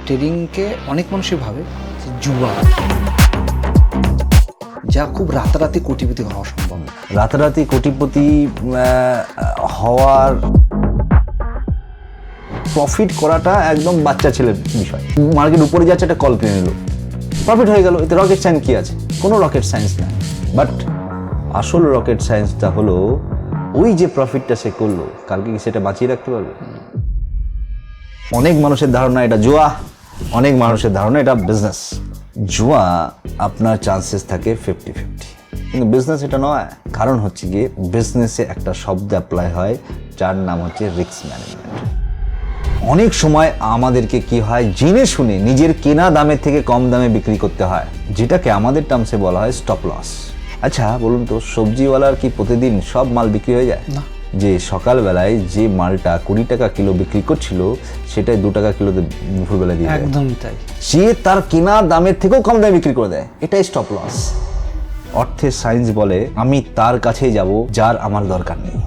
ট্রেডিংকে অনেক মানুষই ভাবে যে জুয়া, যা খুব রাতারাতি কোটিপতি হওয়া সম্ভব। রাতারাতি কোটিপতি হওয়ার প্রফিট করাটা একদম বাচ্চা ছেলের বিষয়। মার্কেট উপরে যাচ্ছে, একটা কল কিনে নিল, প্রফিট হয়ে গেল। এতে রকেট সায়েন্স কি আছে? কোনো রকেট সায়েন্স না। বাট আসল রকেট সায়েন্সটা হলো ওই যে প্রফিটটা সে করলো, কালকে কি সেটা বাঁচিয়ে রাখতে পারবে? অনেক মানুষের ধারণা এটা জুয়া, অনেক মানুষের ধারণা এটা বিজনেস। জুয়া আপনার চান্সেস থাকে 50-50, কিন্তু বিজনেস এটা নয়। কারণ হচ্ছে গিয়ে বিজনেসে একটা শব্দ অ্যাপ্লাই হয় যার নাম হচ্ছে রিস্ক ম্যানেজমেন্ট। অনেক সময় আমাদেরকে কি হয়, জেনে শুনে নিজের কেনা দামের থেকে কম দামে বিক্রি করতে হয়, যেটাকে আমাদের টার্মসে বলা হয় স্টপ লস। আচ্ছা বলুন তো, সবজিওয়ালার কি প্রতিদিন সব মাল বিক্রি হয়ে যায়? না। যে সকালবেলায় যে মালটা 20 টাকা কিলো বিক্রি করছিল, সেটাই 2 টাকা কিলোতে দুপুরবেলা দিয়ে দেয়। একদমই তাই। সে তার কেনা দামের থেকেও কম দামে বিক্রি করে দেয়, এটাই স্টপ লস। অর্থের সায়েন্স বলে আমি তার কাছেই যাব যার আমার দরকার নেই।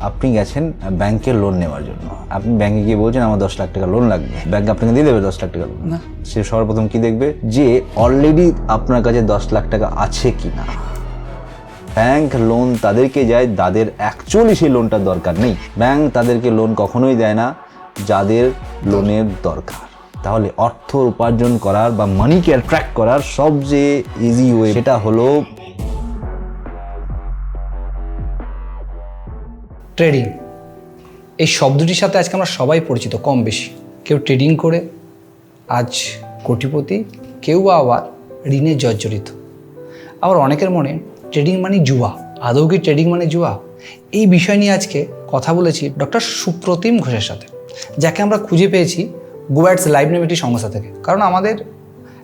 আপনি গেছেন ব্যাংকে লোন নেওয়ার জন্য, আপনি ব্যাংকে গিয়ে বলছেন আমার 10 লাখ টাকা লোন লাগবে, ব্যাংক আপনাকে দিয়ে দেবে 10 লাখ টাকা লোন। না, সে সর্বপ্রথম কি দেখবে, যে অলরেডি আপনার কাছে 10 লাখ টাকা আছে কিনা। ব্যাংক লোন তাদেরকে যায় যাদের অ্যাকচুয়ালি সেই লোনটার দরকার নেই। ব্যাংক তাদেরকে লোন কখনোই দেয় না যাদের লোনের দরকার। তাহলে অর্থ উপার্জন করার বা মানিকে অ্যাট্রাক্ট করার সবচেয়ে ইজি ওয়ে সেটা হলো ট্রেডিং। এই শব্দটির সাথে আজকে আমরা সবাই পরিচিত কম বেশি। কেউ ট্রেডিং করে আজ কোটিপতি, কেউ আবার ঋণে জর্জরিত। আবার অনেকের মনে ট্রেডিং মানে জুয়া। আদৌ কি ট্রেডিং মানে জুয়া? এই বিষয় নিয়ে আজকে কথা বলেছি ডক্টর সুপ্রতিম ঘোষের সাথে, যাকে আমরা খুঁজে পেয়েছি গোয়ার্ডস লাইভ নামে একটি সংস্থা থেকে। কারণ আমাদের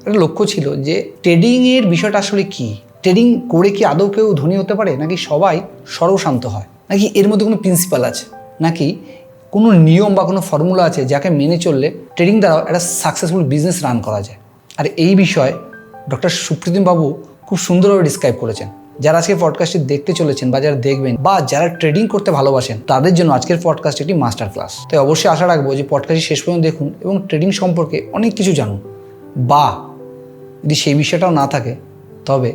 একটা লক্ষ্য ছিল যে ট্রেডিংয়ের বিষয়টা আসলে কী, ট্রেডিং করে কি আদৌ কেউ ধনী হতে পারে, নাকি সবাই সর্বশান্ত হয়, নাকি এর মধ্যে কোনো প্রিন্সিপাল আছে, নাকি কোনো নিয়ম বা কোনো ফর্মুলা আছে যাকে মেনে চললে ট্রেডিং দ্বারাও একটা সাকসেসফুল বিজনেস রান করা যায়। আর এই বিষয়ে ডক্টর সুপ্রতিম বাবু খুব সুন্দরভাবে ডিসক্রাইব করেছেন। যারা আজকে পডকাস্টটি দেখতে চলেছেন বা যারা দেখবেন বা যারা ট্রেডিং করতে ভালোবাসেন, তাদের জন্য আজকের পডকাস্ট একটি মাস্টার ক্লাস। তাই অবশ্যই আশা রাখবো যে পডকাস্টটি শেষ পর্যন্ত দেখুন এবং ট্রেডিং সম্পর্কে অনেক কিছু জানুন। বা যদি সেই বিষয়টাও না থাকে, তবে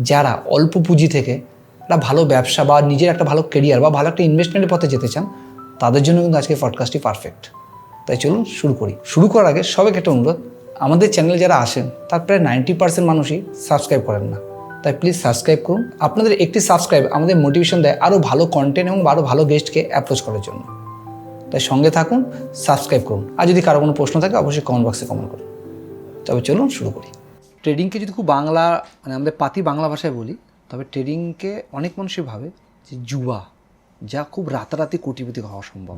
যারা অল্প পুঁজি থেকে একটা ভালো ব্যবসা বা নিজের একটা ভালো কেরিয়ার বা ভালো একটা ইনভেস্টমেন্টের পথে যেতে চান, তাদের জন্য কিন্তু আজকের পডকাস্টটি পারফেক্ট। তাই চলুন শুরু করি। শুরু করার আগে সবাইকে একটা অনুরোধ, আমাদের চ্যানেলে যারা আসেন তার প্রায় 90% মানুষই সাবস্ক্রাইব করেন না। তাই প্লিজ সাবস্ক্রাইব করুন। আপনাদের একটি সাবস্ক্রাইব আমাদের মোটিভেশন দেয় আরও ভালো কন্টেন্ট এবং আরও ভালো গেস্টকে অ্যাপ্রোচ করার জন্য। তাই সঙ্গে থাকুন, সাবস্ক্রাইব করুন। আর যদি কারো কোনো প্রশ্ন থাকে অবশ্যই কমেন্ট বক্সে কমেন্ট করুন। তবে চলুন শুরু করি। ট্রেডিংকে যদি খুব বাংলা আমাদের পাতি বাংলা ভাষায় বলি, তবে ট্রেডিংকে অনেক মানুষই ভাবে যে জুয়া, যা খুব রাতারাতি কোটিপতি হওয়া সম্ভব।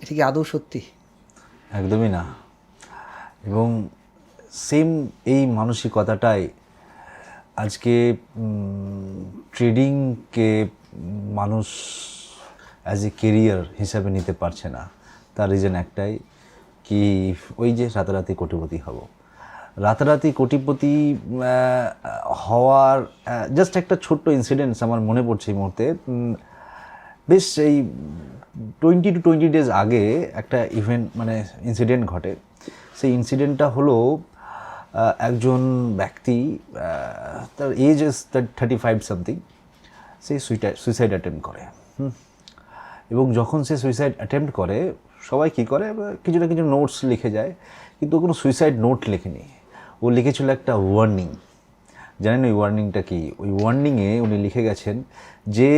এটা কি আদৌ সত্যি? একদমই না। এবং সেম এই মানসিকতাটাই আজকে ট্রেডিংকে মানুষ অ্যাজ এ কেরিয়ার হিসাবে নিতে পারছে না। তার রিজন একটাই, কি ওই যে রাতারাতি কোটিপতি হব। রাতারাতি কোটিপতি হওয়ার জাস্ট একটা ছোট্ট ইনসিডেন্টস আমার মনে পড়ছে এই মুহূর্তে। বেশ এই 20 ডেজ আগে একটা ইনসিডেন্ট ঘটে। সেই ইনসিডেন্টটা হলো একজন ব্যক্তি, তার এজ ইজ 35 সামথিং, সে সুইসাইড অ্যাটেম্প্ট করে। এবং যখন সে সুইসাইড অ্যাটেম্প্ট করে, সবাই কী করে, কিছু না কিছু নোটস লিখে যায়, কিন্তু কোনো সুইসাইড নোট লেখেনি। ও লিখেছিল একটা ওয়ার্নিং। জানেন ওই ওয়ার্নিংটা কি? ওই ওয়ার্নিংয়ে উনি লিখে গেছেন যে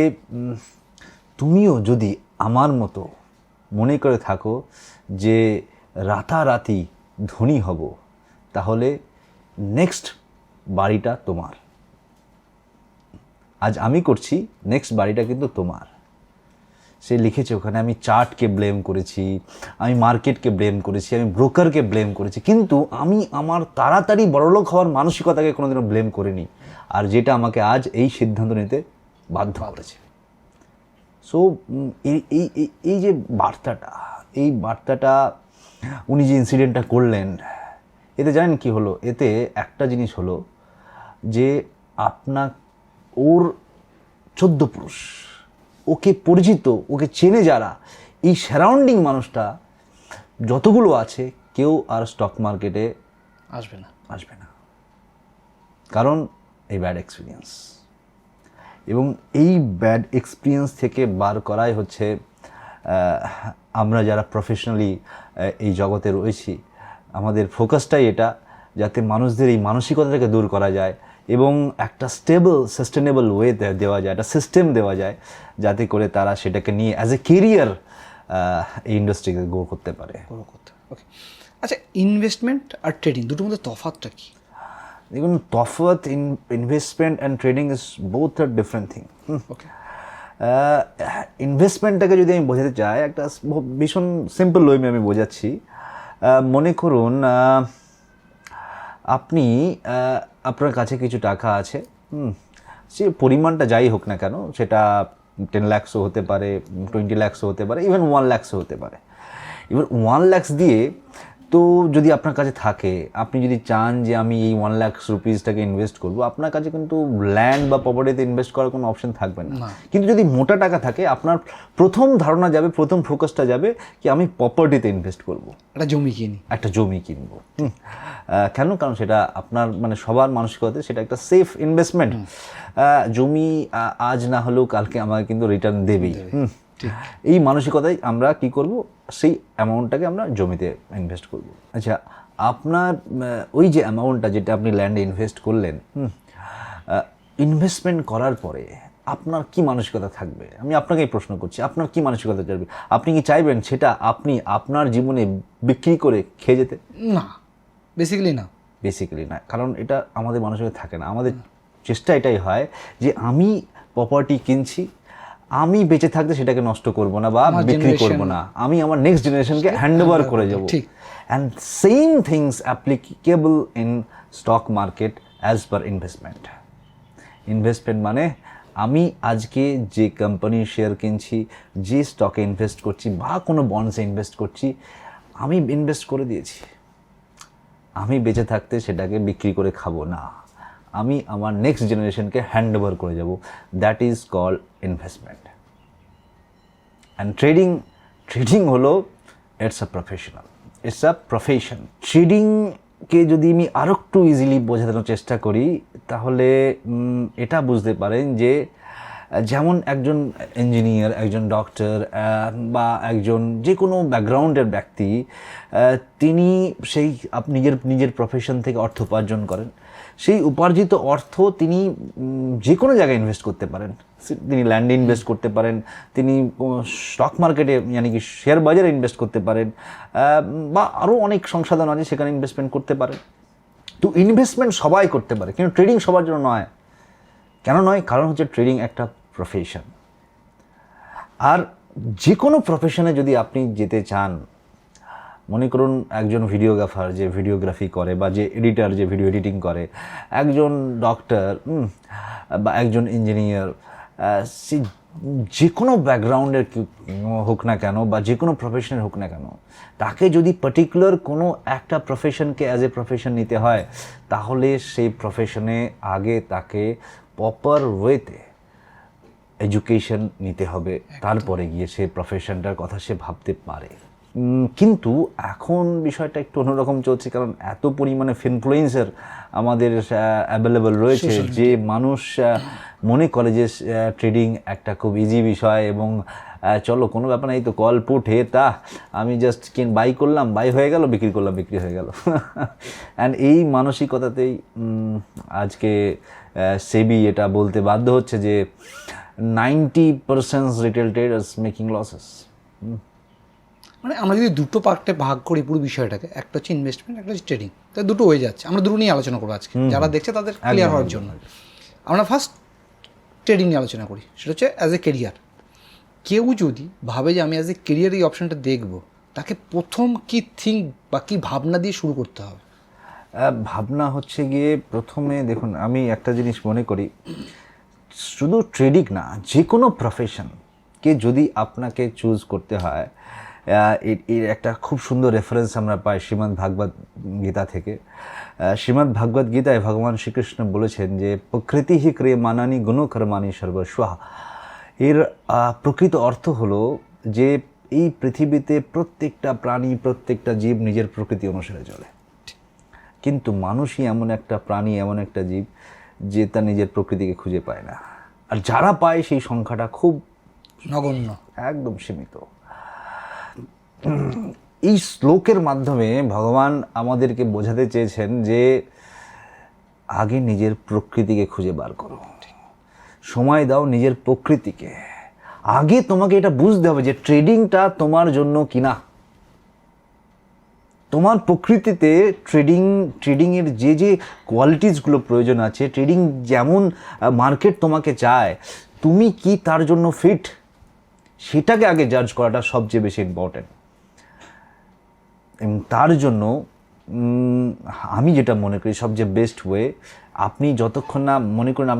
তুমিও যদি আমার মতো মনে করে থাকো যে রাতারাতি ধনী হব, তাহলে নেক্সট বাড়িটা তোমার। আজ আমি করছি, নেক্সট বাড়িটা কিন্তু তোমার। সে লিখেছে ওখানে, আমি চার্টকে ব্লেম করেছি, আমি মার্কেটকে ব্লেম করেছি, আমি ব্রোকারকে ব্লেম করেছি, কিন্তু আমি আমার তাড়াতাড়ি বড়লোক হওয়ার মানসিকতাকে কোনোদিনও ব্লেম করিনি, আর যেটা আমাকে আজ এই সিদ্ধান্ত নিতে বাধ্য করেছে। সো এই যে বার্তাটা উনি যে ইনসিডেন্টটা করলেন, এতে জানেন কি হলো? এতে একটা জিনিস হলো যে ওর 14 পুরুষ, ওকে পরিচিত, ওকে চেনে যারা, এই সারাউন্ডিং মানুষটা যতগুলো আছে, কেউ আর স্টক মার্কেটে আসবে না। আসবে না, কারণ এই ব্যাড এক্সপিরিয়েন্স। এবং এই ব্যাড এক্সপিরিয়েন্স থেকে বার করাই হচ্ছে আমরা যারা প্রফেশনালি এই জগতে রয়েছি, আমাদের ফোকাসটাই এটা, যাতে মানুষদের এই মানসিকতাটাকে দূর করা যায় এবং একটা স্টেবল সাস্টেনেবল ওয়ে দেওয়া যায়, একটা সিস্টেম দেওয়া যায়, যাতে করে তারা সেটাকে নিয়ে অ্যাজ এ কেরিয়ার এই ইন্ডাস্ট্রিকে গ্রো করতে পারে। ওকে, আচ্ছা, ইনভেস্টমেন্ট আর ট্রেডিং দুটোর মধ্যে তফাৎটা কি? দেখুন, তফাৎ investment and trading is both আর ডিফারেন্ট থিং। ওকে, ইনভেস্টমেন্টটাকে যদি আমি বোঝাতে চাই, একটা ভীষণ সিম্পল ওয়ে আমি বোঝাচ্ছি। মনে করুন আপনি আপনার কাছে কিছু টাকা আছে, সে পরিমাণটা যাই হোক না কেন, সেটা 10 lakhsও হতে পারে, 20 lakhsও হতে পারে, ইভেন 1 lakhsও হতে পারে। এবার 1 lakhs দিয়ে তো যদি আপনার কাছে থাকে, আপনি যদি চান যে আমি এই 1 lakh রুপিসটাকে ইনভেস্ট করব, আপনার কাছে কিন্তু ল্যান্ড বা প্রপার্টিতে ইনভেস্ট করার কোনো অপশন থাকবে না। কিন্তু যদি মোটা টাকা থাকে, আপনার প্রথম ধারণা যাবে, প্রথম ফোকাসটা যাবে কি আমি প্রপার্টিতে ইনভেস্ট করব, একটা জমি কিনবো। কেন? কারণ সেটা আপনার মানে সবার মানসিকতাতে সেটা একটা সেফ ইনভেস্টমেন্ট। জমি আজ না হলেও কালকে আমাকে কিন্তু রিটার্ন দেবেই। এই মানসিকতায় আমরা কি করব, সেই অ্যামাউন্টটাকে আমরা জমিতে ইনভেস্ট করব। আচ্ছা, আপনার ওই যে অ্যামাউন্টটা যেটা আপনি ল্যান্ডে ইনভেস্ট করলেন, ইনভেস্টমেন্ট করার পরে আপনার কি মানসিকতা থাকবে? আমি আপনাকেই প্রশ্ন করছি, আপনার কি মানসিকতা থাকবে? আপনি কি চাইবেন সেটা আপনি আপনার জীবনে বিক্রি করে খেয়ে যেতে? না, বেসিক্যালি না, কারণ এটা আমাদের মানসিকতা থাকে না। আমাদের চেষ্টা এটাই হয় যে আমি প্রপার্টি কিনছি, আমি বেঁচে থাকতে সেটাকে নষ্ট করব না বা বিক্রি করব না, আমি আমার নেক্সট জেনারেশনকে হ্যান্ড ওভার করে যাব। And same things applicable in stock market as per investment. Investment মানে আমি আজকে যে কোম্পানির শেয়ার কিনছি, যে স্টকে ইনভেস্ট করছি বা কোনো বন্ডসে ইনভেস্ট করছি, আমি ইনভেস্ট করে দিয়েছি, আমি বেঁচে থাকতে সেটাকে বিক্রি করে খাবো না, আমি আমার নেক্সট জেনারেশনকে হ্যান্ড ওভার করে যাব। That is called investment. And trading হলো ইটস আ প্রফেশন। ট্রেডিংকে যদি আমি আরও একটু ইজিলি বোঝানোর চেষ্টা করি, তাহলে এটা বুঝতে পারেন যে যেমন একজন ইঞ্জিনিয়ার, একজন ডক্টর বা একজন যে কোনো ব্যাকগ্রাউন্ডের ব্যক্তি, তিনি সেই নিজের প্রফেশন থেকে অর্থ উপার্জন করেন। সেই উপার্জিত অর্থ তিনি যে কোনো জায়গায় ইনভেস্ট করতে পারেন। তিনি ল্যান্ডে ইনভেস্ট করতে পারেন, তিনি স্টক মার্কেটে মানে কি শেয়ার বাজারে ইনভেস্ট করতে পারেন, বা আরও অনেক সংসাধন আছে সেখানে ইনভেস্টমেন্ট করতে পারেন। তো ইনভেস্টমেন্ট সবাই করতে পারে, কিন্তু ট্রেডিং সবার জন্য নয়। কেন নয়? কারণ হচ্ছে ট্রেডিং একটা প্রফেশন। আর যে কোনো প্রফেশনে যদি আপনি যেতে চান, মনে করুন একজন ভিডিওগ্রাফার যে ভিডিওগ্রাফি করে বা যে এডিটার যে ভিডিও এডিটিং করে, একজন ডক্টর বা একজন ইঞ্জিনিয়ার, যে কোনো ব্যাকগ্রাউন্ডের হোক না কেন বা যে কোনো প্রফেশনের হোক না কেন, তাকে যদি পার্টিকুলার কোনো একটা প্রফেশনকে অ্যাজ এ প্রফেশন নিতে হয়, তাহলে সেই প্রফেশনে আগে তাকে প্রপার ওয়েতে এডুকেশন নিতে হবে, তারপরে গিয়ে সে প্রফেশনটার কথা সে ভাবতে পারে। কিন্তু এখন বিষয়টা একটু অন্যরকম চলছে, কারণ এত পরিমাণে ইনফ্লুয়েন্সার আমাদের অ্যাভেলেবল রয়েছে যে মানুষ মনে করে যে ট্রেডিং একটা খুব ইজি বিষয় এবং চলো কোনো ব্যাপার নেই, তো কল পুট হে তা আমি জাস্ট বাই করলাম, বাই হয়ে গেল, বিক্রি করলাম, বিক্রি হয়ে গেল। অ্যান্ড এই মানসিকতাতেই আজকে সেবি এটা বলতে বাধ্য হচ্ছে যে 90% রিটেল ট্রেডার্স মেকিং লসেস। মানে আমরা যদি দুটো পার্টে ভাগ করি পুরো বিষয়টাকে, একটা হচ্ছে ইনভেস্টমেন্ট, একটা হচ্ছে ট্রেডিং, তাই দুটো হয়ে যাচ্ছে। আমরা দুটো নিয়ে আলোচনা করবো আজকে, যারা দেখছে তাদের ক্লিয়ার হওয়ার জন্য। আমরা ফার্স্ট ট্রেডিং নিয়ে আলোচনা করি, সেটা হচ্ছে অ্যাজ এ কেরিয়ার। কেউ যদি ভাবে যে আমি অ্যাজ এ কেরিয়ার এই অপশানটা দেখবো, তাকে প্রথম কি থিঙ্ক বা কী ভাবনা দিয়ে শুরু করতে হবে? ভাবনা হচ্ছে গিয়ে প্রথমে দেখুন, আমি একটা জিনিস মনে করি, শুধু ট্রেডিং না, যে কোনো প্রফেশনকে যদি আপনাকে চুজ করতে হয়, এর একটা খুব সুন্দর রেফারেন্স আমরা পাই শ্রীমদ্ ভাগবত গীতা থেকে। শ্রীমদ্ ভাগবত গীতায় ভগবান শ্রীকৃষ্ণ বলেছেন যে প্রকৃতি হি ক্রিয়মাণানি গুণ কর্মাণি সর্বস্ব। এর প্রকৃত অর্থ হলো যে এই পৃথিবীতে প্রত্যেকটা প্রাণী, প্রত্যেকটা জীব নিজের প্রকৃতি অনুসারে চলে, কিন্তু মানুষই এমন একটা প্রাণী, এমন একটা জীব যে তার নিজের প্রকৃতিকে খুঁজে পায় না। আর যারা পায় সেই সংখ্যাটা খুব নগণ্য, একদম সীমিত। এই শ্লোকের মাধ্যমে ভগবান আমাদেরকে বোঝাতে চেয়েছেন যে আগে নিজের প্রকৃতিকে খুঁজে বার করো, সময় দাও নিজের প্রকৃতিকে। আগে তোমাকে এটা বুঝতে হবে যে ট্রেডিংটা তোমার জন্য কিনা। তোমার প্রকৃতিতে ট্রেডিংয়ের যে যে কোয়ালিটিসগুলো প্রয়োজন আছে, ট্রেডিং যেমন মার্কেট তোমাকে চায়, তুমি কি তার জন্য ফিট, সেটাকে আগে জাজ করাটা সবচেয়ে বেশি ইম্পর্টেন্ট। এবং তার জন্য আমি যেটা মনে করি সবচেয়ে বেস্ট ওয়ে, আপনি যতক্ষণ না মনে করেন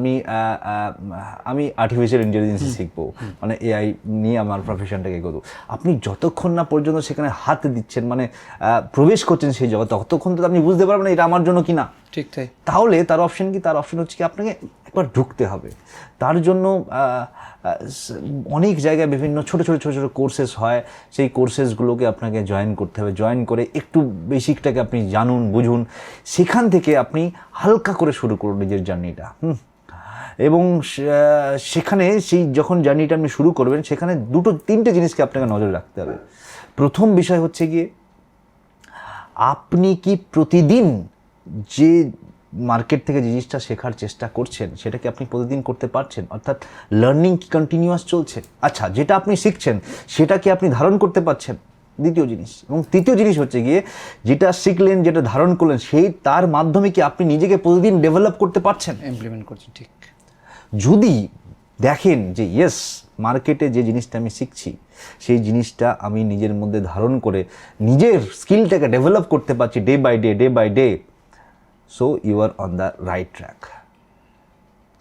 আমি আর্টিফিশিয়াল ইন্টেলিজেন্স শিখবো, মানে এআই নিয়ে আমার প্রফেশনটাকে এগোবো, আপনি যতক্ষণ না পর্যন্ত সেখানে হাত দিচ্ছেন, মানে প্রবেশ করছেন সেই জগৎ, ততক্ষণ তো আপনি বুঝতে পারবেন এটা আমার জন্য কিনা। ঠিক তাই। তাহলে তার অপশন কি? তার অপশন হচ্ছে কি আপনাকে একবার ঢুকতে হবে। তার জন্য অনেক জায়গায় বিভিন্ন ছোট ছোট কোর্সেস হয়, সেই কোর্সেসগুলোকে আপনাকে জয়েন করতে হবে। জয়েন করে একটু বেসিকটাকে আপনি জানুন, বুঝুন, সেখান থেকে আপনি হালকা করে শুরু করুন নিজের জার্নিটা। এবং সেখানে সেই যখন জার্নিটা আপনি শুরু করবেন, সেখানে দুটো তিনটে জিনিসকে আপনাকে নজরে রাখতে হবে। প্রথম বিষয় হচ্ছে গিয়ে আপনি কি প্রতিদিন যে মার্কেট থেকে যে জিনিসটা শেখার চেষ্টা করছেন সেটা কি আপনি প্রতিদিন করতে পারছেন, অর্থাৎ লার্নিং কি কন্টিনিউয়াস চলছে? আচ্ছা, যেটা আপনি শিখছেন সেটা কি আপনি ধারণ করতে পারছেন? দ্বিতীয় জিনিস। এবং তৃতীয় জিনিস হচ্ছে গিয়ে যেটা শিখলেন, যেটা ধারণ করলেন, সেই তার মাধ্যমে কি আপনি নিজেকে প্রতিদিন ডেভেলপ করতে পারছেন, ইমপ্লিমেন্ট করছেন। ঠিক। যদি দেখেন যে ইয়েস, মার্কেটে যে জিনিসটা আমি শিখছি সেই জিনিসটা আমি নিজের মধ্যে ধারণ করে নিজের স্কিলটাকে ডেভেলপ করতে পারছি day by day, so you are on the right track,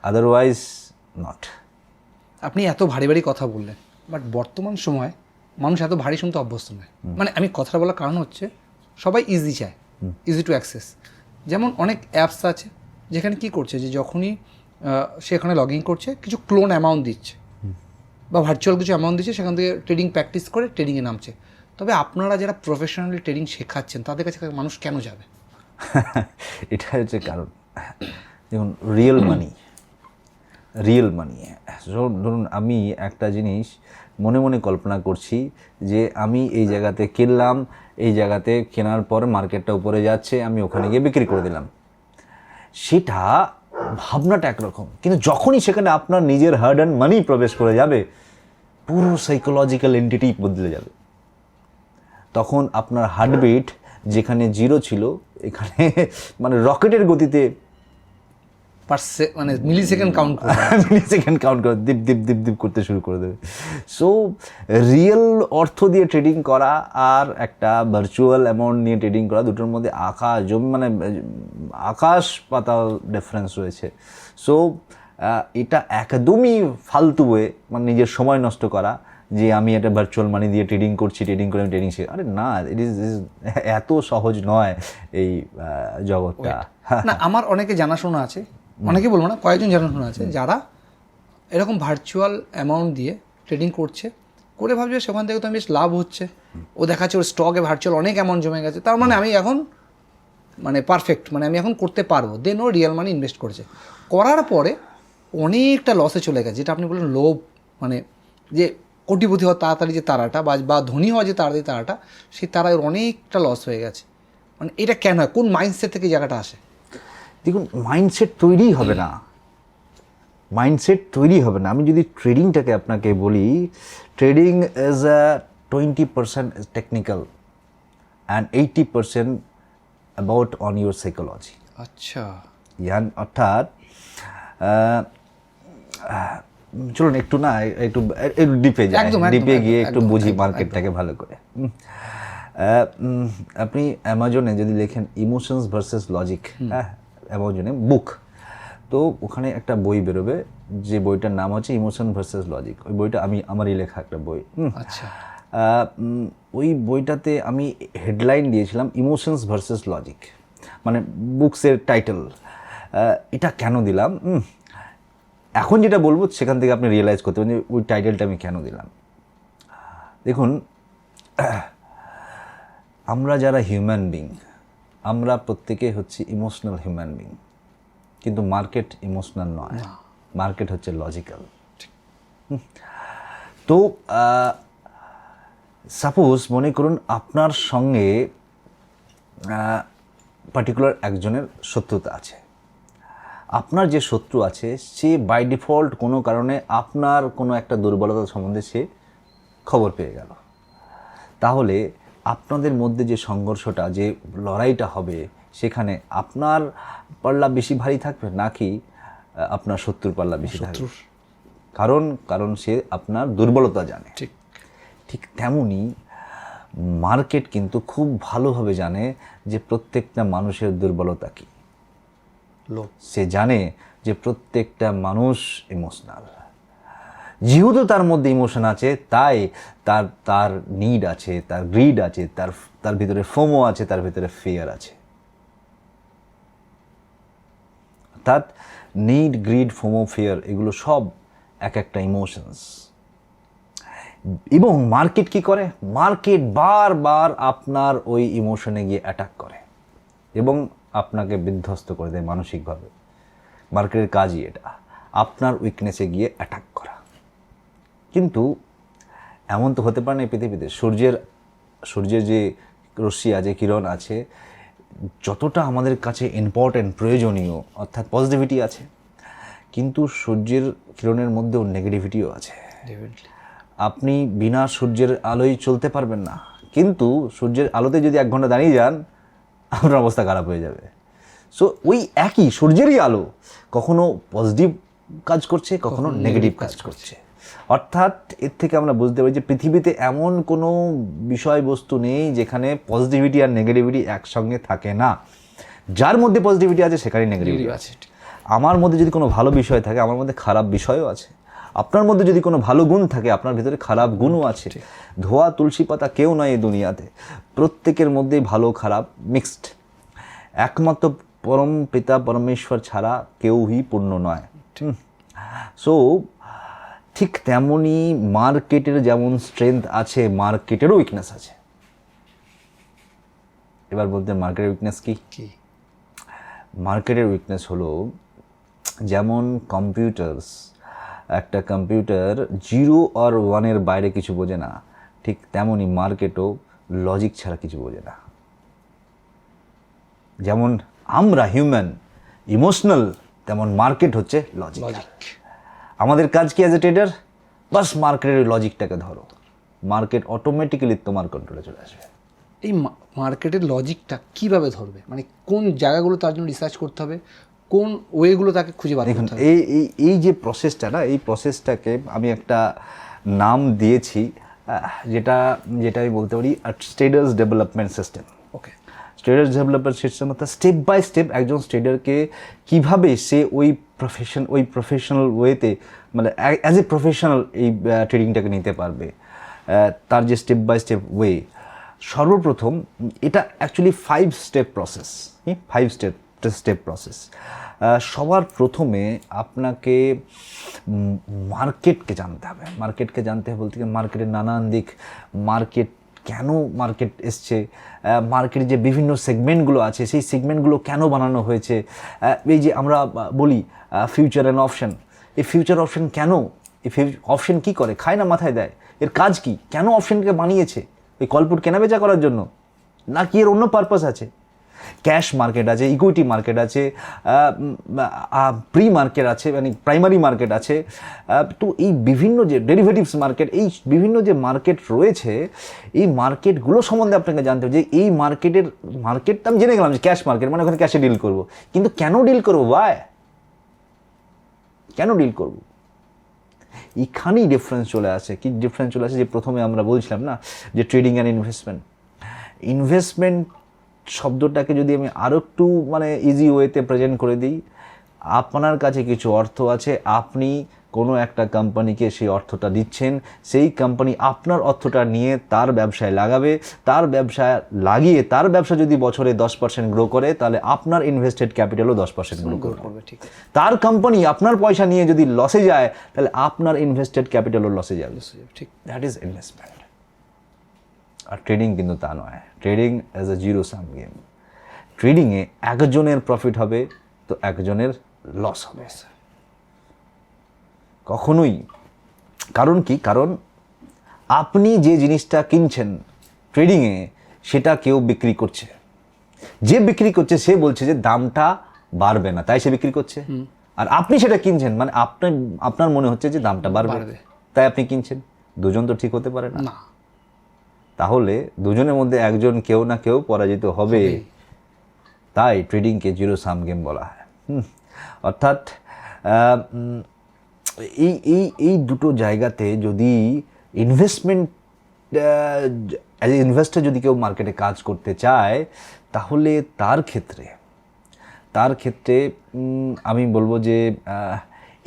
otherwise not. আপনি এত ভারী ভারী কথা বললেন, বাট বর্তমান সময় মানুষ এত ভারী শুনতে অভ্যস্ত নয়। মানে আমি কথাটা বলার কারণ হচ্ছে সবাই ইজি চায়, ইজি টু অ্যাক্সেস। যেমন অনেক অ্যাপস আছে যেখানে কি করছে, যে যখনই সেখানে লগ ইন করছে কিছু ক্লোন অ্যামাউন্ট দিচ্ছে বা ভার্চুয়াল কিছু অ্যামাউন্ট দিচ্ছে, সেখান থেকে ট্রেডিং প্র্যাকটিস করে ট্রেডিংয়ে নামছে। তবে আপনারা যারা প্রফেশনালি ট্রেডিং শেখাচ্ছেন তাদের কাছে মানুষ কেন যাবে? এটা হচ্ছে কারণ। দেখুন, রিয়েল মানি, ধরুন আমি একটা জিনিস মনে মনে কল্পনা করছি যে আমি এই জায়গাতে কিনলাম, এই জায়গাতে কেনার পর মার্কেটটা উপরে যাচ্ছে, আমি ওখানে গিয়ে বিক্রি করে দিলাম। সেটা ভাবনাটা একরকম, কিন্তু যখনই সেখানে আপনার নিজের হার্ড অ্যান্ড মানি প্রবেশ করে যাবে, পুরো সাইকোলজিক্যাল এন্টিটি বদলে যাবে। তখন আপনার হার্টবিট যেখানে 0 ছিল, এখানে মানে রকেটের গতিতে মানে মিলিসেকেন্ড কাউন্ট করে দীপ দীপ দীপ দীপ করতে শুরু করে দেবে। সো রিয়েল অর্থ দিয়ে ট্রেডিং করা আর একটা ভার্চুয়াল অ্যামাউন্ট নিয়ে ট্রেডিং করা, দুটোর মধ্যে মানে আকাশ পাতাল ডিফারেন্স রয়েছে। সো এটা একদমই ফালতু হয়ে মানে নিজের সময় নষ্ট করা যে আমি একটা ভার্চুয়াল মানি দিয়ে ট্রেডিং করছি, ট্রেডিং করে আমি ট্রেডিং শিখি। আরে না, ইট ইজ এত সহজ নয় এই জগৎটা। না, আমার অনেকে জানাশোনা আছে, অনেকে বলবো না, কয়েকজন জানাশোনা আছে যারা এরকম ভার্চুয়াল অ্যামাউন্ট দিয়ে ট্রেডিং করছে, করে ভাবছে সেখান থেকে তো বেশ লাভ হচ্ছে। ও দেখাচ্ছে ওর স্টকে ভার্চুয়াল অনেক অ্যামাউন্ট জমে গেছে, তার মানে আমি এখন মানে পারফেক্ট, মানে আমি এখন করতে পারবো। দেন ও রিয়েল মানি ইনভেস্ট করেছে, করার পরে অনেকটা লসে চলে গেছে। যেটা আপনি বললেন লোভ, মানে যে কোটিপতি হওয়া তাড়াতাড়ি যে তারাটা বা ধনী হওয়া যে তাড়াতাড়ি তারাটা, সেই তারায় ওর অনেকটা লস হয়ে গেছে। মানে এটা কেন হয়, কোন মাইন্ডসেট থেকে জায়গাটা আসে? দেখুন, মাইন্ডসেট তৈরিই হবে না, আমি যদি ট্রেডিংটাকে আপনাকে বলি, trading is 20% technical and 80% about on your psychology. আচ্ছা, অর্থাৎ চলুন একটু ডিপে যাই, ডিপে গিয়ে একটু বুঝি মার্কেটটাকে ভালো করে। আপনি অ্যামাজনে যদি লেখেন ইমোশনস ভার্সেস লজিক, হ্যাঁ, অ্যামাজনে বুক, তো ওখানে একটা বই বেরোবে, যে বইটার নাম হচ্ছে ইমোশন ভার্সেস লজিক। ওই বইটা আমারই লেখা একটা বই। আচ্ছা, ওই বইটাতে আমি হেডলাইন দিয়েছিলাম ইমোশনস ভার্সেস লজিক, মানে বুকসের টাইটেল। এটা কেন দিলাম, এখন যেটা বলবো সেখান থেকে আপনি রিয়েলাইজ করতে পারেন যে ওই টাইটেলটা আমি কেন দিলাম। দেখুন, আমরা যারা হিউম্যান বিং, আমরা প্রত্যেকে হচ্ছে ইমোশনাল হিউম্যান বিং, কিন্তু মার্কেট ইমোশনাল নয়, মার্কেট হচ্ছে লজিক্যাল। তো সাপোজ মনে করুন আপনার সঙ্গে পার্টিকুলার একজনের শত্রুতা আছে। আপনার যে শত্রু আছে সে বাই ডিফল্ট কোনো কারণে আপনার কোনো একটা দুর্বলতা সম্বন্ধে সে খবর পেয়ে গেল। তাহলে আপনাদের মধ্যে যে সংঘর্ষটা, যে লড়াইটা হবে, সেখানে আপনার পাল্লা বেশি ভারী থাকবে নাকি আপনার শত্রুর পাল্লা বেশি থাকবে? কারণ সে আপনার দুর্বলতা জানে। ঠিক তেমনই মার্কেট কিন্তু খুব ভালোভাবে জানে যে প্রত্যেকটা মানুষের দুর্বলতা কী। সে জানে যে প্রত্যেকটা মানুষ ইমোশনাল। যেহেতু তার মধ্যে ইমোশন আছে, তাই তার নিড আছে, তার গ্রিড আছে, তার ভিতরে ফোমো আছে, তার ভিতরে ফিয়ার আছে। অর্থাৎ নিড, গ্রিড, ফোমো, ফিয়ার এগুলো সব এক একটা ইমোশনস। এবং মার্কেট কি করে? মার্কেট বারবার আপনার ওই ইমোশনে গিয়ে অ্যাটাক করে এবং আপনাকে বিধ্বস্ত করে দেয় মানসিকভাবে। মার্কেটের কাজই এটা, আপনার উইকনেসে গিয়ে অ্যাটাক করা। কিন্তু এমন তো হতে পারে না এই পৃথিবীতে সূর্যের যে রশ্মি আছে, কিরণ আছে, যতটা আমাদের কাছে ইম্পর্ট্যান্ট, প্রয়োজনীয়, অর্থাৎ পজিটিভিটি আছে, কিন্তু সূর্যের কিরণের মধ্যেও নেগেটিভিটিও আছে। আপনি বিনা সূর্যের আলোয় চলতে পারবেন না, কিন্তু সূর্যের আলোতে যদি 1 ঘন্টা দাঁড়িয়ে যান আপনার অবস্থা খারাপ হয়ে যাবে। সো ওই একই সূর্যেরই আলো কখনো পজিটিভ কাজ করছে, কখনো নেগেটিভ কাজ করছে। অর্থাৎ এর থেকে আমরা বুঝতে পারি যে পৃথিবীতে এমন কোনো বিষয়বস্তু নেই যেখানে পজিটিভিটি আর নেগেটিভিটি একসঙ্গে থাকে না। যার মধ্যে পজিটিভিটি আছে সেখানেই নেগেটিভিটি আছে। আমার মধ্যে যদি কোনো ভালো বিষয় থাকে, আমার মধ্যে খারাপ বিষয়ও আছে। আপনার মধ্যে যদি কোনো ভালো গুণ থাকে, আপনার ভিতরে খারাপ গুণও আছে। ধোয়া তুলসী পাতা কেউ নয় এই দুনিয়াতে, প্রত্যেকের মধ্যেই ভালো খারাপ মিক্সড। একমাত্র পরম পিতা পরমেশ্বর ছাড়া কেউই পূর্ণ নয়। সো ঠিক তেমনই মার্কেটের যেমন স্ট্রেংথ আছে, মার্কেটেরও উইকনেস আছে। এবার বলতে মার্কেটের উইকনেস কি? মার্কেটের উইকনেস হলো, যেমন কম্পিউটার্স, একটা কম্পিউটার 0 আর 1 বাইরে কিছু বোঝে না, ঠিক তেমনই মার্কেটও লজিক ছাড়া কিছু বোঝে না। যেমন আমরা হিউম্যান ইমোশনাল, তেমন মার্কেট হচ্ছে লজিক। আমাদের কাজ কি অ্যাজ এ ট্রেডার? বাস মার্কেটের লজিকটাকে ধরো, মার্কেট অটোমেটিক্যালি তোমার কন্ট্রোলে চলে আসবে। এই মার্কেটের লজিকটা কিভাবে ধরবে? মানে কোন জায়গাগুলো তার জন্য রিসার্চ করতে হবে, কোন ওয়েগুলো তাকে খুঁজে বার করতে হবে? এই যে প্রসেসটা না, এই প্রসেসটাকে আমি একটা নাম দিয়েছি, যেটা আমি বলতে পারি ট্রেডার্স ডেভেলপমেন্ট সিস্টেম। ওকে, ট্রেডার্স ডেভেলপমেন্ট সিস্টেম অর্থাৎ স্টেপ বাই স্টেপ একজন ট্রেডারকে কীভাবে সে ওই প্রফেশনাল ওয়েতে, মানে অ্যাজ এ প্রফেশনাল এই ট্রেডিংটাকে নিতে পারবে, তার যে স্টেপ বাই স্টেপ ওয়ে। সর্বপ্রথম এটা actually 5 step process. 5 step process. সবার প্রথমে আপনাকে মার্কেটকে জানতে হবে। মার্কেটকে জানতে হবে বলতে মার্কেটের নানান দিক, মার্কেট কেন মার্কেট এসছে, মার্কেটের যে বিভিন্ন সেগমেন্টগুলো আছে সেই সেগমেন্টগুলো কেন বানানো হয়েছে। এই যে আমরা বলি ফিউচার অ্যান্ড অপশন, এই ফিউচার অপশন কেন, এই অপশন কী করে, খায় না মাথায় দেয়, এর কাজ কি, কেন অপশনকে বানিয়েছে, এই কলপুট কেনাবেচা করার জন্য নাকি এর অন্য পারপাস আছে। ক্যাশ মার্কেট আছে, ইকুইটি মার্কেট আছে, প্রি মার্কেট আছে, মানে প্রাইমারি মার্কেট আছে। তো এই বিভিন্ন যে ডেরিভেটিভস মার্কেট, এই বিভিন্ন যে মার্কেট রয়েছে, এই মার্কেটগুলো সম্বন্ধে আপনাকে জানতে হবে যে এই মার্কেটটা আমি জেনে গেলাম যে ক্যাশ মার্কেট, মানে ওখানে ক্যাশে ডিল করব, কিন্তু কেন ডিল করবো, কেন ডিল করব? এখানেই ডিফারেন্স চলে আসে। কি ডিফারেন্স চলে আসে? যে প্রথমে আমরা বলছিলাম না যে ট্রেডিং অ্যান্ড ইনভেস্টমেন্ট শব্দটাকে যদি আমি আরও একটু মানে ইজি ওয়েতে প্রেজেন্ট করে দিই, আপনার কাছে কিছু অর্থ আছে, আপনি কোনো একটা কোম্পানিকে সেই অর্থটা দিচ্ছেন, সেই কোম্পানি আপনার অর্থটা নিয়ে তার ব্যবসায় লাগাবে, তার ব্যবসায় লাগিয়ে তার ব্যবসা যদি বছরে 10% গ্রো করে, তাহলে আপনার ইনভেস্টেড ক্যাপিটালও 10% গ্রো করবে। ঠিক, তার কোম্পানি আপনার পয়সা নিয়ে যদি লসে যায়, তাহলে আপনার ইনভেস্টেড ক্যাপিটালও লসে যাবে। ঠিক, দ্যাট ইজ ইনভেস্টমেন্ট। আর ট্রেডিং কিন্তু তা নয়। Trading as a zero sum game. ট্রেডিংয়ে একজনের প্রফিট হবে তো একজনের লস হবে কখনোই। কারণ কি? কারণ আপনি যে জিনিসটা কিনছেন ট্রেডিংয়ে সেটা কেউ বিক্রি করছে, যে বিক্রি করছে সে বলছে যে দামটা বাড়বে না, তাই সে বিক্রি করছে। আর আপনি সেটা কিনছেন, মানে আপনার মনে হচ্ছে যে দামটা বাড়বে, তাই আপনি কিনছেন। দুজন তো ঠিক হতে পারে না। তাহলে দুজনের মধ্যে একজন কেউ না কেউ পরাজিত হবে। তাই ট্রেডিংকে জিরো সাম গেম বলা হয়। অর্থাৎ এই এই এই দুটো জায়গাতে যদি ইনভেস্টমেন্ট অ্যাজ এ ইনভেস্টর যদি কেউ মার্কেটে কাজ করতে চায়, তাহলে তার ক্ষেত্রে আমি বলবো যে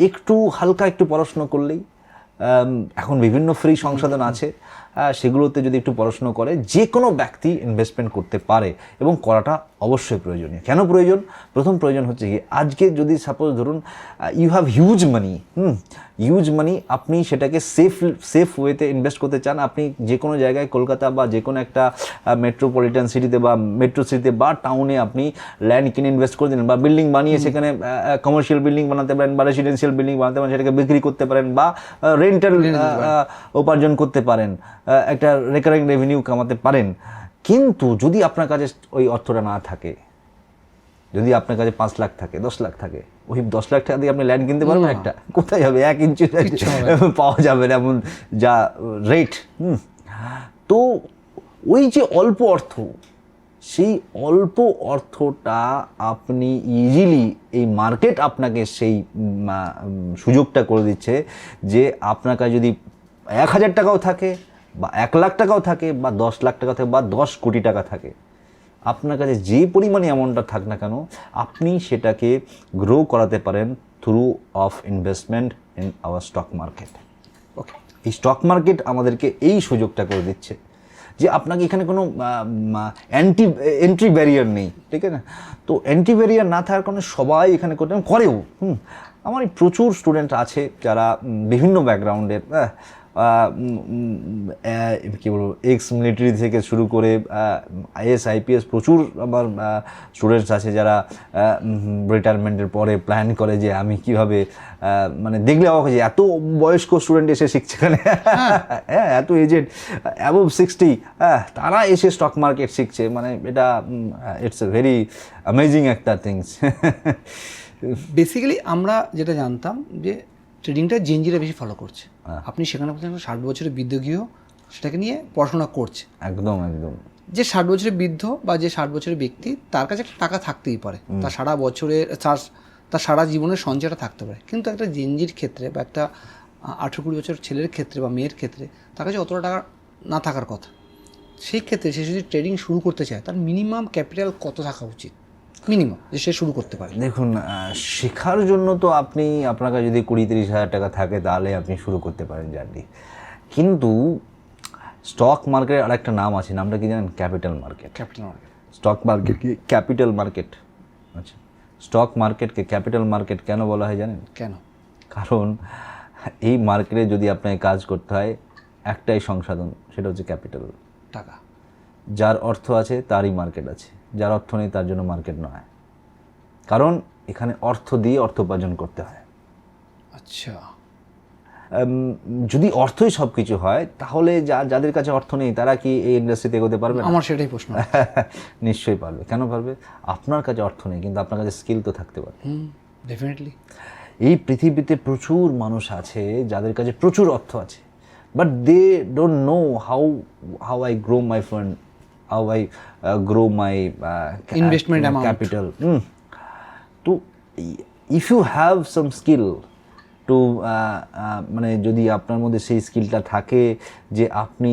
একটু হালকা একটু পড়াশুনো করলেই, এখন বিভিন্ন ফ্রি সংশোধন আছে, সেগুলোতে যদি একটু পড়াশুনো করে যে কোনো ব্যক্তি ইনভেস্টমেন্ট করতে পারে, এবং করাটা অবশ্যই প্রয়োজনীয়। কেন প্রয়োজন? প্রথম প্রয়োজন হচ্ছে কি, আজকে যদি সাপোজ ধরুন ইউ হ্যাভ হিউজ মানি, আপনি সেটাকে সেফ ওয়েতে ইনভেস্ট করতে চান। আপনি যে কোনো জায়গায় কলকাতা বা যে কোনো একটা মেট্রোপলিটন সিটিতে বা মেট্রো সিটিতে বা টাউনে আপনি ল্যান্ড কিনে ইনভেস্ট করে দিন, বা বিল্ডিং বানিয়ে সেখানে কমার্শিয়াল বিল্ডিং বানাতে পারেন বা রেসিডেন্সিয়াল বিল্ডিং বানাতে পারেন, সেটাকে বিক্রি করতে পারেন বা রেন্টাল উপার্জন করতে পারেন, একটা রেকারিং রেভিনিউ কামাতে পারেন। কিন্তু যদি আপনার কাছে ওই অর্থটা না থাকে, যদি আপনার কাছে 5 লাখ থাকে, 10 লাখ থাকে, ওই 10 লাখ টাকা দিয়ে আপনি ল্যান্ড কিনতে পারবেন? একটা কোথায় যাবে? 1 ইঞ্চি পাওয়া যাবে না এমন যা রেট। তো ওই যে অল্প অর্থ, সেই অল্প অর্থটা আপনি ইজিলি, এই মার্কেট আপনাকে সেই সুযোগটা করে দিচ্ছে যে আপনার কাছে যদি 1,000 টাকাও থাকে বা 1 লাখ টাকাও থাকে বা 10 লাখ টাকা থাকে বা 10 কোটি টাকা থাকে, আপনার কাছে যে পরিমাণে অ্যামাউন্টটা থাক না কেন, আপনি সেটাকে গ্রো করাতে পারেন through of investment in our stock market. Okay, এই স্টক মার্কেট আমাদেরকে এই সুযোগটা করে দিচ্ছে যে আপনাকে এখানে কোনো এন্ট্রি ব্যারিয়ার নেই, ঠিক আছে না? তো এন্ট্রি ব্যারিয়ার না থাকার কারণে সবাই এখানে করেও। আমার প্রচুর স্টুডেন্ট আছে যারা বিভিন্ন ব্যাকগ্রাউন্ডের, কী বলবো, এক্স মিলিটারি থেকে শুরু করে আইএস আইপিএস, প্রচুর আমার স্টুডেন্টস আছে যারা রিটায়ারমেন্টের পরে প্ল্যান করে যে আমি কীভাবে, মানে দেখলে অবাক হয়ে, এত বয়স্ক স্টুডেন্ট এসে শিখছে এখানে, হ্যাঁ, এত এজেড, অ্যাবভ 60, তারা এসে স্টক মার্কেট শিখছে। মানে এটা ইটস এ ভেরি অ্যামেজিং একটা থিংস। বেসিক্যালি আমরা যেটা জানতাম যে ট্রেডিংটা জেনজিরা বেশি ফলো করছে, আপনি সেখানে 60 বছরের বৃদ্ধ গিয়েও সেটাকে নিয়ে পড়াশোনা করছে। একদম। যে 60 বছরের বৃদ্ধ বা যে 60 বছরের ব্যক্তি, তার কাছে একটা টাকা থাকতেই পারে, তার সারা বছরের তার সারা জীবনের সঞ্চয়টা থাকতে পারে। কিন্তু একটা জেনজির ক্ষেত্রে বা একটা 18-20 বছর ছেলের ক্ষেত্রে বা মেয়ের ক্ষেত্রে তার কাছে অতটা টাকা না থাকার কথা। সেই ক্ষেত্রে সে যদি ট্রেডিং শুরু করতে চায়, তার মিনিমাম ক্যাপিটাল কত থাকা উচিত, মিনিমাম, যে সে শুরু করতে পারে? দেখুন, শেখার জন্য তো আপনার কাছে যদি 20-30 হাজার টাকা থাকে তাহলে আপনি শুরু করতে পারেন জার্নি। কিন্তু স্টক মার্কেটের আরেকটা নাম আছে, নামটা কি জানেন? Capital market. স্টক মার্কেট কি ক্যাপিটাল মার্কেট? আচ্ছা, স্টক মার্কেটকে ক্যাপিটাল মার্কেট কেন বলা হয় জানেন? কেন? কারণ এই মার্কেটে যদি আপনাকে কাজ করতে হয়, একটাই সংসাধন, সেটা হচ্ছে ক্যাপিটাল, টাকা। যার অর্থ আছে তারই মার্কেট আছে, যার অর্থ নেই তার জন্য মার্কেট নয়। কারণ এখানে অর্থ দিয়ে অর্থ উপার্জন করতে হয়। আচ্ছা, যদি অর্থই সব কিছু হয়, তাহলে যাদের কাছে অর্থ নেই তারা কি এই ইন্ডাস্ট্রিতে এগোতে পারবে? আমার সেটাই প্রশ্ন। নিশ্চয়ই পারবে। কেন পারবে? আপনার কাছে অর্থ নেই, কিন্তু আপনার কাছে স্কিল তো থাকতে পারে। ডেফিনেটলি। এই পৃথিবীতে প্রচুর মানুষ আছে যাদের কাছে প্রচুর অর্থ আছে, but they don't know how I grow my fund, how I grow my investment amount, capital. তো if you have some skill to মানে যদি আপনার মধ্যে সেই স্কিলটা থাকে যে আপনি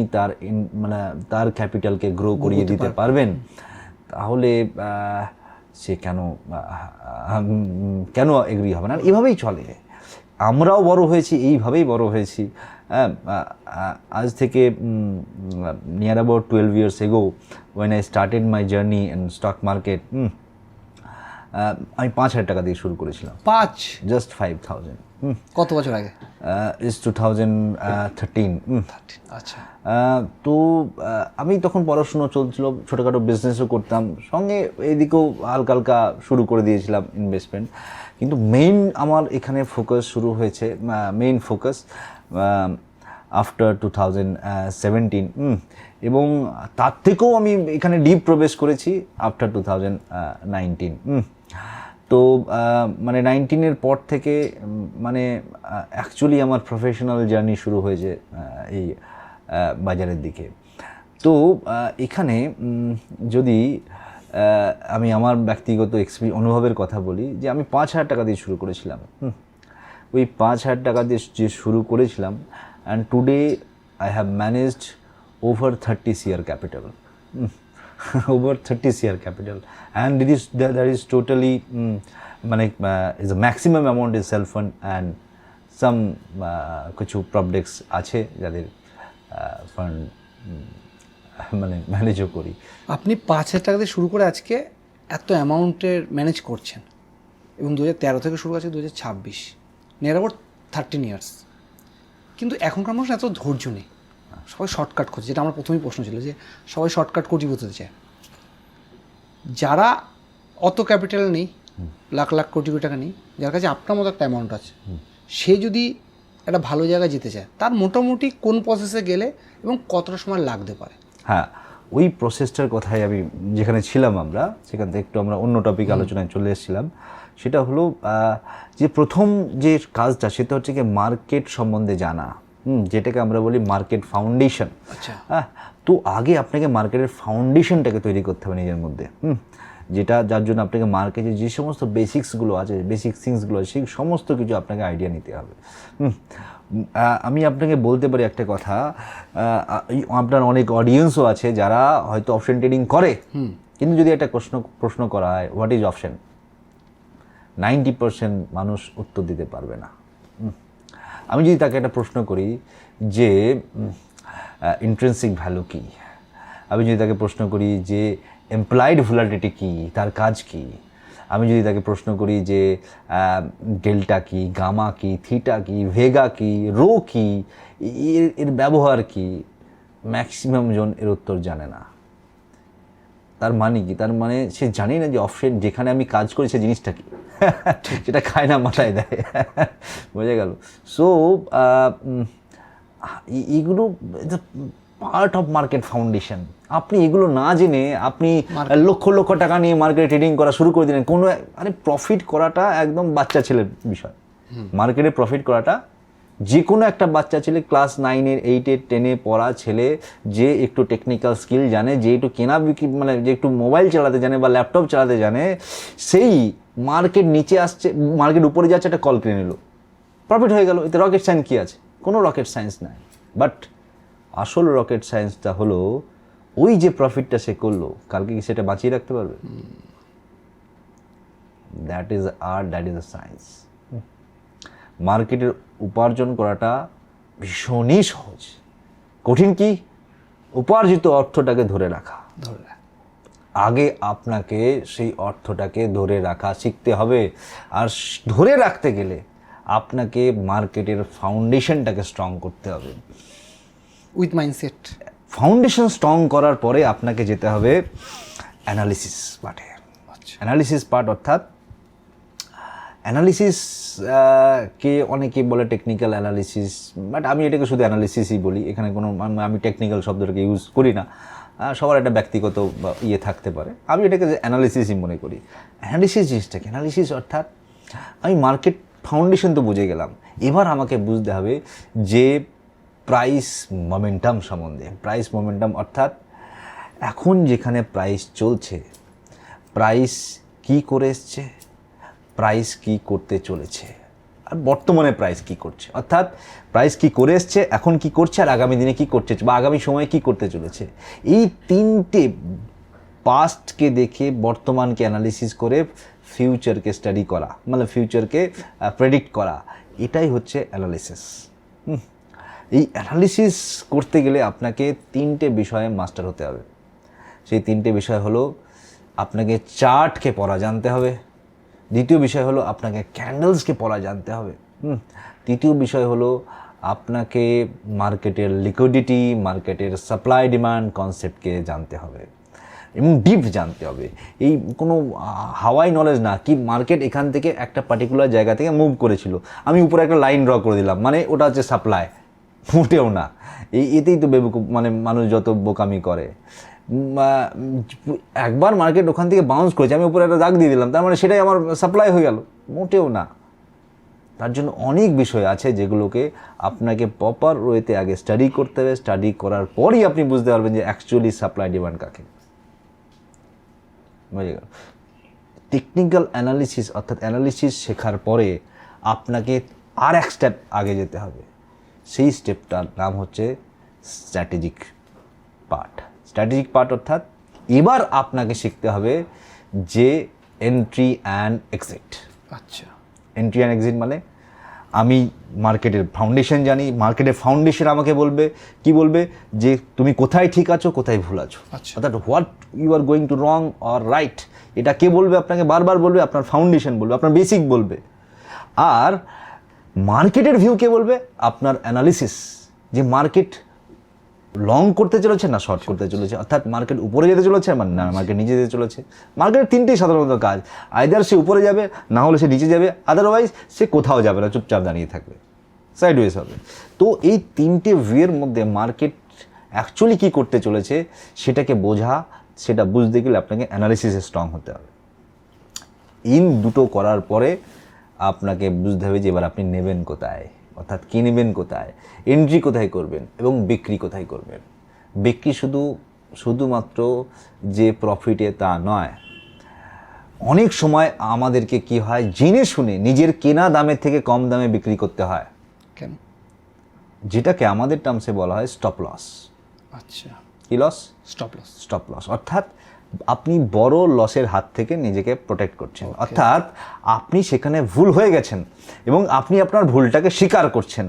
তার ক্যাপিটালকে গ্রো করিয়ে দিতে পারবেন, তাহলে সে কেন এগ্রি হবে না? এভাবেই চলে। আমরাও বড় হয়েছি, এইভাবেই বড় হয়েছি। আজ থেকে near about 12 years ago when I started my journey in stock market, আমি 5,000 টাকা দিয়ে শুরু করেছিলাম, 5? জাস্ট 5,000। কত বছর আগে? ইস 2013। আচ্ছা। তো আমি তখন পড়াশুনো চলছিল, ছোটোখাটো বিজনেসও করতাম, সঙ্গে এইদিকেও হালকা হালকা শুরু করে দিয়েছিলাম ইনভেস্টমেন্ট। কিন্তু মেইন আমার এখানে ফোকাস শুরু হয়েছে, মেইন ফোকাস আফটার 2017, এবং তার থেকেও আমি এখানে ডিপ প্রবেশ করেছি আফটার 2019। তো মানে 19-এর পর থেকে মানে অ্যাকচুয়ালি আমার প্রফেশনাল জার্নি শুরু হয়েছে এই বাজারের দিকে। তো এখানে যদি আমি আমার ব্যক্তিগত অনুভবের কথা বলি, যে আমি 5,000 টাকা দিয়ে শুরু করেছিলাম। ওই 5,000 টাকা দিয়ে যে শুরু করেছিলাম, and today I have managed over 30 CR capital, over 30 CR capital, and that is totally মানে is a maximum amount is self fund, and some কিছু প্রবজেক্টস আছে যাদের ফান্ড মানে ম্যানেজও করি। আপনি 5,000 টাকা দিয়ে শুরু করে আজকে এত অ্যামাউন্টের ম্যানেজ করছেন, এবং 2013 থেকে শুরু আছে 2026, নিয়ার অ্যাবাউট 13 ইয়ার্স। কিন্তু এখনকার মানুষ এত ধৈর্য নেই, সবাই শর্টকাট করছে, যেটা আমার প্রথমেই প্রশ্ন ছিল যে সবাই শর্টকাট কোটিপতি হতে চায়। যারা অত ক্যাপিটাল নেই, লাখ লাখ কোটি কোটি টাকা নেই, যার কাছে আপনার মতো একটা অ্যামাউন্ট আছে, সে যদি একটা ভালো জায়গায় যেতে চায়, তার মোটামুটি কোন প্রসেসে গেলে এবং কতটা সময় লাগতে পারে? হ্যাঁ, ওই প্রসেসটার কথাই আমি যেখানে ছিলাম আমরা সেখান থেকে একটু আমরা অন্য টপিক আলোচনায় চলে এসেছিলাম। সেটা হলো যে প্রথম যে কাজটা, সেটা হচ্ছে কি মার্কেট সম্বন্ধে জানা, যেটাকে আমরা বলি মার্কেট ফাউন্ডেশন। আচ্ছা। তো আগে আপনাকে মার্কেটের ফাউন্ডেশনটাকে তৈরি করতে হবে নিজের মধ্যে, যেটা যার জন্য আপনাকে মার্কেটের যে সমস্ত বেসিক্সগুলো আছে, বেসিক থিংসগুলো আছে, সেই সমস্ত কিছু আপনাকে আইডিয়া নিতে হবে। আমি আপনাকে বলতে পারি একটা কথা, আপনার অনেক অডিয়েন্সও আছে যারা হয়তো অপশন ট্রেডিং করে, কিন্তু যদি একটা প্রশ্ন করা হয় হোয়াট ইজ অপশন, 90% মানুষ উত্তর দিতে পারবে না। আমি যদি তাকে একটা প্রশ্ন করি যে ইন্ট্রিনসিক ভ্যালু কী, আমি যদি তাকে প্রশ্ন করি যে এমপ্লয়েড ভোলাটিলিটি কী, তার কাজ কী, আমি যদি তাকে প্রশ্ন করি যে ডেল্টা কী, গামা কী, থিটা কী, ভেগা কী, রো কী, এর ব্যবহার কী, ম্যাক্সিমাম জন এর উত্তর জানে না। তার মানে কি? তার মানে সে জানি না যে অপশন যেখানে আমি কাজ করি সে জিনিসটা কি, সেটা খায় না, মাথায় দেয়। বোঝা গেল? সো এগুলো পার্ট অফ মার্কেট ফাউন্ডেশন। আপনি এগুলো না জেনে আপনি লক্ষ লক্ষ টাকা নিয়ে মার্কেটে ট্রেডিং করা শুরু করে দিলেন, কোনো আরে প্রফিট করাটা একদম বাচ্চা ছেলের বিষয়। মার্কেটে প্রফিট করাটা যে কোনো একটা বাচ্চা ছেলে, ক্লাস 9-এর 8-এর 10-এ পড়া ছেলে, যে একটু টেকনিক্যাল স্কিল জানে, যে একটু কেনা বিক্রি মানে যে একটু মোবাইল চালাতে জানে বা ল্যাপটপ চালাতে জানে, সেই মার্কেট নিচে আসছে, মার্কেট উপরে যাচ্ছে, একটা কল কিনে নিল, প্রফিট হয়ে গেল। এতে রকেট সায়েন্স কী আছে? কোনো রকেট সায়েন্স নাই। বাট আসল রকেট সায়েন্সটা হলো ওই যে প্রফিটটা সে করলো, কালকে কি সেটা বাঁচিয়ে রাখতে পারবে? That is art, that is a science. মার্কেটের উপার্জন করাটা ভীষণই সহজ, কঠিন কি? উপার্জিত অর্থটাকে ধরে রাখা। আগে আপনাকে সেই অর্থটাকে ধরে রাখা শিখতে হবে, আর ধরে রাখতে গেলে আপনাকে মার্কেটের ফাউন্ডেশনটাকে স্ট্রং করতে হবে। With mindset. ফাউন্ডেশন স্ট্রং করার পরে আপনাকে যেতে হবে অ্যানালিসিস পার্টে। অ্যানালিসিস পার্ট অর্থাৎ অ্যানালিসিস কে অনেকে বলে টেকনিক্যাল অ্যানালিসিস, বাট আমি এটাকে শুধু অ্যানালিসিসই বলি। এখানে কোনো আমি টেকনিক্যাল শব্দটাকে ইউজ করি না, সবার একটা ব্যক্তিগত ইয়ে থাকতে পারে। আমি এটাকে অ্যানালিসিসই মনে করি। অ্যানালিসিস জিনিসটাকে, অ্যানালিসিস অর্থাৎ আমি মার্কেট ফাউন্ডেশন তো বুঝে গেলাম, এবার আমাকে বুঝতে হবে যে প্রাইস মোমেন্টাম সম্বন্ধে। প্রাইস মোমেন্টাম অর্থাৎ এখন যেখানে প্রাইস চলছে, প্রাইস কি করে এসছে, প্রাইস কি করতে চলেছে, আর বর্তমানে প্রাইস কি করছে। অর্থাৎ প্রাইস কি করে এসছে, এখন কি করছে, আর আগামী দিনে কি করছে বা আগামী সময়ে কি করতে চলেছে। এই তিনটে পাস্টকে দেখে বর্তমানকে অ্যানালিসিস করে ফিউচারকে স্টাডি করা, মানে ফিউচারকে প্রেডিক্ট করা, এটাই হচ্ছে অ্যানালিসিস। এই অ্যানালিসিস করতে গেলে আপনাকে তিনটে বিষয়ে মাস্টার হতে হবে। সেই তিনটে বিষয় হলো, আপনাকে চার্টকে পড়া জানতে হবে, দ্বিতীয় বিষয় হলো আপনাকে ক্যান্ডেলসকে পড়া জানতে হবে। তৃতীয় বিষয় হলো আপনাকে মার্কেটের লিকুইডিটি, মার্কেটের সাপ্লাই ডিমান্ড কনসেপ্টকে জানতে হবে এবং ডিপ জানতে হবে। এই কোনো হাওয়াই নলেজ না কি মার্কেট এখান থেকে একটা পার্টিকুলার জায়গা থেকে মুভ করেছিল, আমি উপরে একটা লাইন ড্র করে দিলাম, মানে ওটা হচ্ছে সাপ্লাই। মোটেও না। এতেই তো বেবুকুফ, মানে মানুষ যত বোকামি করে। একবার মার্কেট ওখান থেকে বাউন্স করেছে, আমি উপরে একটা দাগ দিয়ে দিলাম, তার মানে সেটাই আমার সাপ্লাই হয়ে গেল। মোটেও না। তার জন্য অনেক বিষয় আছে যেগুলোকে আপনাকে প্রপার ওয়েতে আগে স্টাডি করতে হবে। স্টাডি করার পরই আপনি বুঝতে পারবেন যে অ্যাকচুয়ালি সাপ্লাই ডিমান্ড কাকে। বুঝে গেল? টেকনিক্যাল অ্যানালিসিস অর্থাৎ অ্যানালিসিস শেখার পরে আপনাকে আর এক স্টেপ আগে যেতে হবে। সেই স্টেপটার নাম হচ্ছে স্ট্র্যাটেজিক পার্ট। স্ট্র্যাটেজিক পার্ট অর্থাৎ এবার আপনাকে শিখতে হবে যে এন্ট্রি অ্যান্ড এক্সিট। আচ্ছা, এন্ট্রি অ্যান্ড এক্সিট মানে আমি মার্কেটের ফাউন্ডেশন জানি, মার্কেটের ফাউন্ডেশন আমাকে বলবে কি বলবে যে তুমি কোথায় ঠিক আছো, কোথায় ভুল আছো। আচ্ছা। অর্থাৎ what you are going to wrong or right, এটা কে বলবে আপনাকে? বারবার বলবে আপনার ফাউন্ডেশন বলবে, আপনার বেসিক বলবে। আর মার্কেটের ভিউ কে বলবে? আপনার অ্যানালিসিস, যে মার্কেট লং করতে চলেছে না শর্ট করতে চলেছে, অর্থাৎ মার্কেট উপরে যেতে চলেছে না মার্কেট নিচে যেতে চলেছে। মার্কেটের তিনটেই সাধারণত কাজ, আইদার সে উপরে যাবে, না হলে সে নিচে যাবে, আদারওয়াইজ সে কোথাও যাবে না, চুপচাপ দাঁড়িয়ে থাকবে, সাইডওয়েজ হবে। তো এই তিনটে ভিউয়ের মধ্যে মার্কেট অ্যাকচুয়ালি কী করতে চলেছে সেটাকে বোঝা, সেটা বুঝতে গেলে আপনাকে অ্যানালিসিসে স্ট্রং হতে হবে। দুটো করার পরে আপনাকে বুঝতে হবে যে এবার আপনি নেবেন কোথায়, অর্থাৎ কিনবেন কোথায়, এন্ট্রি কোথায় করবেন এবং বিক্রি কোথায় করবেন। বিক্রি শুধুমাত্র যে প্রফিটে তা নয়, অনেক সময় আমাদেরকে কি হয় জেনে শুনে নিজের কেনা দামের থেকে কম দামে বিক্রি করতে হয়। কেন? যেটাকে আমাদের টার্মসে বলা হয় স্টপ লস। আচ্ছা, কি loss? Stop loss. Stop loss অর্থাৎ আপনি বড় লসের হাত থেকে নিজেকে প্রোটেক্ট করছেন। অর্থাৎ আপনি সেখানে ভুল হয়ে গেছেন এবং আপনি আপনার ভুলটাকে স্বীকার করছেন।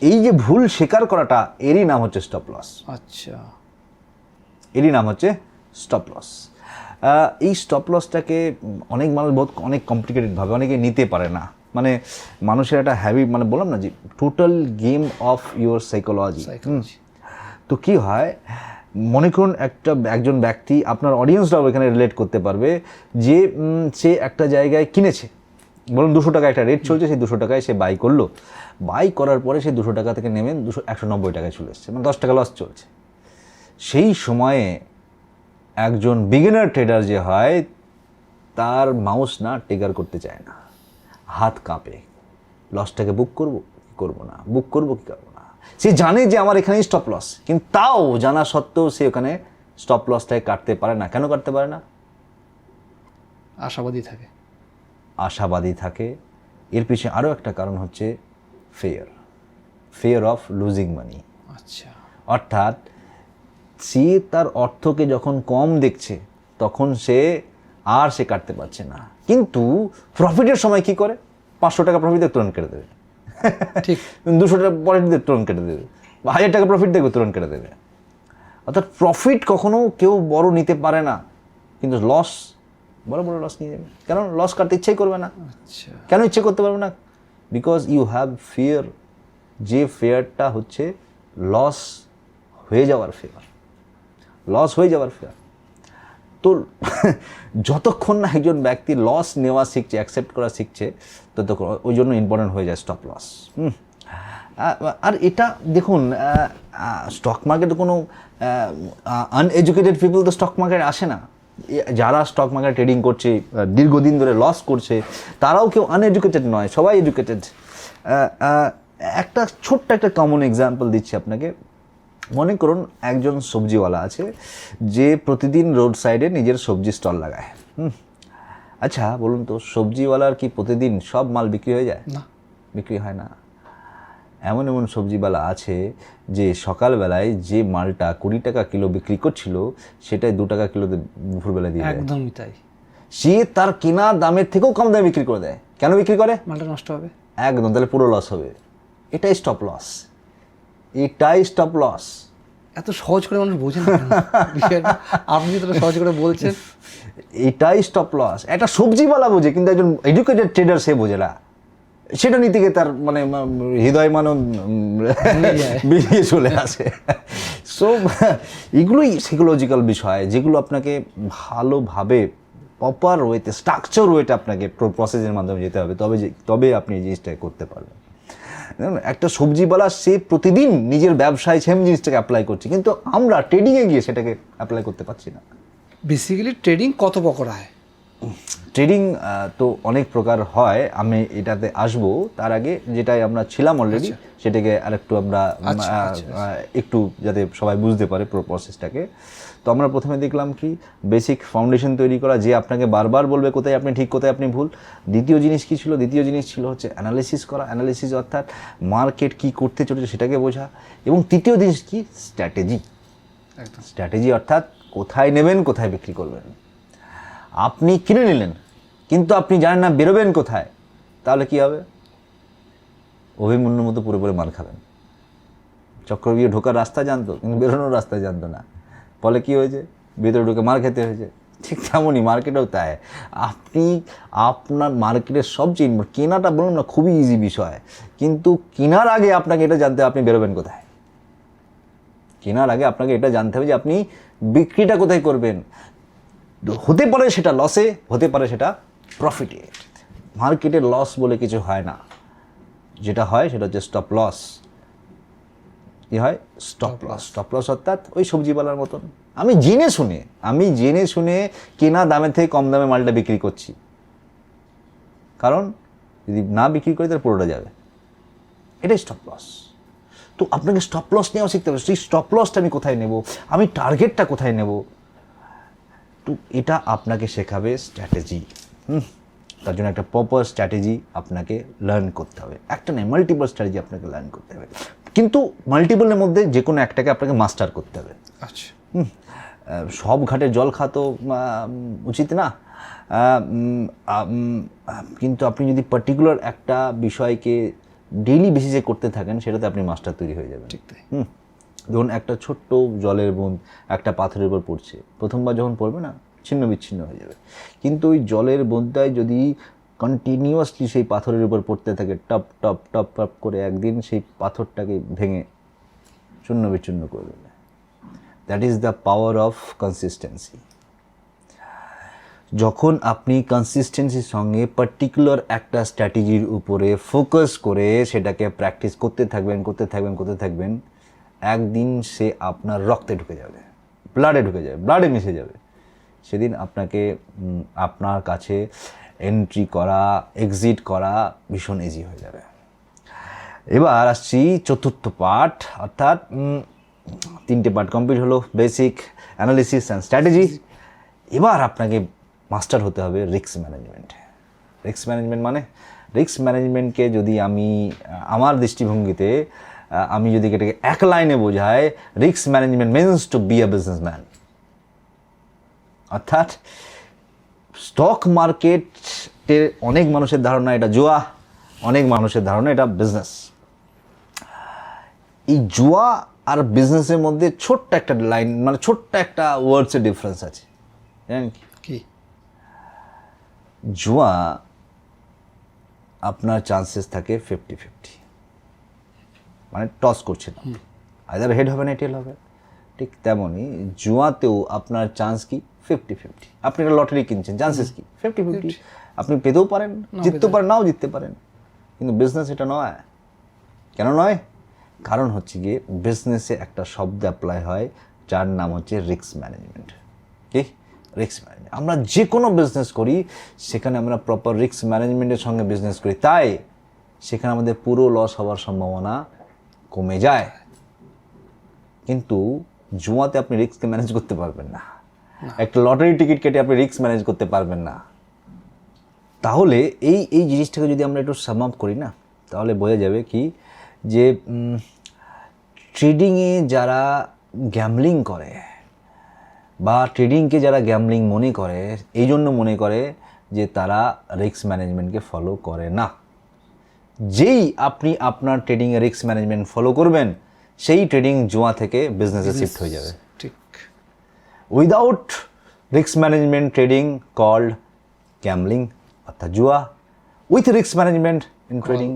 এই যে ভুল স্বীকার করাটা, এরই নাম হচ্ছে স্টপ লস। আচ্ছা, এরই নাম হচ্ছে স্টপ লস। এই স্টপ লসটাকে অনেক মানুষ অনেক কমপ্লিকেটেডভাবে অনেকে নিতে পারে না। মানে মানুষের একটা হ্যাবিট, মানে বললাম না যে total game of your psychology. তো কি হয়, মনে করুন একজন ব্যক্তি, আপনার অডিয়েন্সরাও এখানে রিলেট করতে পারবে, যে সে একটা জায়গায় কিনেছে, বলুন 200 টাকা একটা রেট চলছে, সেই 200 টাকায় সে বাই করলো। বাই করার পরে সে 200 টাকা থেকে নেমে 190 টাকায় চলে এসছে, মানে 10 টাকা লস চলছে। সেই সময়ে একজন বিগিনার ট্রেডার যে হয়, তার মাউস না ট্রিগার করতে চায় না, হাত কাঁপে। লসটাকে বুক করবো কি করবো না, বুক করবো কি করবো না। সে জানে যে আমার এখানেই স্টপ লস, কিন্তু তাও জানা সত্ত্বেও সে ওখানে স্টপ লসটাকে কাটতে পারে না। কেন কাটতে পারে না? আশাবাদী থাকে। এর পিছনে আরও একটা কারণ হচ্ছে ফিয়ার অফ লুজিং মানি। আচ্ছা, অর্থাৎ সে তার অর্থকে যখন কম দেখছে তখন সে কাটতে পারছে না। কিন্তু প্রফিটের সময় কি করে? 500 টাকা প্রফিট দেখে তুরন্ত কেটে দেবে, ঠিক। 200 টাকা প্রফিট দেখে তুরন্ত কেটে দেবে, বা 1000 টাকা প্রফিট দেখবে তুরন্ত কেটে দেবে। অর্থাৎ প্রফিট কখনো কেউ বড় নিতে পারে না, কিন্তু লস বড় লস নিয়ে যাবে। কেন? লস কাটতে ইচ্ছাই করবে না। আচ্ছা, কেন ইচ্ছে করতে পারবে না? Because you have fear. যে ফিয়ারটা হচ্ছে লস হয়ে যাওয়ার ফিয়ার। তো যতক্ষণ না একজন ব্যক্তি লস নেওয়া শিখছে, অ্যাকসেপ্ট করা শিখছে, ততক্ষণ ওই জন্য ইম্পর্টেন্ট হয়ে যায় স্টপ লস। আর এটা দেখুন, স্টক মার্কেটে কোনো আনএডুকেটেড পিপল তো স্টক মার্কেটে আসে না। যারা স্টক মার্কেট ট্রেডিং করছে, দীর্ঘদিন ধরে লস করছে, তারাও কেউ আনএডুকেটেড নয়, সবাই এডুকেটেড। ছোট্ট একটা কমন এক্সাম্পল দিচ্ছি আপনাকে। মনে করুন একজন সবজিওয়ালা আছে, যে প্রতিদিন রোড সাইডে নিজের সবজি স্টল লাগায়। আচ্ছা বলুন তো, সবজিওয়ালার কি প্রতিদিন সব মাল বিক্রি হয়ে যায়? না, বিক্রি হয় না। এমন সবজিওয়ালা আছে যে সকালবেলায় যে মালটা 20 টাকা কিলো বিক্রি করছিল, সেটাই 2 টাকা কিলোতে দুপুরবেলা দিয়ে দেয়। একদমই তাই। সে তার কেনা দামের থেকেও কম দামে বিক্রি করে দেয়। কেন বিক্রি করে? মালটা নষ্ট হবে। একদম, তাহলে পুরো লস হবে। এটাই স্টপ লস। এত সহজ করে মানুষ বোঝেন না বিষয়টা, আপনি তো সহজ করে বলছেন। এটাই স্টপ লস। একটা সবজিওয়ালা বোঝে, কিন্তু একজন এডুকেটেড ট্রেডার সে বোঝে না। সেটা নিতে গিয়ে তার মানে হৃদয় মানব বেরিয়ে চলে আসে। সো এগুলোই সাইকোলজিক্যাল বিষয়, যেগুলো আপনাকে ভালোভাবে প্রপার ওয়েতে, স্ট্রাকচার ওয়েতে আপনাকে প্রসেসের মাধ্যমে যেতে হবে, তবে আপনি এই জিনিসটা করতে পারবেন। একটা সবজিওয়ালা সে প্রতিদিন নিজের ব্যবসায় সেম জিনিসটাকে অ্যাপ্লাই করছে, কিন্তু আমরা ট্রেডিংয়ে গিয়ে সেটাকে অ্যাপ্লাই করতে পারছি না। বেসিক্যালি ট্রেডিং কত প্রকার হয়? ট্রেডিং তো অনেক প্রকার হয়, আমি এটাতে আসবো। তার আগে যেটাই আমরা ছিলাম অলরেডি সেটাকে আরেকটু আমরা একটু যাতে সবাই বুঝতে পারে পুরো প্রসেসটাকে। তো আমরা প্রথমে দেখলাম কি বেসিক ফাউন্ডেশন তৈরি করা, যে আপনাকে বারবার বলবে কোথায় আপনি ঠিক কোথায় আপনি ভুল। দ্বিতীয় জিনিস কি ছিল? দ্বিতীয় জিনিস ছিল হচ্ছে অ্যানালিসিস করা। অ্যানালিসিস অর্থাৎ মার্কেট কি করতে চলেছে সেটাকে বোঝা। এবং তৃতীয় জিনিস কি? স্ট্র্যাটেজি। স্ট্র্যাটেজি অর্থাৎ কোথায় নেবেন, কোথায় বিক্রি করবেন। আপনি কিনে নিলেন কিন্তু আপনি জানেন না বেরোবেন কোথায়, তাহলে কি হবে? অভিমন্যুর মতো পুরোপুরি মার খাবেন। চক্রবৃদ্ধি ঢোকার রাস্তা জানতো কিন্তু বেরোনোর রাস্তা জানতো না, ফলে কি হয়েছে? ভেতরে ঢুকে মার খেতে হয়েছে। ঠিক তেমনই মার্কেটেও তাই। আপনি আপনার মার্কেটের সবচেয়ে কেনাটা বলুন না খুবই ইজি বিষয়, কিন্তু কেনার আগে আপনাকে এটা জানতে হবে আপনি বেরোবেন কোথায়। কেনার আগে আপনাকে এটা জানতে হবে যে আপনি বিক্রিটা কোথায় করবেন। হতে পারে সেটা লসে, হতে পারে সেটা প্রফিটে। মার্কেটে লস বলে কিছু হয় না, যেটা হয় সেটা হচ্ছে স্টপ লস। কি হয়? Stop loss. স্টপ লস অর্থাৎ ওই সবজিওয়ালার মতন আমি জেনে শুনে কেনা দামের থেকে কম দামে মালটা বিক্রি করছি, কারণ যদি না বিক্রি করি তাহলে পুরোটা যাবে। এটাই স্টপ লস। তো আপনাকে স্টপ লস নেওয়া শিখতে হবে। সেই স্টপ লসটা আমি কোথায় নেব, আমি টার্গেটটা কোথায় নেব, তো এটা আপনাকে শেখাবে স্ট্র্যাটেজি। তার জন্য একটা প্রপার স্ট্র্যাটেজি আপনাকে লার্ন করতে হবে। একটা নয়, মাল্টিপল স্ট্র্যাটেজি আপনাকে লার্ন করতে হবে, কিন্তু মাল্টিপলের মধ্যে যে কোনো একটাকে আপনাকে মাস্টার করতে হবে। আচ্ছা, সব ঘাটে জল খাওয়া তো উচিত না, কিন্তু আপনি যদি পার্টিকুলার একটা বিষয়কে ডেইলি বেসিসে করতে থাকেন সেটাতে আপনি মাস্টার তৈরি হয়ে যাবেন। ঠিক তাই। ধরুন একটা ছোট্ট জলের বুঁদ একটা পাথরের উপর পড়ছে, প্রথমবার যখন পড়বে না ছিন্ন বিচ্ছিন্ন হয়ে যাবে, কিন্তু ওই জলের বুঁদটায় যদি কন্টিনিউয়াসলি সেই পাথরের উপর পড়তে থাকে টপ টপ টপ টপ করে, একদিন সেই পাথরটাকে ভেঙে চূর্ণ বিচ্ছিন্ন করে দেবে। That is the power of consistency. যখন আপনি কনসিস্টেন্সির সঙ্গে পার্টিকুলার একটা স্ট্র্যাটেজির উপরে ফোকাস করে সেটাকে প্র্যাকটিস করতে থাকবেন, একদিন সে আপনার রক্তে ঢুকে যাবে, ব্লাডে মিশে যাবে। সেদিন আপনার কাছে এন্ট্রি করা, এক্সিট করা ভীষণ ইজি হয়ে যাবে। এবার আসছি চতুর্থ পার্ট, অর্থাৎ 3টে পার্ট কমপ্লিট হলো, বেসিক, অ্যানালিসিস অ্যান্ড স্ট্র্যাটেজি। এবার আপনাকে মাস্টার হতে হবে রিস্ক ম্যানেজমেন্ট। রিস্ক ম্যানেজমেন্টকে যদি আমি আমার দৃষ্টিভঙ্গিতে আমি যদি এটাকে এক লাইনে বোঝাই, risk management means to be a businessman. অর্থাৎ স্টক মার্কেটের অনেক মানুষের ধারণা এটা জুয়া, অনেক মানুষের ধারণা এটা বিজনেস। এই জুয়া আর বিজনেসের মধ্যে ছোট্ট একটা লাইন, মানে ছোট্ট একটা ওয়ার্ডসের ডিফারেন্স আছে, জানেন কি? জুয়া আপনার চান্সেস থাকে 50-50, মানে টস করছে না, আইদার হেড হবে না টেল হবে। ঠিক তেমনই জুয়াতেও আপনার চান্স কি 50-50। আপনি একটা লটারি কিনছেন, চান্সেস কি 50-50। আপনি পেতেও পারেন, জিততে পারেন, নাও জিততে পারেন। কিন্তু বিজনেস এটা নয়। কেন নয়? কারণ হচ্ছে গিয়ে বিজনেসে একটা শব্দ অ্যাপ্লাই হয় যার নাম হচ্ছে রিস্ক ম্যানেজমেন্ট। কি? Risk management. আমরা যে কোনো বিজনেস করি সেখানে আমরা প্রপার রিস্ক ম্যানেজমেন্টের সঙ্গে বিজনেস করি, তাই সেখানে আমাদের পুরো লস হওয়ার সম্ভাবনা কমে যায়। কিন্তু জুয়াতে আপনি রিস্ক ম্যানেজ করতে পারবেন না, একটা লটারি টিকিট কেটে আপনি রিস্ক ম্যানেজ করতে পারবেন না। তাহলে এই জিনিসটাকে যদি আমরা একটু সাম আপ করি না, তাহলে বোঝা যাবে কি যে ট্রেডিংয়ে যারা গ্যাম্বলিং করে বা ট্রেডিংকে যারা গ্যাম্বলিং মনে করে, এই জন্য মনে করে যে তারা রিস্ক ম্যানেজমেন্টকে ফলো করে না। যেই আপনি আপনার ট্রেডিংয়ে রিস্ক ম্যানেজমেন্ট ফলো করবেন, সেই ট্রেডিং জুয়া থেকে বিজনেসে শিফট হয়ে যাবে। ঠিক। Without risk management trading called gambling অর্থাৎ জুয়া, with risk management in trading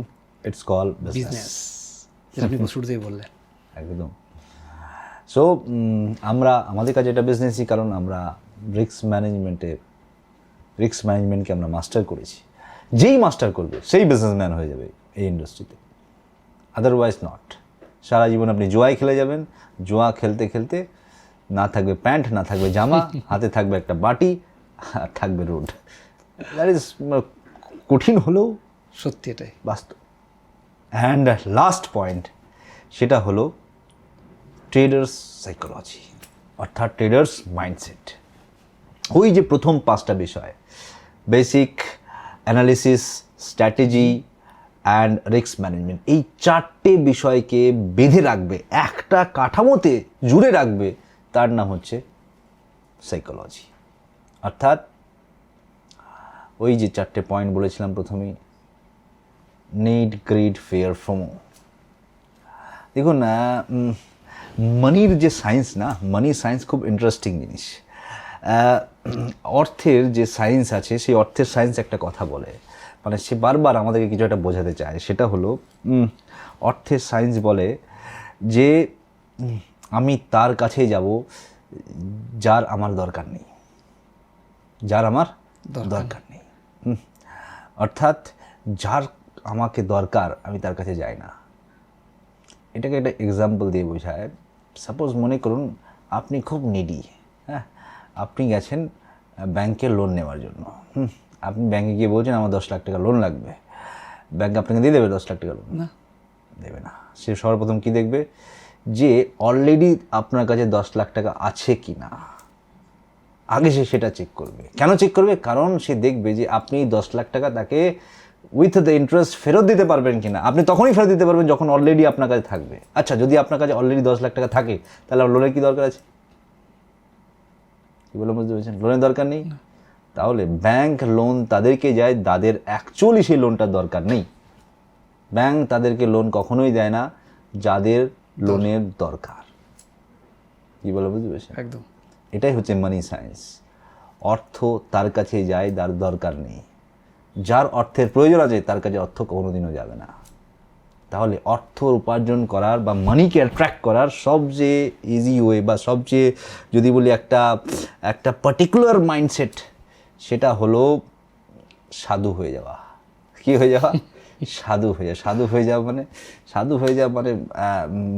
it's call business. Business, যেটা আপনি শুরুতেই বললেন। একদম। সো আমাদের কাছে এটা বিজনেসই, কারণ আমরা রিস্ক ম্যানেজমেন্টকে আমরা মাস্টার করেছি। যেই মাস্টার করবে সেই বিজনেসম্যান হয়ে যাবে এই ইন্ডাস্ট্রিতে, আদারওয়াইজ নট। সারা জীবন আপনি জুয়ায় খেলে যাবেন, জুয়া খেলতে খেলতে না থাকবে প্যান্ট, না থাকবে জামা, হাতে থাকবে একটা বাটি, আর থাকবে রোড। দ্যাট ইজ কঠিন হলেও সত্যি এটাই বাস্তব। অ্যান্ড লাস্ট পয়েন্ট, সেটা হলো ট্রেডার্স সাইকোলজি, অর্থাৎ ট্রেডার্স মাইন্ডসেট। ওই যে প্রথম 5টা বিষয়, basic analysis, strategy and risk management, এই 4টে বিষয়কে বেঁধে রাখবে, একটা কাঠামোতে জুড়ে রাখবে, তার নাম হচ্ছে সাইকোলজি। অর্থাৎ ওই যে 4টে পয়েন্ট বলেছিলাম প্রথমেই, নিড, গ্রিড, ফিয়ার, ফোমো। দেখুন মানির যে সায়েন্স না, মানি সায়েন্স খুব ইন্টারেস্টিং জিনিস। অর্থের যে সায়েন্স আছে, সেই অর্থের সায়েন্স একটা কথা বলে, মানে সে বারবার আমাদেরকে কিছু একটা বোঝাতে চায়। সেটা হলো অর্থের সায়েন্স বলে যে আমি তার কাছেই যাব যার আমার দরকার নেই, যার আমার দরকার নেই। অর্থাৎ যার আমাকে দরকার আমি তার কাছে যাই না। এটাকে একটা এক্সাম্পল দিয়ে বোঝায়। সাপোজ মনে করুন আপনি খুব নিডি, হ্যাঁ, আপনি গেছেন ব্যাংকে লোন নেওয়ার জন্য। আপনি ব্যাংকে গিয়ে বলছেন আমার 10 লাখ টাকা লোন লাগবে, ব্যাংক আপনাকে দিয়ে দেবে 10 লাখ টাকা লোন? না, দেবে না। সে সর্বপ্রথম কী দেখবে, যে অলরেডি আপনার কাছে 10 লাখ টাকা আছে কি না, আগে সে সেটা চেক করবে। কেন চেক করবে? কারণ সে দেখবে যে আপনি 10 লাখ টাকা তাকে উইথ দ্য ইন্টারেস্ট ফেরত দিতে পারবেন কিনা। আপনি তখনই ফেরত দিতে পারবেন যখন অলরেডি আপনার কাছে থাকবে। আচ্ছা, যদি আপনার কাছে অলরেডি 10 লাখ টাকা থাকে, তাহলে লোনের কি দরকার আছে? কি বলে বুঝতে পেরেছেন? লোনের দরকার নেই। তাহলে ব্যাংক লোন তাদেরকে যায় যাদের অ্যাকচুয়ালি সেই লোনটার দরকার নেই। ব্যাংক তাদেরকে লোন কখনোই দেয় না যাদের লোনের দরকার। কি বলে বুঝতে পেরেছেন? একদম। এটাই হচ্ছে মানি সায়েন্স। অর্থ তার কাছেই যায় যার দরকার নেই, যার অর্থের প্রয়োজন আছে তার কাছে অর্থ কোনোদিনও যাবে না। তাহলে অর্থ উপার্জন করার বা মানিকে অ্যাট্রাক্ট করার সবচেয়ে ইজি ওয়ে, বা সবচেয়ে যদি বলি একটা পার্টিকুলার মাইন্ডসেট, সেটা হলো সাধু হয়ে যাওয়া। কি হয়ে যাওয়া? সাধু হয়ে যাওয়া। সাধু হয়ে যাওয়া মানে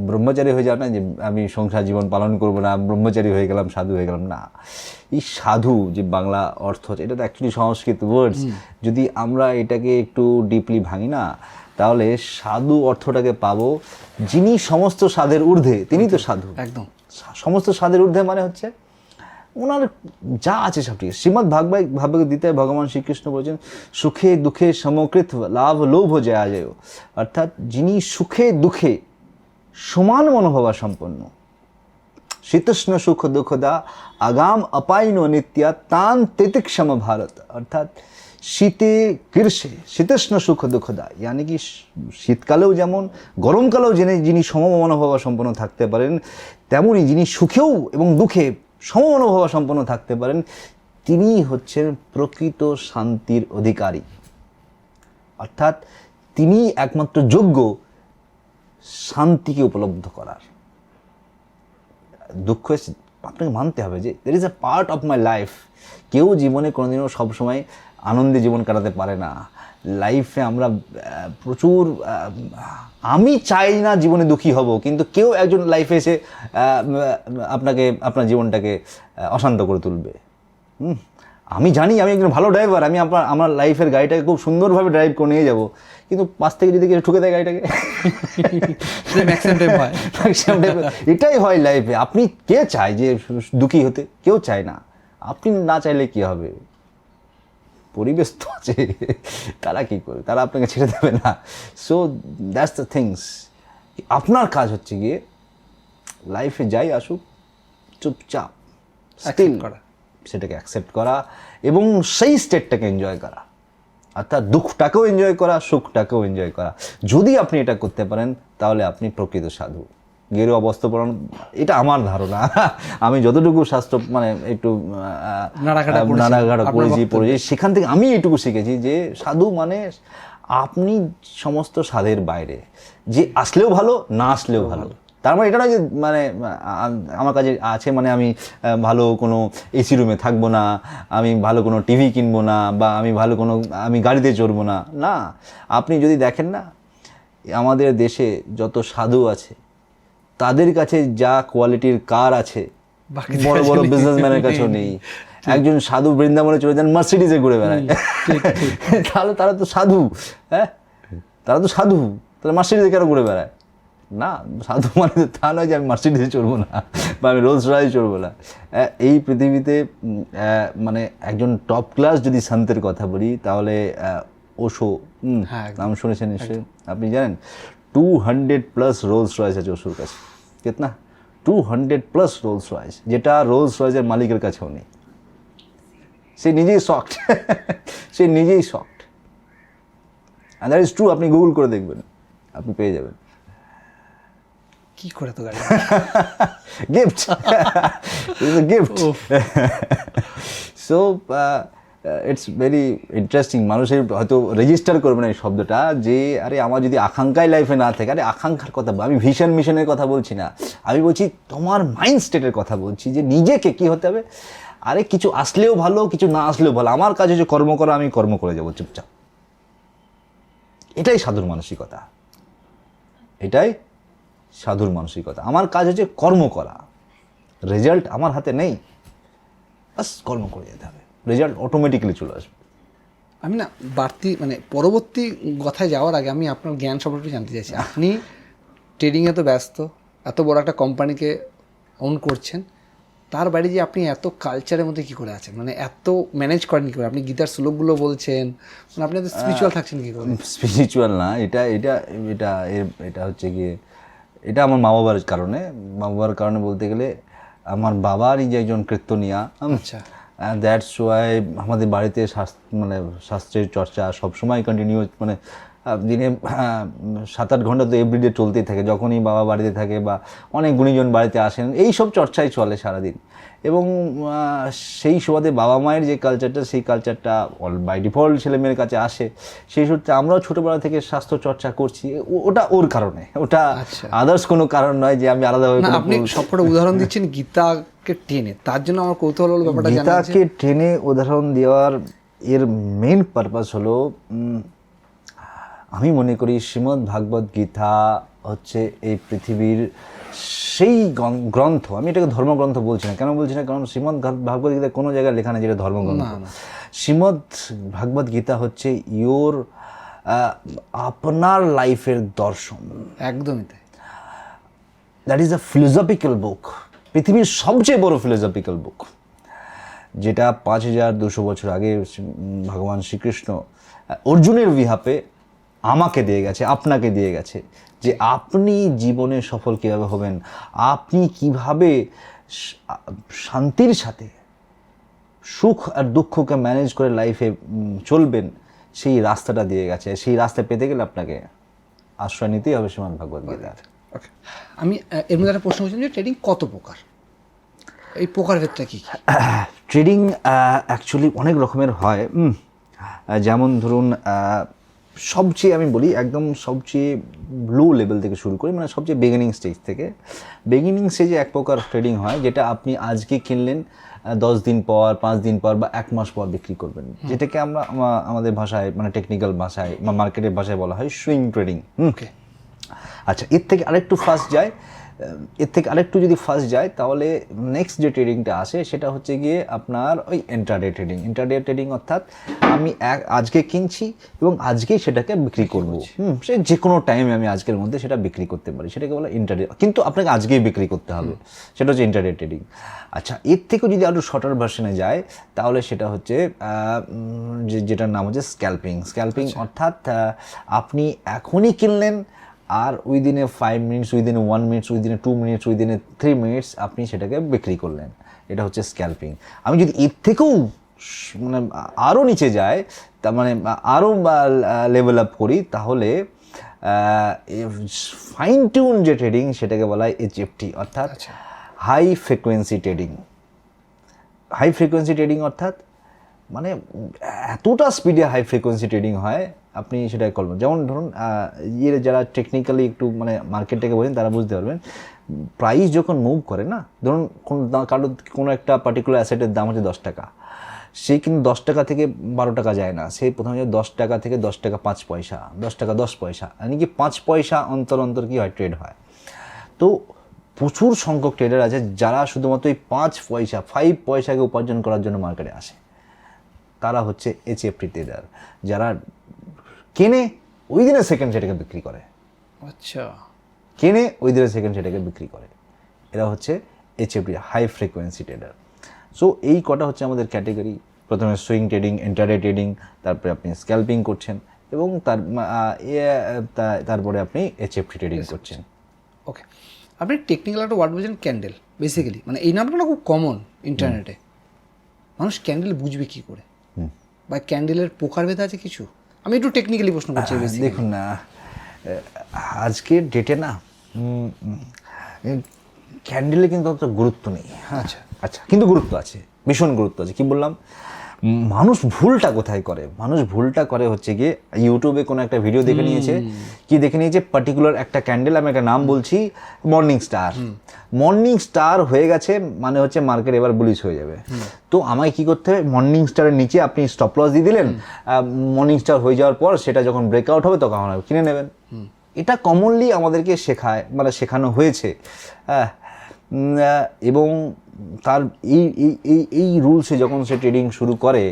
ব্রহ্মচারী হয়ে যাওয়া না, যে আমি সংসার জীবন পালন করব না, ব্রহ্মচারী হয়ে গেলাম, সাধু হয়ে গেলাম, না। এই সাধু যে বাংলা অর্থ, এটা তো অ্যাকচুয়ালি সংস্কৃত ওয়ার্ডস। যদি আমরা এটাকে একটু ডিপলি ভাঙি না, তাহলে সাধু অর্থটাকে পাবো, যিনি সমস্ত স্বাদের ঊর্ধ্বে, তিনি তো সাধু। একদম। সমস্ত স্বাদের ঊর্ধ্বে মানে হচ্ছে ওনার যা আছে সব ঠিক। শ্রীমদ্ ভাগবত ভগবান শ্রীকৃষ্ণ বলছেন, সুখে দুঃখে সমকৃত লাভ লোভ জয়া জয়। অর্থাৎ যিনি সুখে দুঃখে সমান মনোভাবা সম্পন্ন, শীতষ্ণ সুখ দুঃখদা আগাম অপাইন নিত্যা তান তিতিক্ষম ভারত। অর্থাৎ শীতে গ্রীষ্মে শীতষ্ণ সুখ দুঃখদা, ইয়ানি কি শীতকালেও যেমন গরমকালেও যিনি সমমনোভাবা সম্পন্ন থাকতে পারেন, তেমনি যিনি সুখেও এবং দুঃখে সমমনোভাবা সম্পন্ন থাকতে পারেন, তিনি হচ্ছেন প্রকৃত শান্তির অধিকারী। অর্থাৎ তিনি একমাত্র যোগ্য শান্তিকে উপলব্ধ করার। দুঃখ আপনাকে মানতে হবে যে there is a part of my life. কেউ জীবনে কোনোদিনও সবসময় আনন্দে জীবন কাটাতে পারে না। লাইফে আমরা প্রচুর, আমি চাই না জীবনে দুঃখী হব, কিন্তু কেউ একজন লাইফে এসে আপনার জীবনটাকে অশান্ত করে তুলবে। আমি জানি আমি একজন ভালো ড্রাইভার, আমি আমার লাইফের গাড়িটাকে খুব সুন্দরভাবে ড্রাইভ করে নিয়ে যাব, কিন্তু পাশ থেকে যদি কেউ ঠুকে দেয় গাড়িটাকে, এটাই হয় লাইফে। আপনি কে চায় যে দুঃখী হতে? কেউ চায় না। আপনি না চাইলে কি হবে? পরিবেশ তো আছে, তারা কী করবে? তারা আপনাকে ছেড়ে দেবে না। So that's the things. আপনার কাজ হচ্ছে গিয়ে লাইফে যাই আসুক, চুপচাপ স্টিল সেটাকে অ্যাকসেপ্ট করা এবং সেই স্টেটটাকে এনজয় করা। অর্থাৎ দুঃখটাকেও এনজয় করা, সুখটাকেও এনজয় করা। যদি আপনি এটা করতে পারেন, তাহলে আপনি প্রকৃত সাধু। গেরুয়া বস্ত্র পরানো, এটা আমার ধারণা। আমি যতটুকু শাস্ত্র মানে একটু নাড়াঘাটা পড়েছি, সেখান থেকে আমি এইটুকু শিখেছি যে সাধু মানে আপনি সমস্ত স্বাদের বাইরে, যে আসলেও ভালো, না আসলেও ভালো। তার মানে এটা নয় যে মানে আমার কাছে আছে মানে আমি ভালো কোনো এসি রুমে থাকবো না, আমি ভালো কোনো টিভি কিনবো না, বা আমি গাড়িতে চড়বো না। না, আপনি যদি দেখেন না আমাদের দেশে যত সাধু আছে তাদের কাছে যা কোয়ালিটির কার আছে বড় বড় বিজনেসম্যানের কাছেও নেই। একজন সাধু বৃন্দাবনে চলে যান, মার্সিডিজে ঘুরে বেড়ায়, তাহলে তারা তো সাধু। হ্যাঁ, তারা তো সাধু, তাহলে মার্সিডিজে কেন ঘুরে বেড়ায়? না, সাধু মানে তা নয় যে আমি মার্সিডিজে চড়বো না বা আমি রোলস রয়েসে চড়বো না। এই পৃথিবীতে মানে একজন টপ ক্লাস যদি সন্তের কথা বলি তাহলে ওশো, নাম শুনেছেন নিশ্চয়ই, আপনি জানেন 200+ রোলস রয়েস আছে ওশোর কাছে। কিতনা? 200+ রোলস রয়েস, যেটা রোলস রয়েসের মালিকের কাছেও নেই। সে নিজেই শকড, সে নিজেই shocked. And that is true, আপনি গুগল করে দেখবেন, আপনি পেয়ে যাবেন। কি করে তো গাড়ি gift, it's a gift. So it's very interesting. মানুষের হয়তো রেজিস্টার করবে না এই শব্দটা, যে আরে আমার যদি আকাঙ্ক্ষাই লাইফে না থাকে, আরে আকাঙ্ক্ষার কথা, আমি ভিশন মিশনের কথা বলছি না, আমি বলছি তোমার মাইন্ড স্টেটের কথা বলছি, যে নিজেকে কি হতে হবে। আরে কিছু আসলেও ভালো, কিছু না আসলেও ভালো, আমার কাজে যে কর্ম করা, আমি কর্ম করে যাবো চুপচাপ। এটাই সাধুর মানসিকতা, এটাই সাধুর মানসিকতা। আমার কাজ হচ্ছে কর্ম করা, রেজাল্ট আমার হাতে নেই, বাস কর্ম করে যেতে হবে, রেজাল্ট অটোমেটিক্যালি চলে আসবে। আমি না বাড়তি মানে পরবর্তী কথায় যাওয়ার আগে আমি আপনার জ্ঞান সম্পর্কে জানতে চাইছি। আপনি ট্রেডিংয়ে তো ব্যস্ত, এত বড় একটা কোম্পানিকে ওন করছেন, তার বাইরে যে আপনি এত কালচারের মধ্যে কী করে আছেন, মানে এত ম্যানেজ করেন কী করে? আপনি গীতার শ্লোকগুলো বলছেন, মানে আপনি এত স্পিরিচুয়াল থাকছেন কী করে? স্পিরিচুয়াল না, এটা এটা এটা এটা হচ্ছে গিয়ে, এটা আমার মা বাবার কারণে। মা বাবার কারণে বলতে গেলে আমার বাবারই যে একজন কীর্তনিয়া, আচ্ছা, দ্যাটস ওয়াই আমাদের বাড়িতে মানে শাস্ত্রের চর্চা সবসময় কন্টিনিউ, মানে দিনে 7-8 ঘন্টা তো এভরিডে চলতেই থাকে। যখনই বাবা বাড়িতে থাকে বা অনেক গুণীজন বাড়িতে আসেন, এই সব চর্চাই চলে সারাদিন। এবং সেই সুবাদে বাবা মায়ের যে কালচারটা, সেই কালচারটা বাই ডিফল্ট ছেলে মেয়ের কাছে আসে। সেই সূত্রে আমরাও ছোটোবেলা থেকে স্বাস্থ্য চর্চা করছি, ওটা ওর কারণে, ওটা আদার্স কোনো কারণ নয় যে আমি আলাদাভাবে। আপনি সবকটা উদাহরণ দিচ্ছেন গীতাকে টেনে, তার জন্য আমার কৌতূহল হলো ব্যাপারটা। গীতাকে টেনে উদাহরণ দেওয়ার এর মেন পারপাস হলো, আমি মনে করি শ্রীমদ্ ভাগবত গীতা হচ্ছে এই পৃথিবীর সেই গ্রন্থ। আমি এটাকে ধর্মগ্রন্থ বলছি না, কেন বলছি না, কারণ শ্রীমদ্ ভাগবত গীতা কোনো জায়গায় লেখা নেই যেটা ধর্মগ্রন্থ। শ্রীমদ্ ভাগবত গীতা হচ্ছে ইয়োর আপনার লাইফের দর্শন, একদমই তাই। দ্যাট ইজ আ ফিলোসফিক্যাল বুক, পৃথিবীর সবচেয়ে বড় ফিলোসফিক্যাল বুক, যেটা 5200 বছর আগে ভগবান শ্রীকৃষ্ণ অর্জুনের বিহাপে আমাকে দিয়ে গেছে, আপনাকে দিয়ে গেছে, যে আপনি জীবনে সফল কীভাবে হবেন, আপনি কিভাবে শান্তির সাথে সুখ আর দুঃখকে ম্যানেজ করে লাইফে চলবেন, সেই রাস্তাটা দিয়ে গেছে। সেই রাস্তা পেতে গেলে আপনাকে আশ্রয় নিতেই হবে শ্রীমদ্ ভাগবত গীতা। আমি এর মধ্যে একটা প্রশ্ন করছিলাম যে ট্রেডিং কত প্রকার, এই প্রকার ক্ষেত্রে কী? ট্রেডিং অ্যাকচুয়ালি অনেক রকমের হয়। যেমন ধরুন, সবচেয়ে আমি বলি একদম সবচেয়ে লো লেভেল থেকে শুরু করি, মানে সবচেয়ে বিগিনিং স্টেজ থেকে। বিগিনিং স্টেজে এক প্রকার ট্রেডিং হয়, যেটা আপনি আজকে কিনলেন, 10 দিন পর, 5 দিন পর বা 1 মাস পর বিক্রি করবেন, যেটাকে আমরা আমাদের ভাষায়, মানে টেকনিক্যাল ভাষায় বা মার্কেটের ভাষায় বলা হয় সুইং ট্রেডিং। আচ্ছা, এর থেকে আরেকটু যদি ফাস্ট যায় তাহলে নেক্সট যে ট্রেডিংটা আসে সেটা হচ্ছে গিয়ে আপনার ওই ইন্ট্রাডে ট্রেডিং। ইন্ট্রাডে ট্রেডিং অর্থাৎ আমি আজকে কিনছি এবং আজকেই সেটাকে বিক্রি করব। সে যে কোনো টাইমে আমি আজকের মধ্যে সেটা বিক্রি করতে পারি, সেটাকে বলা ইন্ট্রাডে, কিন্তু আপনাকে আজকেই বিক্রি করতে হবে, সেটা হচ্ছে ইন্ট্রাডে ট্রেডিং। আচ্ছা, এর থেকেও যদি আরও শর্টার ভার্সনে যায় তাহলে সেটা হচ্ছে যেটার নাম হচ্ছে স্ক্যাল্পিং। অর্থাৎ আপনি এখনই কিনলেন আর উইদিনে 5 মিনিটস, উইদিনে 1 মিনিটস, উইদিনে 2 মিনিটস, উইদিনে 3 মিনিটস আপনি সেটাকে বিক্রি করলেন, এটা হচ্ছে স্ক্যাল্পিং। আমি যদি এর থেকেও মানে আরও নিচে যায়, তার মানে আরও লেভেল আপ করি, তাহলে ফাইন টিউন যে ট্রেডিং সেটাকে বলা হয় HFT, অর্থাৎ high frequency trading. High frequency trading অর্থাৎ মানে এতটা স্পিডে হাই ফ্রিকোয়েন্সি ট্রেডিং হয় আপনি সেটাই করবেন। যেমন ধরুন যারা টেকনিক্যালি একটু মানে মার্কেটটাকে বোঝেন তারা বুঝতে পারবেন, প্রাইস যখন মুভ করে না, ধরুন কোনো একটা পার্টিকুলার অ্যাসেটের দাম হচ্ছে 10 টাকা, সে কিন্তু 10 টাকা থেকে 12 টাকা যায় না, সে প্রথমে 10 টাকা থেকে 10 টাকা 5 পয়সা, 10 টাকা 10 পয়সা, মানে কি 5 পয়সা অন্তর অন্তর কি হয় ট্রেড হয়। তো প্রচুর সংখ্যক ট্রেডার আছে যারা শুধুমাত্র এই 5 পয়সা 5 পয়সাকে উপার্জন করার জন্য মার্কেটে আসে। তারা হচ্ছে HFT ট্রেডার, যারা কেনে ওই দিনের সেকেন্ড সেটাকে বিক্রি করে। আচ্ছা, কেনে ওই দিনের সেকেন্ড সেটাকে বিক্রি করে, এরা হচ্ছে HFT high frequency trader. So এই কটা হচ্ছে আমাদের ক্যাটেগরি। প্রথমে সুইং ট্রেডিং, ইন্টারডে ট্রেডিং, তারপরে আপনি স্ক্যাল্পিং করছেন এবং তারপরে আপনি HFT ট্রেডিং করছেন। ওকে, আপনি টেকনিক্যাল একটা ওয়ার্ড বলছেন ক্যান্ডেল, বেসিক্যালি মানে এই নামটা না খুব কমন ইন্টারনেটে। মানুষ ক্যান্ডেল বুঝবে কী করে, বা ক্যান্ডেলের প্রকারভেদ আছে কিছু? আমি একটু টেকনিক্যালি প্রশ্ন করছি। দেখুন না, আজকের ডেটে না ক্যান্ডেলে কিন্তু অত গুরুত্ব নেই। আচ্ছা আচ্ছা, কিন্তু গুরুত্ব আছে, ভীষণ গুরুত্ব আছে। কি বললাম, মানুষ ভুলটা কোথায় করে? মানুষ ভুলটা করে হচ্ছে গিয়ে ইউটিউবে কোনো একটা ভিডিও দেখে নিয়েছে, কি দেখে নিয়েছে পার্টিকুলার একটা ক্যান্ডেল, আমি একটা নাম বলছি মর্নিং স্টার। মর্নিং স্টার হয়ে গেছে মানে হচ্ছে মার্কেট এবার বুলিশ হয়ে যাবে। তো আমায় কি করতে হবে, মর্নিং স্টারের নিচে আপনি স্টপ লস দিয়ে দিলেন, মর্নিং স্টার হয়ে যাওয়ার পর সেটা যখন ব্রেকআউট হবে তখন আপনারা কিনে নেবেন। এটা কমনলি আমাদেরকে শেখানো হয়েছে। এবং তার এই রুলসে যখন সে ট্রেডিং শুরু করে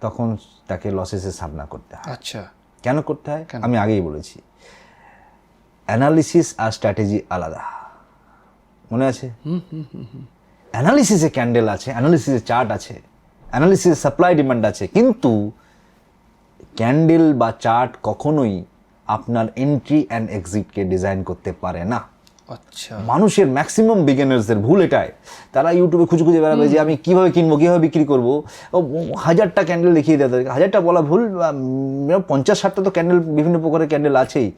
তখন তাকে লসেসের সামনা করতে হয়। আচ্ছা, কেন করতে হয় আমি আগেই বলেছি, অ্যানালিসিস আর স্ট্র্যাটেজি আলাদা, মনে আছে? অ্যানালিসিসে ক্যান্ডেল আছে, অ্যানালিসিসে চার্ট আছে, অ্যানালিসিসে সাপ্লাই ডিমান্ড আছে, কিন্তু ক্যান্ডেল বা চার্ট কখনোই আপনার এন্ট্রি অ্যান্ড এক্সিটকে ডিজাইন করতে পারে না। আচ্ছা, মানুষের ম্যাক্সিমাম বিগিনার্সদের ভুল এটাই, তারা ইউটিউবে খুঁজে বেড়াবে যে আমি কীভাবে কিনবো, কীভাবে বিক্রি করবো, 1000টা ক্যান্ডেল দেখিয়ে দেয়। 1000টা বলা ভুল, 50-60টা তো ক্যান্ডেল, বিভিন্ন প্রকারের ক্যান্ডেল আছেই।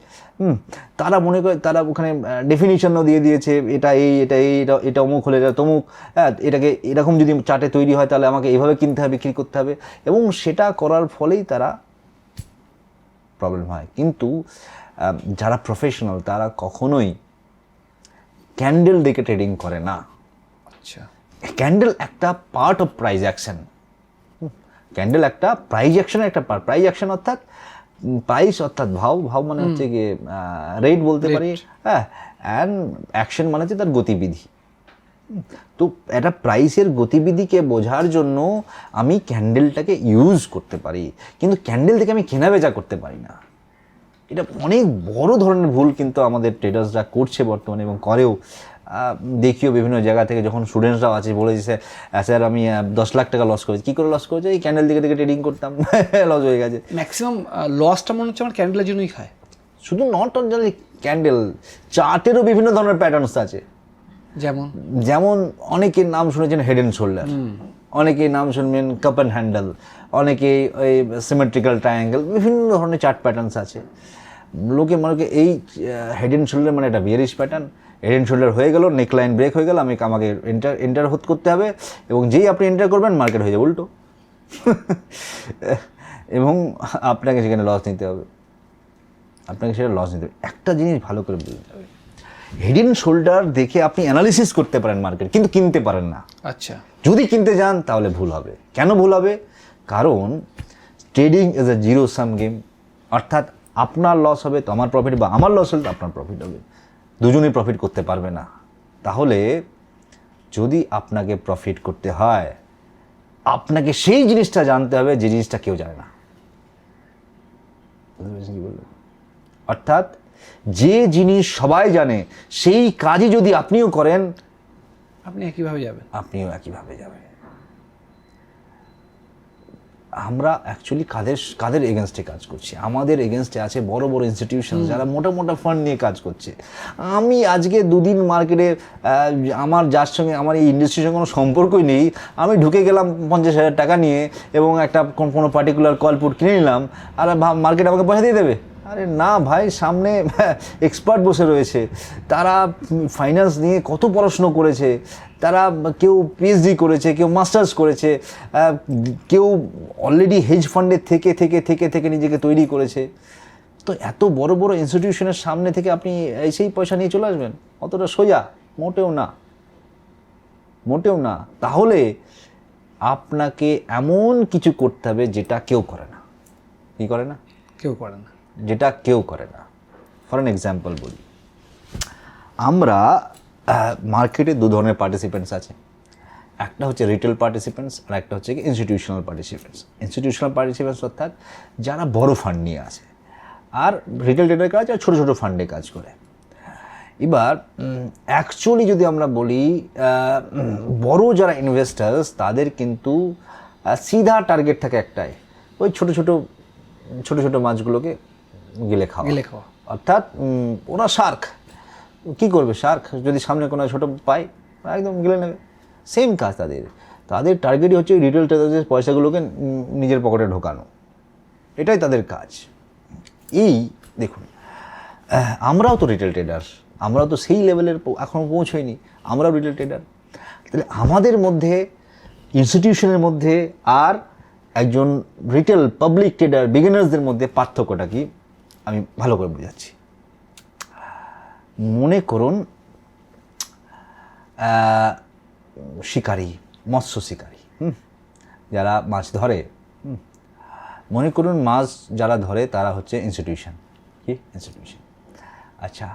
তারা মনে করে, তারা ওখানে ডেফিনিশনও দিয়ে দিয়েছে, এটা এই, এটা এই, এটা অমুক হলে এটা তমুক, হ্যাঁ এটাকে এরকম যদি চার্টে তৈরি হয় তাহলে আমাকে এইভাবে কিনতে হবে, বিক্রি করতে হবে, এবং সেটা করার ফলেই তারা প্রবলেম হয়। কিন্তু যারা প্রফেশনাল তারা কখনোই ক্যান্ডেল দেখে ট্রেডিং করে না। আচ্ছা, ক্যান্ডেল একটা part of price action. Candle একটা প্রাইস অ্যাকশনের একটা পার্ট। প্রাইস অ্যাকশন অর্থাৎ প্রাইস অর্থাৎ ভাও মানে হচ্ছে গিয়ে রেট বলতে পারি, হ্যাঁ, অ্যান্ড অ্যাকশন মানে হচ্ছে তার গতিবিধি। তো একটা প্রাইসের গতিবিধিকে বোঝার জন্য আমি ক্যান্ডেলটাকে ইউজ করতে পারি, কিন্তু ক্যান্ডেল থেকে আমি কেনা বেচা করতে পারি না। এটা অনেক বড় ধরনের ভুল কিন্তু আমাদের ট্রেডার্সরা করছে বর্তমানে, এবং করেও। দেখিও বিভিন্ন জায়গা থেকে যখন স্টুডেন্টসরাও আছে বলেছে স্যার আমি 10 লাখ টাকা লস করেছি। কী করে লস করেছে? এই ক্যান্ডেল দিকে ট্রেডিং করতাম, লস হয়ে গেছে। ম্যাক্সিমাম লসটা মনে হচ্ছে আমার ক্যান্ডেলের জন্যই খায়। শুধু নট অনলি ক্যান্ডেল, চার্টেরও বিভিন্ন ধরনের প্যাটার্নস আছে। যেমন অনেকের নাম শুনেছেন হেড অ্যান্ড শোল্ডার, অনেকের নাম শুনবেন কাপ অ্যান্ড হ্যান্ডেল, অনেকে ওই সিমেট্রিক্যাল ট্রায়াঙ্গেল, বিভিন্ন ধরনের চার্ট প্যাটার্নস আছে। লোকে মনে করে এই হেড অ্যান্ড শোল্ডার মানে একটা bearish pattern, head and shoulder হয়ে গেল, নেকলাইন ব্রেক হয়ে গেল, আমাকে এন্টার করতে হবে, এবং যেই আপনি এন্টার করবেন মার্কেট হয়ে যাবে উল্টো এবং আপনাকে সেখানে লস নিতে হবে। একটা জিনিস ভালো করে বুঝতে হবে, হেড অ্যান্ড শোল্ডার দেখে আপনি অ্যানালিসিস করতে পারেন মার্কেট, কিন্তু কিনতে পারেন না। আচ্ছা, যদি কিনতে যান তাহলে ভুল হবে। কেন ভুল হবে? কারণ trading is a zero sum game, অর্থাৎ আপনার লস হবে তো আমার প্রফিট, বা আমার লস হলে তো আপনার প্রফিট হবে, দুজনেই প্রফিট করতে পারবে না। তাহলে যদি আপনাকে প্রফিট করতে হয় আপনাকে সেই জিনিসটা জানতে হবে যে জিনিসটা কেউ জানে না। অর্থাৎ যে জিনিস সবাই জানে সেই কাজই যদি আপনিও করেন আপনিও একইভাবে যাবেন। আমরা অ্যাকচুয়ালি কাদের এগেনস্টে কাজ করছি? আমাদের এগেনস্টে আছে বড় বড় ইনস্টিটিউশন যারা মোটা মোটা ফান্ড নিয়ে কাজ করছে। আমি আজকে দুদিন মার্কেটে আমার যার সঙ্গে আমার এই ইন্ডাস্ট্রির সঙ্গে কোনো সম্পর্কই নেই, আমি ঢুকে গেলাম 50,000 টাকা নিয়ে এবং একটা কোনো পার্টিকুলার কলপুট কিনে নিলাম, আর মার্কেট আমাকে পয়সা দিয়ে দেবে? আরে না ভাই, সামনে এক্সপার্ট বসে রয়েছে, তারা ফাইন্যান্স নিয়ে কত পড়াশুনো করেছে, তারা কেউ পিএইচডি করেছে, কেউ মাস্টার্স করেছে, কেউ অলরেডি হেজ ফান্ডের থেকে থেকে থেকে থেকে নিজেকে তৈরি করেছে। তো এত বড় বড় ইনস্টিটিউশনের সামনে থেকে আপনি সেই পয়সা নিয়ে চলে আসবেন? অতটা সোজা মোটেও না, মোটেও না। তাহলে আপনাকে এমন কিছু করতে হবে যেটা কেউ করে না। কি করে না? কেউ করে না। যেটা কেউ করে না। ফর অ্যান এক্সাম্পল বলি, আমরা মার্কেটে দু ধরনের পার্টিসিপেন্টস আছে। একটা হচ্ছে রিটেল পার্টিসিপেন্টস আর একটা হচ্ছে কি ইনস্টিটিউশনাল পার্টিসিপেন্টস। ইনস্টিটিউশনাল পার্টিসিপেন্টস অর্থাৎ যারা বড় ফান্ড নিয়ে আসে, আর রিটেল ট্রেডের কাজ আর ছোটো ছোটো ফান্ডে কাজ করে। এবার অ্যাকচুয়ালি যদি আমরা বলি, বড় যারা ইনভেস্টার্স তাদের কিন্তু সিধা টার্গেট থাকে একটাই, ওই ছোটো ছোটো মাছগুলোকে গিলে খাওয়া। অর্থাৎ ওরা শার্ক। কী করবে শার্ক? যদি সামনে কোনো ছোটো পায় একদম গিলে নেবে। সেম কাজ তাদের টার্গেটই হচ্ছে রিটেল ট্রেডারদের পয়সাগুলোকে নিজের পকেটে ঢোকানো, এটাই তাদের কাজ। এই দেখুন, আমরাও তো রিটেল ট্রেডার, আমরাও তো সেই লেভেলের এখনও পৌঁছইনি, আমরাও রিটেল ট্রেডার। তাহলে আমাদের মধ্যে, ইনস্টিটিউশনের মধ্যে আর একজন রিটেল পাবলিক ট্রেডার বিগিনার্সদের মধ্যে পার্থক্যটা কি আমি ভালো করে বোঝাচ্ছি। মনে করুন শিকারী, মৎস্য শিকারী, যারা মাছ ধরে, মনে করুন মাছ যারা ধরে তারা হচ্ছে ইনস্টিটিউশন। কি ইনস্টিটিউশন? আচ্ছা,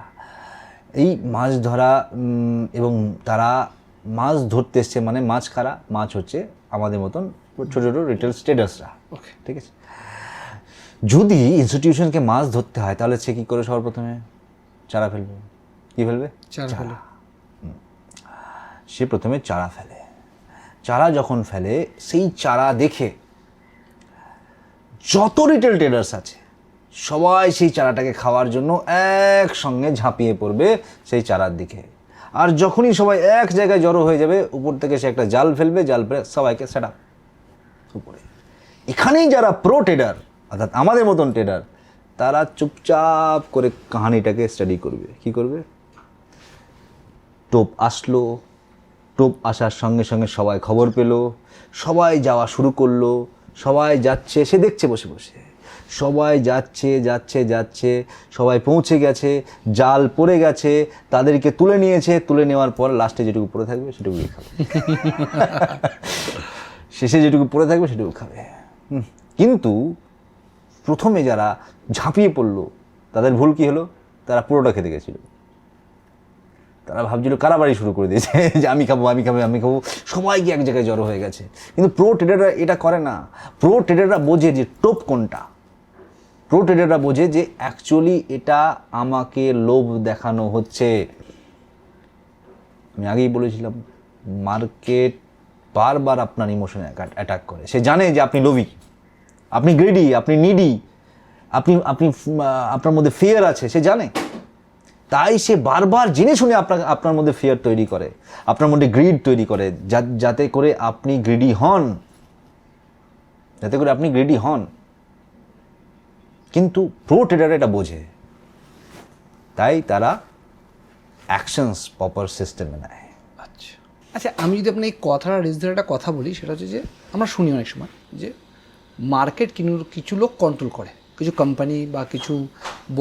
এই মাছ ধরা এবং তারা মাছ ধরতে এসছে, মানে মাছ কারা? মাছ হচ্ছে আমাদের মতন ছোটো ছোটো রিটেল ট্রেডার্সরা। ওকে, ঠিক আছে। যদি ইনস্টিটিউশনকে মাছ ধরতে হয় তাহলে সে কী করে? সর্বপ্রথমে চারা ফেলবে। কী ফেলবে? চারা। সে প্রথমে চারা ফেলে। চারা যখন ফেলে, সেই চারা দেখে যত রিটেল ট্রেডার্স আছে সবাই সেই চারাটাকে খাওয়ার জন্য একসঙ্গে ঝাঁপিয়ে পড়বে সেই চারার দিকে। আর যখনই সবাই এক জায়গায় জড়ো হয়ে যাবে, উপর থেকে সে একটা জাল ফেলবে, জাল ফেলে সবাইকে সেট আপ উপরে। এখানেই যারা প্রো ট্রেডার, অর্থাৎ আমাদের মতন ট্রেডার, তারা চুপচাপ করে কাহানিটাকে স্টাডি করবে। কি করবে? টোপ আসলো, টোপ আসার সঙ্গে সঙ্গে সবাই খবর পেল, সবাই যাওয়া শুরু করলো, সবাই যাচ্ছে, সে দেখছে বসে বসে, সবাই যাচ্ছে, সবাই পৌঁছে গেছে, জাল পড়ে গেছে, তাদেরকে তুলে নিয়েছে, তুলে নেওয়ার পর লাস্টে যেটুকু পড়ে থাকবে সেটুকুই খাবে। শেষে যেটুকু পড়ে থাকবে সেটুকু খাবে। কিন্তু প্রথমে যারা ঝাঁপিয়ে পড়লো তাদের ভুল কী হলো? তারা পুরোটা খেতে গেছিলো। তারা ভাবছিল কারাবাড়ি শুরু করে দিয়েছে যে আমি খাবো, সবাই গিয়ে এক জায়গায় জড়ো হয়ে গেছে। কিন্তু প্রো ট্রেডাররা এটা করে না। প্রো ট্রেডাররা বোঝে যে টোপ কোনটা। প্রো ট্রেডাররা বোঝে যে অ্যাকচুয়ালি এটা আমাকে লোভ দেখানো হচ্ছে। আমি আগেই বলেছিলাম, মার্কেট বারবার আপনার ইমোশনে অ্যাটাক করে। সে জানে যে আপনি লোভী, আপনি গ্রিডি, আপনি নিডি, আপনার মধ্যে ফিয়ার আছে, সে জানে। তাই সে বারবার জেনে শুনে আপনার মধ্যে ফিয়ার তৈরি করে, আপনার মধ্যে গ্রিড তৈরি করে, যাতে করে আপনি গ্রিডি হন। কিন্তু প্রো ট্রেডার এটা বোঝে, তাই তারা অ্যাকশনস প্রপার সিস্টেমে নেয়। আচ্ছা, আমি যদি আপনার এই কথাটা রেজ ধরে একটা কথা বলি, সেটা হচ্ছে যে আমরা শুনি অনেক সময় যে মার্কেট কিছু লোক কন্ট্রোল করে, কিছু কোম্পানি বা কিছু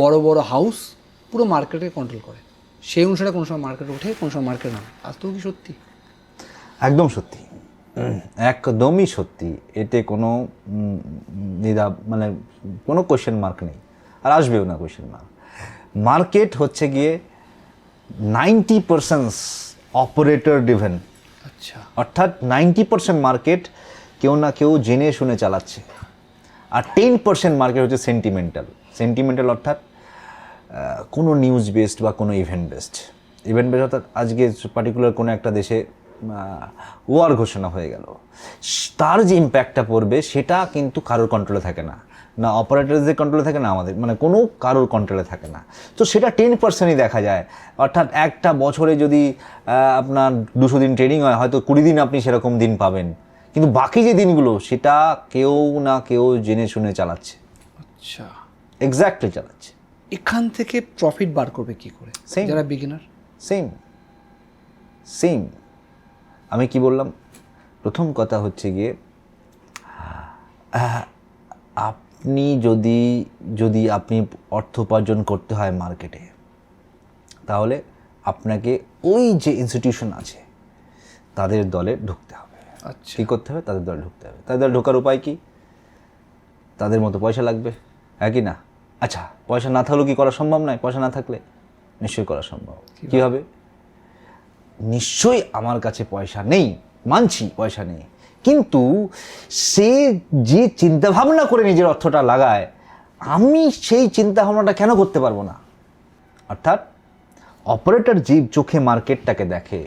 বড় বড় হাউস পুরো মার্কেটে কন্ট্রোল করে, সেই অনুসারে কোনো সময় মার্কেট ওঠে, কোনো সময় মার্কেট নামে। আজ তো কি সত্যি? একদম সত্যি, একদমই সত্যি। এতে কোনো দ্বিধা, মানে কোনো কোয়েশ্চেন মার্ক নেই, আর আসবেও না কোয়েশ্চেন মার্ক। মার্কেট হচ্ছে গিয়ে 90% অপারেটর ড্রিভেন। আচ্ছা, অর্থাৎ 90% মার্কেট কেউ না কেউ জেনে শুনে চালাচ্ছে, আর 10% মার্কেট হচ্ছে সেন্টিমেন্টাল, অর্থাৎ কোনো নিউজ বেসড বা কোনো ইভেন্ট বেসড। অর্থাৎ আজকে পার্টিকুলার কোনো একটা দেশে ওয়ার ঘোষণা হয়ে গেল, তার যে ইম্প্যাক্টটা পড়বে সেটা কিন্তু কারোর কন্ট্রোলে থাকে না, না অপারেটরদের কন্ট্রোলে থাকে না, আমাদের মানে কোনো কারোর কন্ট্রোলে থাকে না। তো সেটা 10%ই দেখা যায়। অর্থাৎ একটা বছরে যদি আপনার 200 দিন ট্রেডিং হয়, হয়তো 20 দিন আপনি সেরকম দিন পাবেন, কিন্তু বাকি যে দিনগুলো সেটা কেউ না কেউ জেনে শুনে চালাচ্ছে, আচ্ছা, এক্স্যাক্টলি চালাচ্ছে। এখান থেকে প্রফিট বার করবে কি করে Same. যারা বিগিনার? সেম আমি কি বললাম, প্রথম কথা হচ্ছে গিয়ে আপনি যদি আপনি অর্থ উপার্জন করতে হয় মার্কেটে, তাহলে আপনাকে ওই যে ইনস্টিটিউশন আছে তাদের দলে ঢুকতে হবে। আচ্ছা, কী করতে হবে? তাদের দলে ঢুকতে হবে। তাদের দলে ঢোকার উপায় কি? তাদের মতো পয়সা লাগবে, হ্যাঁ কি না? আচ্ছা, পয়সা না থাকলেও কি করা সম্ভব নয়? পয়সা না থাকলে নিশ্চয়ই করা সম্ভব। কী হবে? নিশ্চয়ই আমার কাছে পয়সা নেই, মানছি পয়সা নেই, কিন্তু সে যে চিন্তাভাবনা করে নিজের অর্থটা লাগায়, আমি সেই চিন্তাভাবনাটা কেন করতে পারবো না? অর্থাৎ অপারেটর যে চোখে মার্কেটটাকে দেখে,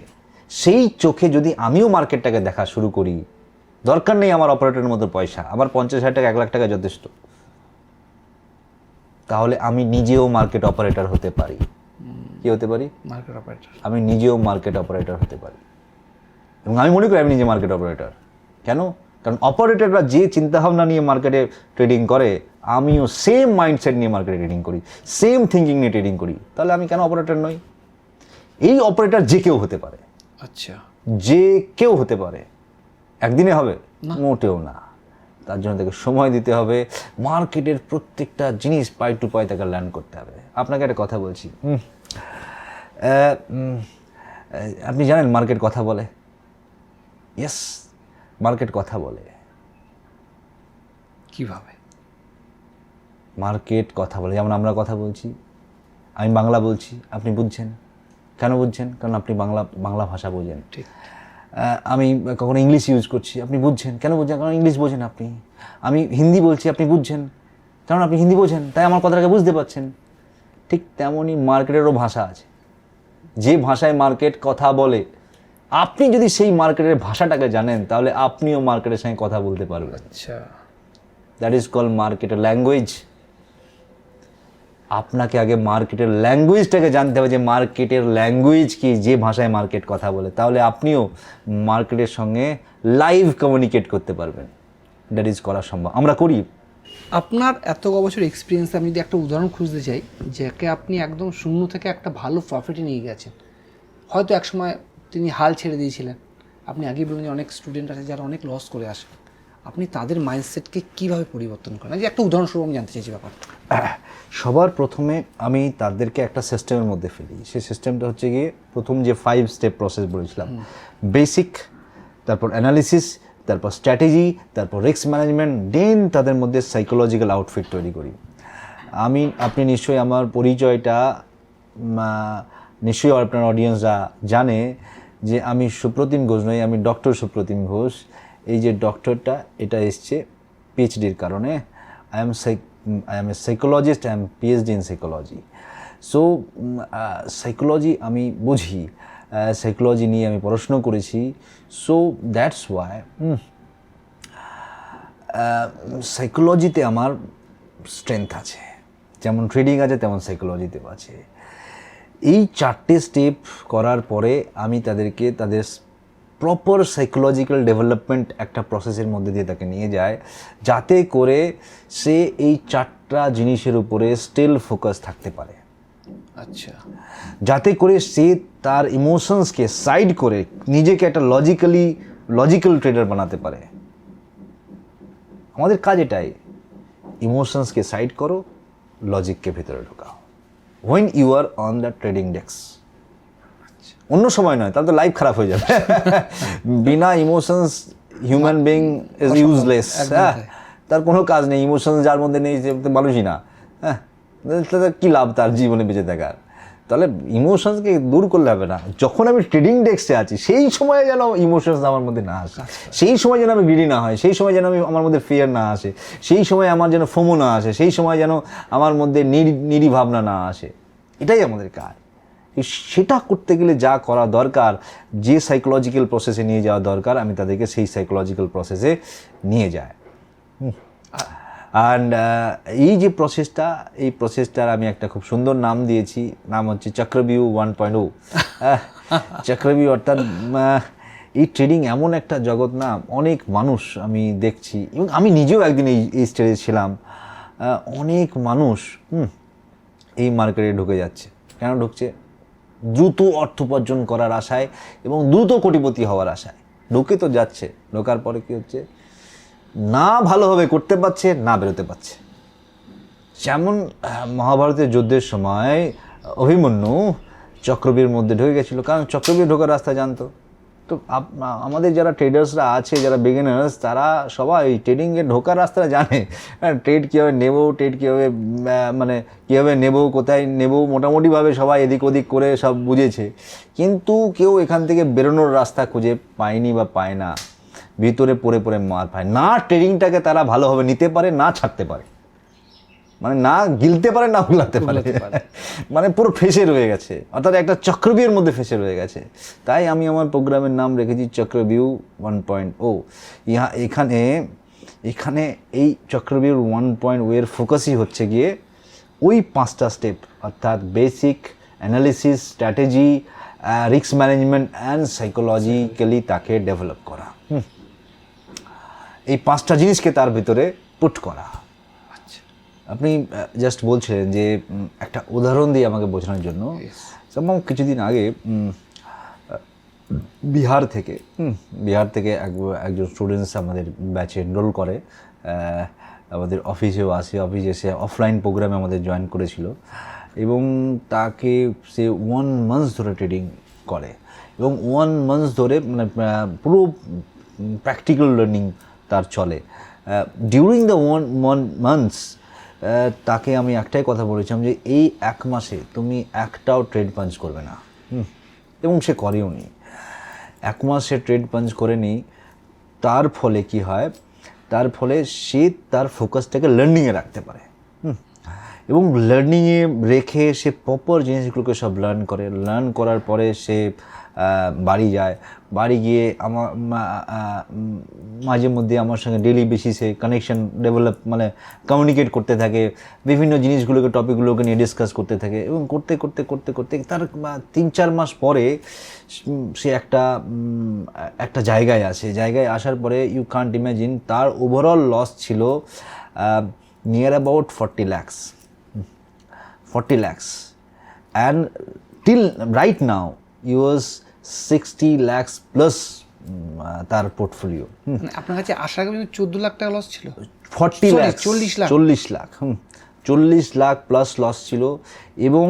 সেই চোখে যদি আমিও মার্কেটটাকে দেখা শুরু করি, দরকার নেই আমার অপারেটরের মতো পয়সা, আমার 50,000 টাকা 1 লাখ টাকা যথেষ্ট, তাহলে আমি নিজেও মার্কেট অপারেটর হতে পারি। কি হতে পারি? Market operator. আমি নিজেও মার্কেট অপারেটর হতে পারি, এবং আমি মনে করি আমি নিজে মার্কেট অপারেটর। কেন? কারণ অপারেটররা যে চিন্তাভাবনা নিয়ে মার্কেটে ট্রেডিং করে, আমিও সেম মাইন্ডসেট নিয়ে মার্কেটে ট্রেডিং করি, সেম থিঙ্কিং নিয়ে ট্রেডিং করি, তাহলে আমি কেন অপারেটর নই? এই অপারেটর যে কেউ হতে পারে, আচ্ছা, যে কেউ হতে পারে। একদিনে হবে? মোটেও না। তার জন্য তাকে সময় দিতে হবে, মার্কেটের প্রত্যেকটা জিনিস পাই টু পাই তাকে লার্ন করতে হবে। আপনাকে একটা কথা বলছি, আপনি জানেন মার্কেট কথা বলে? ইয়েস, মার্কেট কথা বলে। কিভাবে? মার্কেট কথা বলে, যেমন আমরা কথা বলছি, আমি বাংলা বলছি, আপনি বুঝছেন। কেন বুঝছেন? কারণ আপনি বাংলা ভাষা বোঝেন। ঠিক। আমি কখনো ইংলিশ ইউজ করছি, আপনি বুঝছেন। কেন বুঝছেন? কারণ ইংলিশ বোঝেন আপনি। আমি হিন্দি বলছি, আপনি বুঝছেন, কারণ আপনি হিন্দি বোঝেন, তাই আমার কথাটাকে বুঝতে পারছেন। ঠিক তেমনই মার্কেটেরও ভাষা আছে। যে ভাষায় মার্কেট কথা বলে, আপনি যদি সেই মার্কেটের ভাষাটাকে জানেন, তাহলে আপনিও মার্কেটের সঙ্গে কথা বলতে পারবেন। আচ্ছা, দ্যাট ইজ কল মার্কেটের ল্যাঙ্গুয়েজ। আপনাকে আগে মার্কেটের ল্যাঙ্গুয়েজটাকে জানতে হবে, যে মার্কেটের ল্যাঙ্গুয়েজ কি, যে ভাষায় মার্কেট কথা বলে, তাহলে আপনিও মার্কেটের সঙ্গে লাইভ কমিউনিকেট করতে পারবেন। দ্যাট ইজ করা সম্ভব, আমরা করি। আপনার এত বছর এক্সপিরিয়েন্স, আমি যদি একটা উদাহরণ খুঁজতে চাই, যাকে আপনি একদম শূন্য থেকে একটা ভালো প্রফিটে নিয়ে গেছেন, হয়তো একসময় তিনি হাল ছেড়ে দিয়েছিলেন, আপনি আগেই বললেন যে অনেক স্টুডেন্ট আছে যারা অনেক লস করে আসে, আপনি তাদের মাইন্ডসেটকে কীভাবে পরিবর্তন করেন? যে একটা উদাহরণস্বরূপ আমি জানতে চাইছি ব্যাপারটা। সবার প্রথমে আমি তাদেরকে একটা সিস্টেমের মধ্যে ফেলি। সেই সিস্টেমটা হচ্ছে গিয়ে, প্রথম যে 5 স্টেপ প্রসেস বলেছিলাম, বেসিক, তারপর অ্যানালিসিস, তারপর স্ট্র্যাটেজি, তারপর রিস্ক ম্যানেজমেন্ট, দেন তাদের মধ্যে সাইকোলজিক্যাল আউটফিট তৈরি করি। আপনি নিশ্চয়ই আমার পরিচয়টা নিশ্চয়ই আপনার অডিয়েন্সরা জানে যে আমি সুপ্রতিম ঘোষ নই, আমি ডক্টর সুপ্রতিম ঘোষ। এই যে ডক্টরটা, এটা এসছে পিএইচডির কারণে। I M A psychologist, I am PhD in psychology. So psychology আমি বুঝি, সাইকোলজি নিয়ে আমি পড়াশুনো করেছি। সো দ্যাটস ওয়াই সাইকোলজিতে আমার স্ট্রেংথ আছে, যেমন ট্রেডিং আছে তেমন সাইকোলজিতেও আছে। এই 4টে স্টেপ করার পরে আমি তাদেরকে তাদের প্রপার সাইকোলজিক্যাল ডেভেলপমেন্ট একটা প্রসেসের মধ্যে দিয়ে তাকে নিয়ে যায়, যাতে করে সে এই 4টা জিনিসের উপরে স্টিল ফোকাস থাকতে পারে। আচ্ছা, যাতে করে সে তার ইমোশনসকে সাইড করে নিজেকে একটা লজিক্যাল ট্রেডার বানাতে পারে। আমাদের কাজ এটাই, ইমোশনসকে সাইড করো, লজিককে ভেতরে ঢোকাও। when you are on the trading desk, অন্য সময় নয়, তাহলে তো লাইফ খারাপ হয়ে যাবে। বিনা emotions human being is useless. হ্যাঁ, তার কোনো কাজ নেই। ইমোশনস যার মধ্যে নেই, সে তো মানুষই না। হ্যাঁ, তাহলে কী লাভ তার জীবনে বেঁচে থাকার? তাহলে ইমোশনসকে দূর করলে হবে না। যখন আমি ট্রেডিং ডেস্কে আছি, সেই সময় যেন ইমোশনস আমার মধ্যে না আসে, সেই সময় যেন আমি গ্রিডি না হয়, সেই সময় যেন আমার মধ্যে ফিয়ার না আসে, সেই সময় আমার যেন ফোমো না আসে, সেই সময় যেন আমার মধ্যে নিরি ভাবনা না আসে। এটাই আমাদের কাজ। সেটা করতে গেলে যা করা দরকার, যে সাইকোলজিক্যাল প্রসেসে নিয়ে যাওয়া দরকার, আমি তাদেরকে সেই সাইকোলজিক্যাল প্রসেসে নিয়ে যাই। অ্যান্ড এই যে প্রসেসটা, এই প্রসেসটার আমি একটা খুব সুন্দর নাম দিয়েছি, নাম হচ্ছে চক্রবিউ 1.0। চক্রবিউ অর্থাৎ এই ট্রেডিং এমন একটা জগৎ না, অনেক মানুষ আমি দেখছি, এবং আমি নিজেও একদিন এই স্টেজে ছিলাম, অনেক মানুষ এই মার্কেটে ঢুকে যাচ্ছে। কেন ঢুকছে? দ্রুত অর্থ উপার্জন করার আশায় এবং দ্রুত কোটিপতি হওয়ার আশায় ঢুকে তো যাচ্ছে। ঢোকার পরে কী হচ্ছে, না ভালোভাবে করতে পারছে, না বেরোতে পারছে। যেমন মহাভারতের যুদ্ধের সময় অভিমন্যু চক্রবীর মধ্যে ঢুকে গেছিলো, কারণ চক্রবীর ঢোকার রাস্তা জানতো। তো আমাদের যারা ট্রেডার্সরা আছে, যারা বিগিনার্স, তারা সবাই ট্রেডিংয়ে ঢোকার রাস্তাটা জানে। ট্রেড কীভাবে নেবো, ট্রেড কীভাবে মানে কীভাবে নেবো, কোথায় নেবো, মোটামুটিভাবে সবাই এদিক ওদিক করে সব বুঝেছে। কিন্তু কেউ এখান থেকে বেরোনোর রাস্তা খুঁজে পায়নি বা পায় না, ভিতরে পড়ে পড়ে মার পায় না। ট্রেডিংটাকে তারা ভালোভাবে নিতে পারে, না ছাড়তে পারে, মানে না গিলতে পারে, না উল্লাতে পারে, মানে পুরো ফেসে রয়ে গেছে, অর্থাৎ একটা চক্রবিউর মধ্যে ফেসে রয়ে গেছে। তাই আমি আমার প্রোগ্রামের নাম রেখেছি চক্রবিউ 1.0। এখানে এই চক্রবিউর 1.0 এর ফোকাসই হচ্ছে গিয়ে ওই 5টা স্টেপ, অর্থাৎ basic analysis, strategy, risk management and psychologically তাকে ডেভেলপ করা। এই 5টা জিনিসকে তার ভিতরে পুট করা। আপনি জাস্ট বলছিলেন যে একটা উদাহরণ দিয়ে আমাকে বোঝানোর জন্য, যেমন কিছুদিন আগে বিহার থেকে একজন স্টুডেন্টস আমাদের ব্যাচে এনরোল করে, আমাদের অফিসেও আসে, অফিসে এসে অফলাইন প্রোগ্রামে আমাদের জয়েন করেছিল, এবং তাকে সে 1 মান্থ ধরে ট্রেডিং করে, এবং 1 মান্থ ধরে মানে পুরো প্র্যাকটিক্যাল লার্নিং তার চলে। ডিউরিং দ্য 1 মান্থস তাকে আমি একটাই কথা বলেছিলাম যে এই 1 মাসে তুমি একটাও ট্রেড পাঞ্চ করবে না, এবং সে করেও নি। 1 মাস সে ট্রেড পাঞ্চ করেনি। তার ফলে কি হয়, তার ফলে সে তার ফোকাসটাকে লার্নিংয়ে রাখতে পারে, এবং লার্নিংয়ে রেখে সে প্রপার জিনিসগুলোকে সব লার্ন করার পরে সে বাড়ি যায়। বাড়ি গিয়ে মাঝে মধ্যে আমার সঙ্গে ডেইলি বেসিসে কানেকশন ডেভেলপ, মানে কমিউনিকেট করতে থাকে, বিভিন্ন জিনিসগুলোকে, টপিকগুলোকে নিয়ে ডিসকাস করতে থাকে, এবং করতে করতে করতে করতে তার 3-4 মাস পরে সে একটা জায়গায় আসে। জায়গায় আসার পরে ইউ কান্ট ইমাজিন, তার ওভারঅল লস ছিল near about 40 lakhs, and till right now he was 60 lakhs plus তার পোর্টফোলিও। আপনার কাছে আসার আগে 14 লাখ টাকা লস ছিল? 40 লাখ, 40 লাখ প্লাস লস ছিল। এবং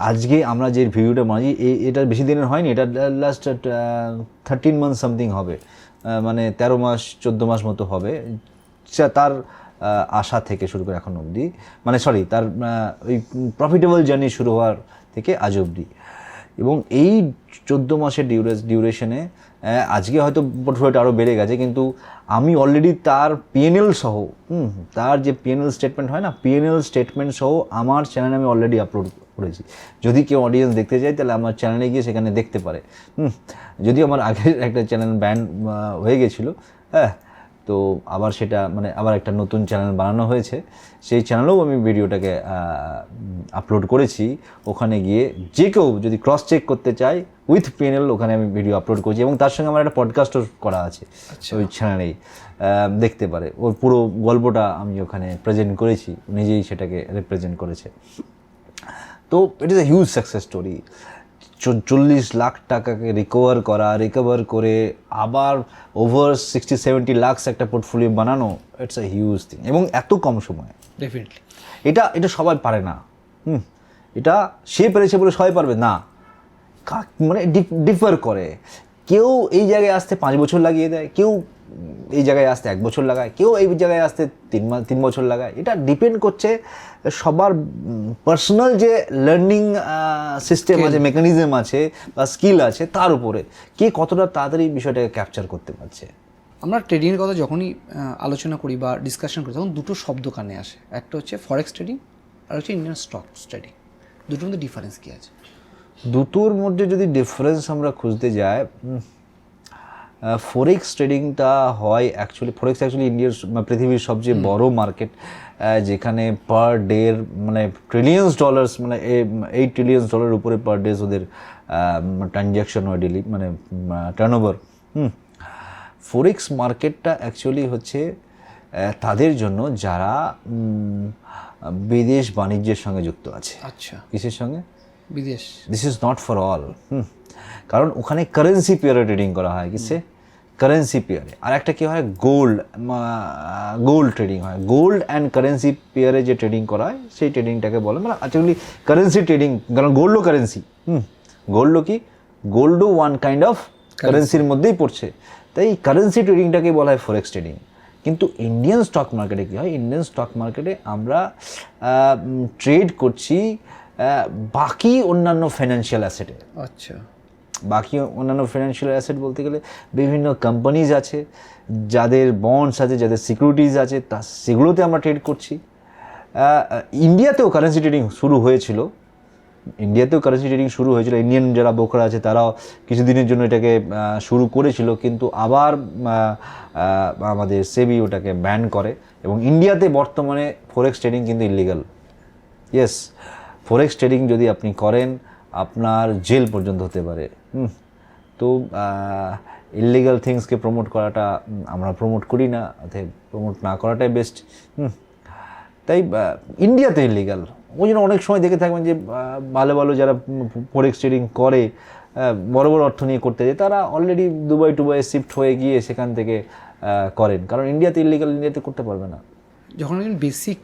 আজকে আমরা যে ভিডিওটা বানাই, এটা বেশি দিনের হয়নি, এটা লাস্ট 13 মান্থ সামথিং হবে, মানে 13 মাস 14 মাস মতো হবে তার আশা থেকে শুরু করে এখন অবধি, মানে তার ওই প্রফিটেবল জার্নি শুরু হওয়ার থেকে আজ অবধি। এবং এই 14 মাসের ডিউরেশনে আজকে হয়তো পোর্টফোলিওটা আরও বেড়ে গেছে, কিন্তু আমি অলরেডি তার পিএনএল সহ, তার যে পিএনএল স্টেটমেন্ট হয় না, পিএনএল স্টেটমেন্ট সহ আমার চ্যানেলে আমি অলরেডি আপলোড করেছি। যদি কেউ অডিয়েন্স দেখতে চায় তাহলে আমার চ্যানেলে গিয়ে সেখানে দেখতে পারে। যদিও আমার আগের একটা চ্যানেল ব্যান হয়ে গেছিলো, তো আবার সেটা মানে আবার একটা নতুন চ্যানেল বানানো হয়েছে, সেই চ্যানেলেও আমি ভিডিওটাকে আপলোড করেছি। ওখানে গিয়ে যে কেউ যদি ক্রস চেক করতে চায় উইথ পিএনএল, ওখানে আমি ভিডিও আপলোড করেছি, এবং তার সঙ্গে আমার একটা পডকাস্টও করা আছে ওই চ্যানেলেই, দেখতে পারে। ওর পুরো গল্পটা আমি ওখানে প্রেজেন্ট করেছি, নিজেই সেটাকে রিপ্রেজেন্ট করেছে। তো it is a huge success story. 40 lakh টাকাকে রিকভার করে আবার ওভার 60-70 লাখ একটা পোর্টফোলিও বানানো, ইটস এ হিউজ থিং, এবং এত কম সময়ে। ডেফিনেটলি এটা সবাই পারে না। এটা সে পেরেছে বলে সবাই পারবে না, মানে ডিফার করে। কেউ এই জায়গায় আসতে 5 বছর লাগিয়ে দেয়, কেউ এই জায়গায় আসতে 1 বছর লাগায়, কেউ এই জায়গায় আসতে 3 বছর লাগায়। এটা ডিপেন্ড করছে সবার পার্সোনাল যে লার্নিং সিস্টেম আছে, মেকানিজম আছে বা স্কিল আছে, তার উপরে কে কতটা তাড়াতাড়ি বিষয়টাকে ক্যাপচার করতে পারছে। আমরা ট্রেডিংয়ের কথা যখনই আলোচনা করি বা ডিসকাশন করি, তখন দুটো শব্দ কানে আসে, একটা হচ্ছে ফরেক্স ট্রেডিং আর হচ্ছে ইন্ডিয়ান স্টক ট্রেডিং। দুটোর মধ্যে ডিফারেন্স কী আছে? দুটোর মধ্যে যদি ডিফারেন্স আমরা খুঁজতে যাই, ফরেক্স ট্রেডিংটা হয় অ্যাকচুয়ালি, ফরেক্স অ্যাকচুয়ালি পৃথিবীর সবচেয়ে বড় মার্কেট, যেখানে পার ডে মানে ট্রিলিয়ন্স ডলার্স, মানে $8 ট্রিলিয়ন উপরে পার ডে ওদের ট্রানজ্যাকশন হয় ডেলি, মানে টার্নওভার। ফরেক্স মার্কেটটা অ্যাকচুয়ালি হচ্ছে তাদের জন্য যারা বিদেশ বাণিজ্যের সঙ্গে যুক্ত আছে। আচ্ছা, কিসের সঙ্গে? বিদেশ। This is not for all. কারণ ওখানে কারেন্সি পেয়ারে ট্রেডিং করা হয়, কিসে? কারেন্সি পেয়ারে। আর একটা কী হয়, গোল্ড ট্রেডিং হয়। গোল্ড অ্যান্ড কারেন্সি পেয়ারে যে ট্রেডিং করা হয় সেই ট্রেডিংটাকে বলে, মানে অ্যাকচুয়ালি কারেন্সি ট্রেডিং, কারণ গোল্ডও কারেন্সি। গোল্ডও কি? গোল্ডও ওয়ান কাইন্ড অফ কারেন্সির মধ্যেই পড়ছে, তাই কারেন্সি ট্রেডিংটাকে বলা হয় ফরেক্স ট্রেডিং। কিন্তু ইন্ডিয়ান স্টক মার্কেটে কী হয়, ইন্ডিয়ান স্টক মার্কেটে আমরা ট্রেড করছি বাকি অন্যান্য ফাইন্যান্সিয়াল অ্যাসেটে। আচ্ছা, বাকি অন্যান্য ফাইন্যান্সিয়াল অ্যাসেট বলতে গেলে বিভিন্ন কোম্পানিজ আছে, যাদের বন্ডস আছে, যাদের সিকিউরিটিজ আছে, সেগুলোতে আমরা ট্রেড করছি। ইন্ডিয়াতেও কারেন্সি ট্রেডিং শুরু হয়েছিল, ইন্ডিয়ান যারা ব্রোকার আছে তারাও কিছুদিনের জন্য এটাকে শুরু করেছিল, কিন্তু আবার আমাদের সেবি ওটাকে ব্যান করে, এবং ইন্ডিয়াতে বর্তমানে ফরেক্স ট্রেডিং কিন্তু ইলিগাল। ইয়েস, ফরেক্স ট্রেডিং যদি আপনি করেন আপনার জেল পর্যন্ত হতে পারে। তো ইলিগাল থিংসকে প্রমোট করাটা আমরা প্রমোট করি না, অর্থাৎ প্রমোট না করাটাই বেস্ট। তাই ইন্ডিয়াতে ইলিগাল। ওই জন্য অনেক সময় দেখে থাকবেন যে ভালো ভালো যারা ফরেক্স ট্রেডিং করে, বড় বড় অর্থ নিয়ে করতে যায়, তারা অলরেডি দুবাই শিফট হয়ে গিয়ে সেখান থেকে করেন, কারণ ইন্ডিয়াতে ইলিগাল, ইন্ডিয়াতে করতে পারবে না। যখন একজন বেসিক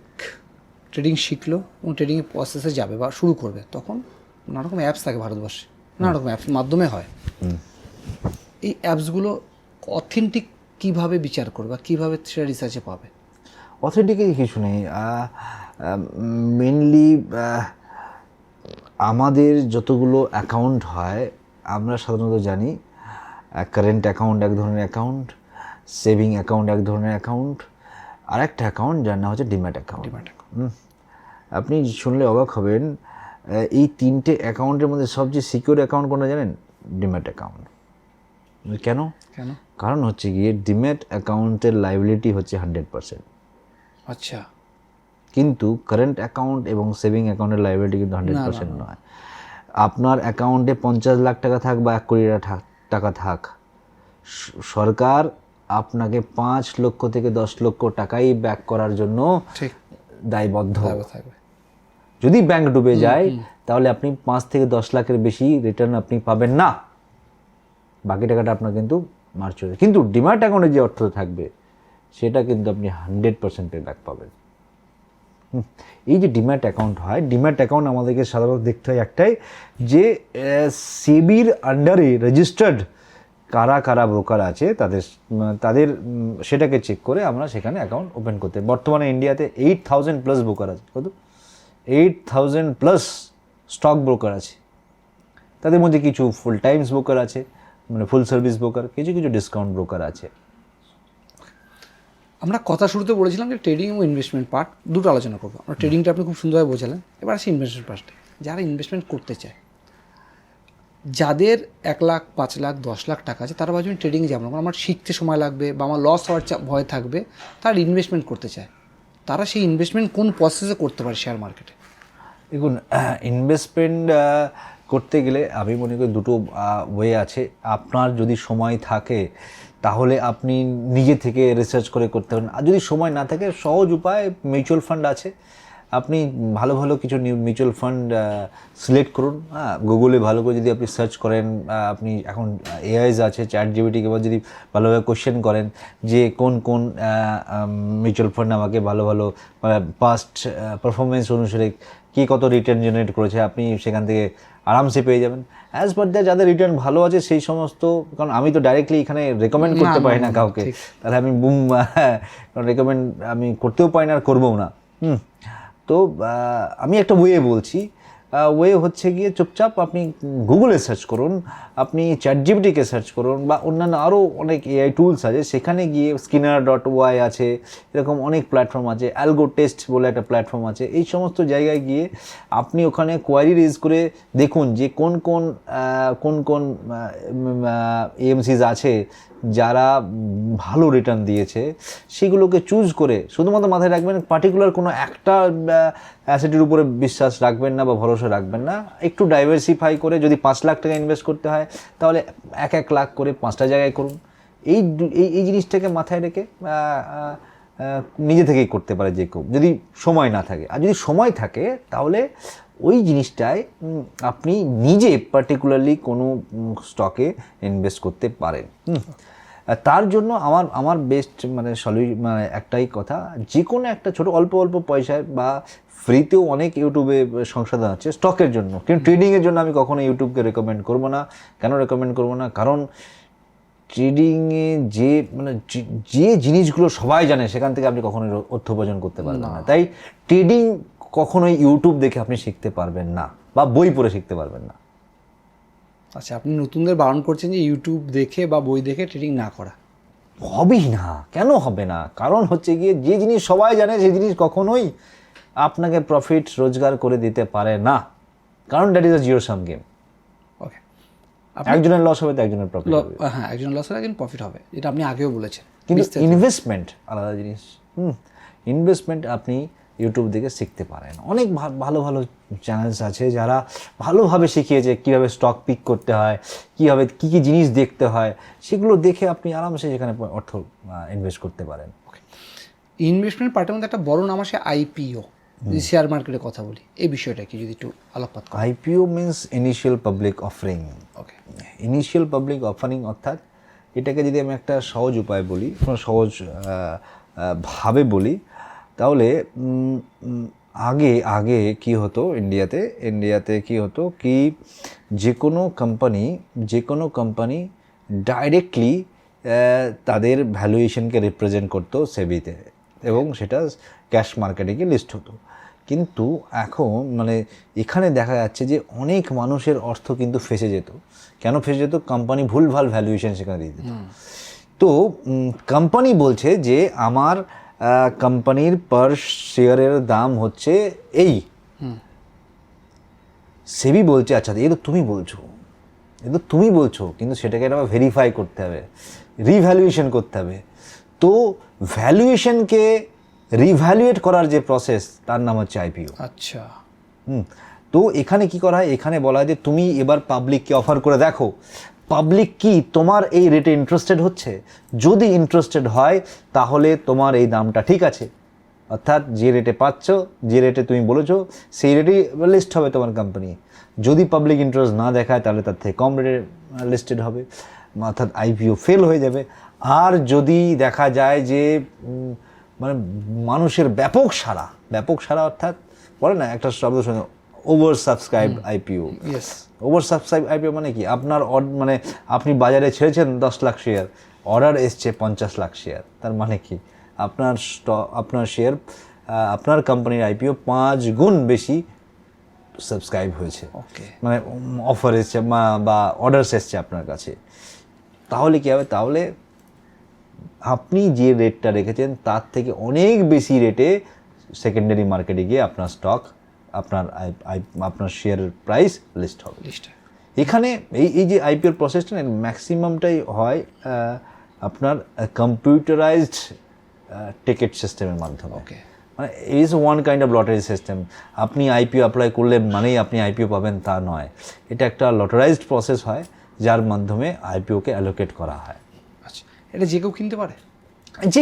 ট্রেডিং শিখলো এবং ট্রেডিংয়ের প্রসেসে যাবে বা শুরু করবে, তখন নানা রকম অ্যাপস থাকে ভারতবর্ষে, নানা রকম অ্যাপসের মাধ্যমে হয়। এই অ্যাপসগুলো অথেন্টিক কীভাবে বিচার করবে বা কীভাবে সেটা রিসার্চে পাবে? অথেন্টিকের কিছু নেই, মেনলি আমাদের যতগুলো অ্যাকাউন্ট হয় আমরা সাধারণত জানি কারেন্ট অ্যাকাউন্ট এক ধরনের অ্যাকাউন্ট, সেভিং অ্যাকাউন্ট এক ধরনের অ্যাকাউন্ট, আর একটা অ্যাকাউন্ট যার নাম হচ্ছে ডিম্যাট অ্যাকাউন্ট। আপনি শুনলে অবাক হবেন, এই তিনটে অ্যাকাউন্টের মধ্যে সবচেয়ে সিকিউর অ্যাকাউন্ট কোনটা জানেন? Demat account. কেন? কারণ হচ্ছে গিয়ে ডিম্যাট অ্যাকাউন্টের লাইবিলিটি হচ্ছে 100%। আচ্ছা, কিন্তু কারেন্ট অ্যাকাউন্ট এবং সেভিং অ্যাকাউন্টের লাইবিলিটি কিন্তু 100% নয়। আপনার অ্যাকাউন্টে 50 লাখ টাকা থাক বা 1 কোটি টাকা থাক, সরকার আপনাকে 5 লক্ষ থেকে 10 লক্ষ টাকাই ব্যাক করার জন্য দায়বদ্ধ। যদি ব্যাংক ডুবে যায় তাহলে আপনি 5 থেকে 10 লাখের বেশি রিটার্ন আপনি পাবেন না, বাকি টাকাটা আপনার কিন্তু মার্চ হয়ে যায়। কিন্তু ডিম্যাট অ্যাকাউন্টে যে অর্থ থাকবে সেটা কিন্তু আপনি 100% পে ব্যাক পাবেন। এই যে ডিম্যাট অ্যাকাউন্ট হয়, ডিম্যাট অ্যাকাউন্ট আমাদেরকে সাধারণত দেখতে হয় একটাই, যে সেবির আন্ডারে রেজিস্টার্ড কারা কারা ব্রোকার আছে তাদের সেটাকে চেক করে আমরা সেখানে অ্যাকাউন্ট ওপেন করতে। বর্তমানে ইন্ডিয়াতে 8,000+ ব্রোকার আছে। কত? 8,000+ স্টক ব্রোকার আছে। তাদের মধ্যে কিছু ফুল টাইমস ব্রোকার আছে, মানে ফুল সার্ভিস ব্রোকার, কিছু কিছু ডিসকাউন্ট ব্রোকার আছে। আমরা কথা শুরুতে বলেছিলাম যে ট্রেডিং এবং ইনভেস্টমেন্ট পার্ট দুটো আলোচনা করবো। আমরা ট্রেডিংটা আপনি খুব সুন্দরভাবে বোঝালেন, এবার আসি ইনভেস্টমেন্ট পার্টে। যারা ইনভেস্টমেন্ট করতে চায়, যাদের 1 লাখ, 5 লাখ, 10 লাখ টাকা আছে, তারা ভাবছেন ট্রেডিংয়ে যাবো না, আমার শিখতে সময় লাগবে বা আমার লস হওয়ার ভয় থাকবে, তারা ইনভেস্টমেন্ট করতে চায়। তারা সেই ইনভেস্টমেন্ট কোন প্রসেসে করতে পারে শেয়ার মার্কেটে? দেখুন, ইনভেস্টমেন্ট করতে গেলে আমি মনে করি দুটো ওয়ে আছে। আপনার যদি সময় থাকে তাহলে আপনি নিজে থেকে রিসার্চ করে করতে পারেন, আর যদি সময় না থাকে সহজ উপায় মিউচুয়াল ফান্ড আছে। আপনি ভালো ভালো কিছু মিউচুয়াল ফান্ড সিলেক্ট করুন। গুগলে ভালো করে যদি আপনি সার্চ করেন, আপনি এখন এআইজ আছে, ChatGPT-কে এবার যদি ভালোভাবে কোশ্চেন করেন যে কোন কোন মিউচুয়াল ফান্ড আমাকে ভালো ভালো পাস্ট পারফরমেন্স অনুসারে কী কত রিটার্ন জেনারেট করেছে, আপনি সেখান থেকে আরামসে পেয়ে যাবেন। অ্যাজ পার দ্যাট যাদের রিটার্ন ভালো আছে সেই সমস্ত, কারণ আমি তো ডাইরেক্টলি এখানে রেকমেন্ড করতে পারি না কাউকে, তাহলে আমি রেকমেন্ড আমি করতেও পারি না আর করবও না। তো আমি একটা ওয়ে বলছি, ওয়ে হচ্ছে গিয়ে চুপচাপ আপনি গুগলে সার্চ করুন, আপনি চ্যাটজিপিটিকে সার্চ করুন, বা অন্যান্য আরও অনেক এআই টুলস আছে, সেখানে গিয়ে Skinner.ai আছে, এরকম অনেক প্ল্যাটফর্ম আছে, অ্যালগো টেস্ট বলে একটা প্ল্যাটফর্ম আছে, এই সমস্ত জায়গায় গিয়ে আপনি ওখানে কোয়ারি রেজ করে দেখুন যে কোন কোন এএমসিস আছে যারা ভালো রিটার্ন দিয়েছে, সেগুলোকে চুজ করে শুধুমাত্র মাথায় রাখবেন পার্টিকুলার কোনো একটা অ্যাসেটের উপরে বিশ্বাস রাখবেন না বা ভরসা রাখবেন না, একটু ডাইভার্সিফাই করে যদি 5 লাখ টাকা ইনভেস্ট করতে হয় তাহলে 1 লাখ করে 5টা জায়গায় করুন। এই জিনিসটাকে মাথায় রেখে নিজে থেকেই করতে পারে যে কেউ, যদি সময় না থাকে। আর যদি সময় থাকে তাহলে ওই জিনিসটায় আপনি নিজে পার্টিকুলারলি কোনো স্টকে ইনভেস্ট করতে পারেন। তার জন্য আমার বেস্ট মানে একটাই কথা, যে কোনো একটা ছোট অল্প পয়সায় বা ফ্রিতেও অনেক ইউটিউবে সংশোধন আছে স্টকের জন্য, কিন্তু ট্রেডিংয়ের জন্য আমি কখনো ইউটিউবকে রেকমেন্ড করবো না। কেন রেকমেন্ড করবো না? কারণ ট্রেডিংয়ে যে জিনিসগুলো সবাই জানে সেখান থেকে আপনি কখনোই অর্থ উপার্জন করতে পারবেন না। তাই ট্রেডিং কখনোই ইউটিউব দেখে আপনি শিখতে পারবেন না বা বই পড়ে শিখতে পারবেন না। আচ্ছা, আপনি নতুনদের বারণ করছেন যে ইউটিউব দেখে বা বই দেখে ট্রেডিং না করা? হবেই না। কেন হবে না? কারণ হচ্ছে গিয়ে যে জিনিস সবাই জানে সেই জিনিস কখনোই আপনাকে প্রফিট রোজগার করে দিতে পারে না, কারণ that is a zero sum game. Okay, একজনের লস হবে তো একজনের প্রফিট হবে। হ্যাঁ, একজন লস হবে একজন প্রফিট হবে, যেটা আপনি আগেও বলেছেন। কিন্তু ইনভেস্টমেন্ট আলাদা জিনিস। ইনভেস্টমেন্ট আপনি ইউটিউব থেকে শিখতে পারেন। অনেক ভালো চ্যানেলস আছে যারা ভালোভাবে শিখিয়েছে কীভাবে স্টক পিক করতে হয়, কীভাবে কী জিনিস দেখতে হয়, সেগুলো দেখে আপনি আরামসে সেখানে অর্থ ইনভেস্ট করতে পারেন। ইনভেস্টমেন্ট পার্টের মধ্যে একটা বড় নাম আসে আইপিও, যদি শেয়ার মার্কেটের কথা বলি, এই বিষয়টা কি যদি একটু আলোকপাত করেন? IPO means initial public offering. Okay, initial public offering অর্থাৎ এটাকে যদি আমি একটা সহজ উপায় বলি, সহজ ভাবে বলি, তাহলে আগে কি হতো ইন্ডিয়াতে কি হতো কি যে কোনো কোম্পানি ডাইরেক্টলি তাদের ভ্যালুয়েশনকে রিপ্রেজেন্ট করতো সেবিতে, এবং সেটা ক্যাশ মার্কেটে গিয়ে লিস্ট হতো। কিন্তু এখন এখানে দেখা যাচ্ছে যে অনেক মানুষের অর্থ কিন্তু ফেসে যেত। কেন ফেসে যেত? কোম্পানি ভুলভাল ভ্যালুয়েশন সেখানে দিয়ে দিত। তো কোম্পানি বলছে যে আমার কোম্পানির পার শেয়ারের দাম হচ্ছে এই, সেবি বলছে আচ্ছা এ তো তুমি বলছো, কিন্তু সেটাকে আবার ভেরিফাই করতে হবে, রিভ্যালুয়েশন করতে হবে। তো ভ্যালুয়েশনকে রিভ্যালুয়েট করার যে প্রসেস, তার নাম হচ্ছে আইপিও। আচ্ছা, তো এখানে কি করা হয়? এখানে বলা হয় যে তুমি এবার পাবলিককে অফার করে দেখো, পাবলিক কি তোমার এই রেটে ইন্টারেস্টেড হচ্ছে। যদি ইন্টারেস্টেড হয় তাহলে তোমার এই দামটা ঠিক আছে, অর্থাৎ যে রেটে পাচ্ছ, যে রেটে তুমি বলেছো, সেই রেটেই লিস্ট হবে তোমার কোম্পানি। যদি পাবলিক ইন্টারেস্ট না দেখায় তাহলে তার থেকে কম রেটে লিস্টেড হবে, অর্থাৎ আইপিও ফেল হয়ে যাবে। আর যদি দেখা যায় যে মানুষের ব্যাপক সারা অর্থাৎ বলে না একটা শব্দ শুনে, over subscribe IPO. Over subscribe IPO মানে কি? আপনার আপনি বাজারে ছেড়েছেন 10 লাখ শেয়ার, অর্ডার এসছে 50 লাখ শেয়ার। তার মানে কি? আপনার শেয়ার, আপনার কোম্পানির আইপিও 5 গুণ বেশি সাবস্ক্রাইব হয়েছে, অফার এসছে বা অর্ডার এসছে আপনার কাছে। তাহলে কি হবে? তাহলে আপনি যে রেটটা রেখেছেন তার থেকে অনেক বেশি রেটে সেকেন্ডারি মার্কেটে গিয়ে আপনার স্টক, আপনার শেয়ারের প্রাইস লিস্ট হবে। এখানে এই যে আইপিওর প্রসেসটা ম্যাক্সিমামটাই হয় আপনার কম্পিউটারাইজড টিকিট সিস্টেমের মাধ্যমে। Is one kind of lottery system. আপনি আইপিও অ্যাপ্লাই করলে মানেই আপনি আইপিও পাবেন তা নয়, এটা একটা লটারাইজড প্রসেস হয় যার মাধ্যমে আইপিওকে অ্যালোকেট করা হয়। আচ্ছা, এটা যে কেউ কিনতে পারে? যে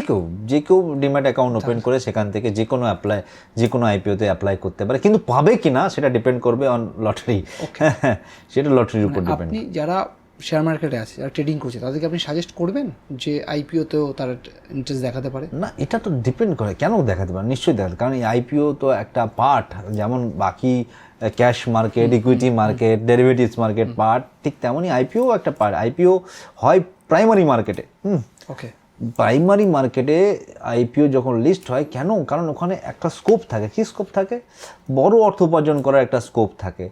কেউ ডিম্যাট অ্যাকাউন্ট ওপেন করে সেখান থেকে যে কোনো আইপিওতে অ্যাপ্লাই করতে পারে, কিন্তু পাবে কিনা সেটা ডিপেন্ড করবে অন লটারি। সেটা লটারির উপর ডিপেন্ড। আপনি যারা শেয়ার মার্কেটে আছে, যারা ট্রেডিং করছে, তাদেরকে আপনি সাজেস্ট করবেন যে আইপিওতেও তারা ইন্টারেস্ট দেখাতে পারে? না, এটা তো ডিপেন্ড করে। কেন দেখাতে পারে? নিশ্চয়ই দেখাতে, কারণ এই আইপিও তো একটা পার্ট, যেমন বাকি cash market, equity market, derivatives market part, ঠিক তেমনই আইপিও একটা পার্ট। আইপিও হয় প্রাইমারি মার্কেটে, ওকে, প্রাইমারি মার্কেটে আইপিও যখন লিস্ট হয় কেন, কারণ ওখানে একটা স্কোপ থাকে। কী স্কোপ থাকে? বড় অর্থ উপার্জন করার একটা স্কোপ থাকে।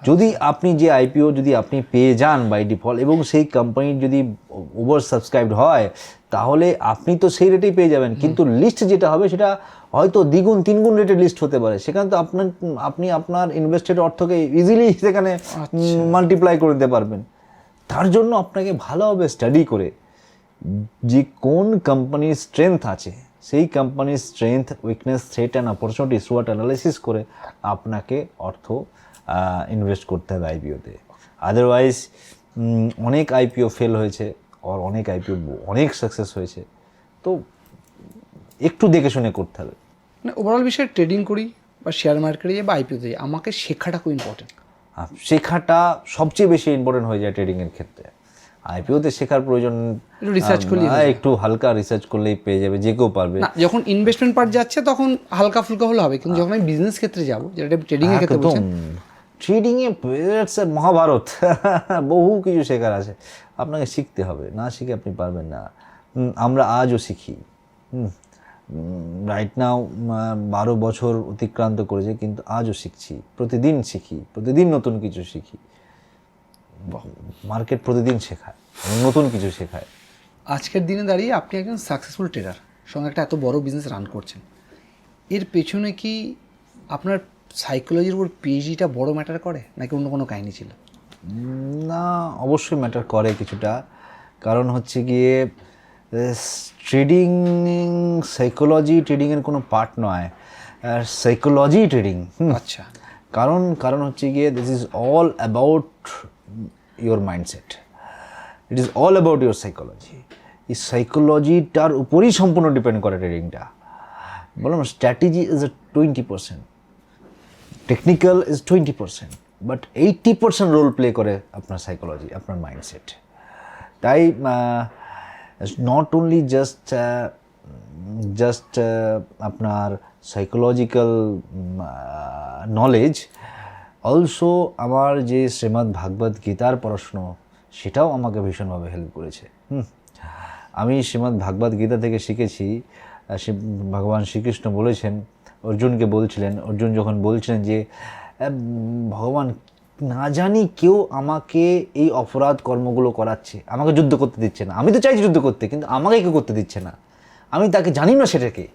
যদি আপনি যে আইপিও যদি আপনি পেয়ে যান বাই ডিফল্ট এবং সেই কোম্পানির যদি ওভার সাবস্ক্রাইবড হয়, তাহলে আপনি তো সেই রেটেই পেয়ে যাবেন, কিন্তু লিস্ট যেটা হবে সেটা হয়তো দ্বিগুণ তিনগুণ রেটে লিস্ট হতে পারে। সেখানে তো আপনি আপনার ইনভেস্টেড অর্থকে ইজিলি সেখানে মাল্টিপ্লাই করে দিতে পারবেন। তার জন্য আপনাকে ভালোভাবে স্টাডি করে যে কোন কোম্পানির স্ট্রেংথ আছে, সেই কোম্পানির strength, weakness, threat and opportunity সোয়াট অ্যানালাইসিস করে আপনাকে অর্থ ইনভেস্ট করতে হবে আইপিওতে। আদারওয়াইজ অনেক আইপিও ফেল হয়েছে আর অনেক আইপিও অনেক সাকসেস হয়েছে, তো একটু দেখে শুনে করতে হবে। মানে ওভারঅল বিষয়ে ট্রেডিং করি বা শেয়ার মার্কেটে যাই বা আইপিওতে যাই, আমাকে শেখাটা খুব ইম্পর্টেন্ট। শেখাটা সবচেয়ে বেশি ইম্পর্টেন্ট হয়ে যায় ট্রেডিংয়ের ক্ষেত্রে। আইপিওতে শেখার প্রয়োজন একটু রিসার্চ করলেই একটু হালকা রিসার্চ করলেই পেয়ে যাবে, যে কেউ পারবে। না, যখন ইনভেস্টমেন্ট পার্ট যাচ্ছে তখন হালকা ফুলকা হলে হবে, কিন্তু যখন আমি বিজনেস ক্ষেত্রে যাব, যেটা ট্রেডিং এর ক্ষেত্রে বলছেন, ট্রেডিংয়ে মহাভারত বহু কিছু শেখার আছে, আপনাকে শিখতে হবে, না শিখে আপনি পারবেন না। আমরা আজও শিখি, রাইট নাও 12 বছর অতিক্রান্ত করেছে, কিন্তু আজও শিখছি, প্রতিদিন শিখি, প্রতিদিন নতুন কিছু শিখি। মার্কেট প্রতিদিন শেখায়, নতুন কিছু শেখায়। আজকের দিনে দাঁড়িয়ে আপনি একজন সাকসেসফুল ট্রেডার, সঙ্গে একটা এত বড় বিজনেস রান করছেন, এর পেছনে কি আপনার সাইকোলজির উপর পিএইচডিটা বড় ম্যাটার করে, নাকি অন্য কোনো কাহিনী ছিল? না, অবশ্যই ম্যাটার করে কিছুটা। কারণ হচ্ছে গিয়ে ট্রেডিং ট্রেডিংয়ের কোনো পার্ট নয়, সাইকোলজি ট্রেডিং। আচ্ছা, কারণ হচ্ছে গিয়ে this is all about your mindset, it is all about your psychology. এই সাইকোলজিটার উপরেই সম্পূর্ণ ডিপেন্ড করে ট্রেডিংটা। বললাম strategy is a 20%, technical is 20%, but 80% role play করে আপনার সাইকোলজি, আপনার মাইন্ডসেট। তাই নট অনলি জাস্ট আপনার সাইকোলজিক্যাল নলেজ, অলসো আমার যে শ্রীমদ্ ভাগবত গীতার পড়াশুনো, সেটাও আমাকে ভীষণভাবে হেল্প করেছে। আমি শ্রীমদ্ ভাগবত গীতা থেকে শিখেছি, ভগবান শ্রীকৃষ্ণ বলেছেন, অর্জুনকে বলছিলেন, অর্জুন যখন বলছিলেন যে ভগবান, না জানি কেউ আমাকে এই অপরাধ কর্মগুলো করাচ্ছে, আমাকে যুদ্ধ করতে দিচ্ছে না, আমি তো চাইছি যুদ্ধ করতে, কিন্তু আমাকে কেউ করতে দিচ্ছে না, আমি তাকে জানি না সেটাকে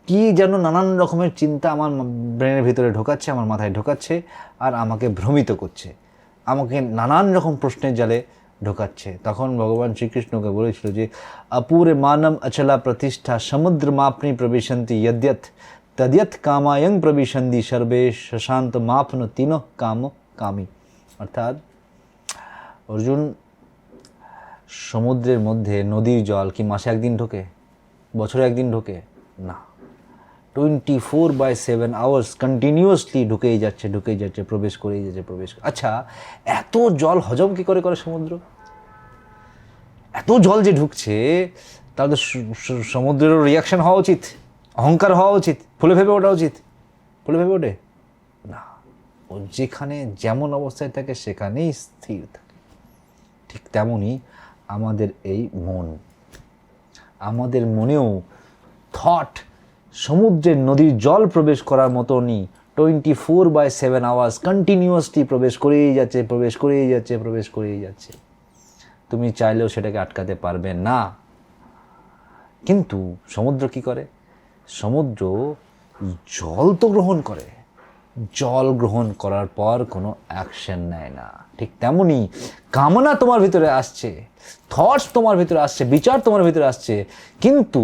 কি, যেন নানান রকমের চিন্তা আমার ব্রেনের ভিতরে ঢোকাচ্ছে, আমার মাথায় ঢোকাচ্ছে, আর আমাকে ভ্রমিত করছে, আমাকে নানান রকম প্রশ্নের জালে ঢোকাচ্ছে। তখন ভগবান শ্রীকৃষ্ণকে বলেছিল যে অপুরে মানম অচলা প্রতিষ্ঠা সমুদ্র মাপনি প্রবিশন্তি যদ্যৎ তদ্যৎ কামায়ং প্রবিশন্তি সর্বে শশান্ত মাপন তিন কাম কামি। অর্থাৎ অর্জুন, সমুদ্রের মধ্যে নদীর জল কি মাসে একদিন ঢোকে, বছরে একদিন ঢোকে না, 24/7 আওয়ার্স কন্টিনিউয়াসলি ঢুকেই যাচ্ছে, প্রবেশ করেই যাচ্ছে। আচ্ছা, এত জল হজম কি করে সমুদ্র? এত জল যে ঢুকছে, তাহলে সমুদ্রেরও রিয়াকশন হওয়া উচিত, অহংকার হওয়া উচিত, ফুলে ফেপে ওঠা উচিত। ফুলে ফেপে ওঠে না, ও যেখানে যেমন অবস্থায় থাকে সেখানেই স্থির থাকে। ঠিক তেমনই আমাদের এই মন, আমাদের মনেও থট সমুদ্রের নদীর জল প্রবেশ করার মতনই 24/7 আওয়ার্স কন্টিনিউয়াসলি প্রবেশ করেই যাচ্ছে। তুমি চাইলেও সেটাকে আটকাতে পারবে না। কিন্তু সমুদ্র কি করে? সমুদ্র জল তো গ্রহণ করে, জল গ্রহণ করার পর কোনো অ্যাকশন নেয় না। ঠিক তেমনই কামনা তোমার ভিতরে আসছে, থটস তোমার ভিতরে আসছে, বিচার তোমার ভিতরে আসছে, কিন্তু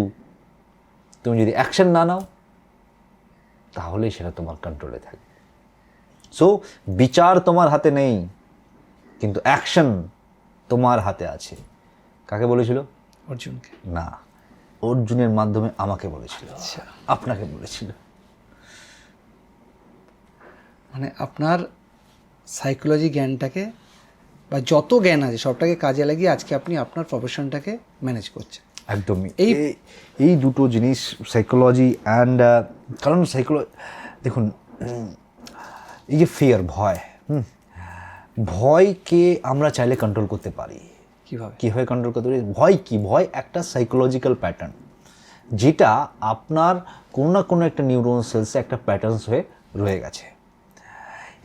তুমি যদি অ্যাকশন না নাও, তাহলেই সেটা তোমার কন্ট্রোলে থাকবে। সো বিচার তোমার হাতে নেই, কিন্তু অ্যাকশন তোমার হাতে আছে। কাকে বলেছিল? অর্জুনকে। না, অর্জুনের মাধ্যমে আমাকে বলেছিল, আপনাকে বলেছিল। মানে আপনার সাইকোলজি জ্ঞানটাকে বা যত জ্ঞান আছে সবটাকে কাজে লাগিয়ে আজকে আপনি আপনার প্রফেশনটাকে ম্যানেজ করছেন। একদমই। এই দুটো জিনিস, সাইকোলজি অ্যান্ড, কারণ দেখুন, এই যে ফিয়ার, ভয়কে আমরা চাইলে কন্ট্রোল করতে পারি, কীভাবে কন্ট্রোল করতে পারি? ভয় কি? ভয় একটা সাইকোলজিক্যাল প্যাটার্ন, যেটা আপনার কোনো না কোনো একটা নিউরন সেলসে একটা প্যাটার্নস হয়ে রয়ে গেছে।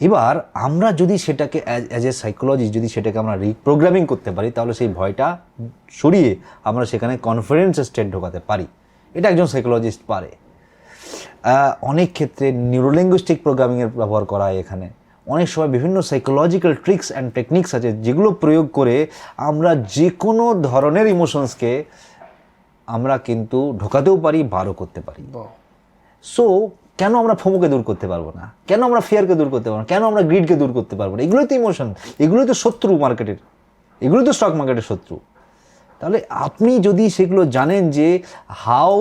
এবার আমরা যদি সেটাকে অ্যাজ এ সাইকোলজি যদি সেটাকে আমরা রিপ্রোগ্রামিং করতে পারি, তাহলে সেই ভয়টা সরিয়ে আমরা সেখানে কনফিডেন্স স্টেট ঢোকাতে পারি। এটা একজন সাইকোলজিস্ট পারে। অনেক ক্ষেত্রে নিউরোলিঙ্গুইস্টিক প্রোগ্রামিংয়ের ব্যবহার করা হয় এখানে। অনেক সময় বিভিন্ন সাইকোলজিক্যাল ট্রিক্স অ্যান্ড টেকনিক্স আছে যেগুলো প্রয়োগ করে আমরা যে কোনো ধরনের ইমোশনসকে আমরা কিন্তু ঢোকাতেও পারি, বারও করতে পারি। সো কেন আমরা ফোমোকে দূর করতে পারবো না? কেন আমরা ফিয়ারকে দূর করতে পারবো না? কেন আমরা গ্রিডকে দূর করতে পারবো না? এগুলোই তো ইমোশন, এগুলোই তো শত্রু মার্কেটের, এগুলোই তো স্টক মার্কেটের শত্রু। তাহলে আপনি যদি সেগুলো জানেন যে how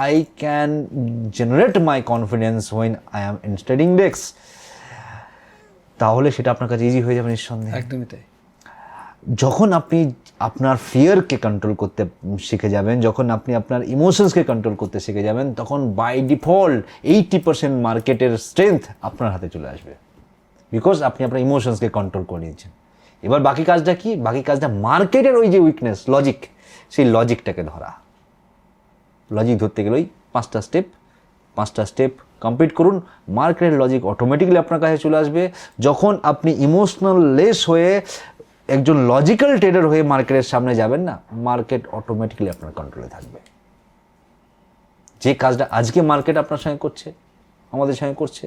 I can generate my confidence when I am in trading desk, তাহলে সেটা আপনার কাছে ইজি হয়ে যাবে নিঃসন্দেহে। একদমই তাই। যখন আপনি আপনার ফিয়ারকে কন্ট্রোল করতে শিখে যাবেন, যখন আপনি আপনার ইমোশনসকে কন্ট্রোল করতে শিখে যাবেন, তখন বাই ডিফল্ট 80% মার্কেটের স্ট্রেংথ আপনার হাতে চলে আসবে, বিকজ আপনি আপনার ইমোশনসকে কন্ট্রোল করে নিয়েছেন। এবার বাকি কাজটা কি? বাকি কাজটা মার্কেটের ওই যে উইকনেস লজিক, সেই লজিকটাকে ধরা। লজিক ধরতে গেলে ওই 5টা স্টেপ কমপ্লিট করুন, মার্কেটের লজিক অটোমেটিক্যালি আপনার কাছে চলে আসবে। যখন আপনি ইমোশনাল লেস হয়ে একজন লজিক্যাল ট্রেডার হয়ে মার্কেটের সামনে যাবেন না, মার্কেট অটোমেটিক্যালি আপনার কন্ট্রোলে থাকবে। যে কাজটা আজকে মার্কেট আপনার সঙ্গে করছে, আমাদের সঙ্গে করছে,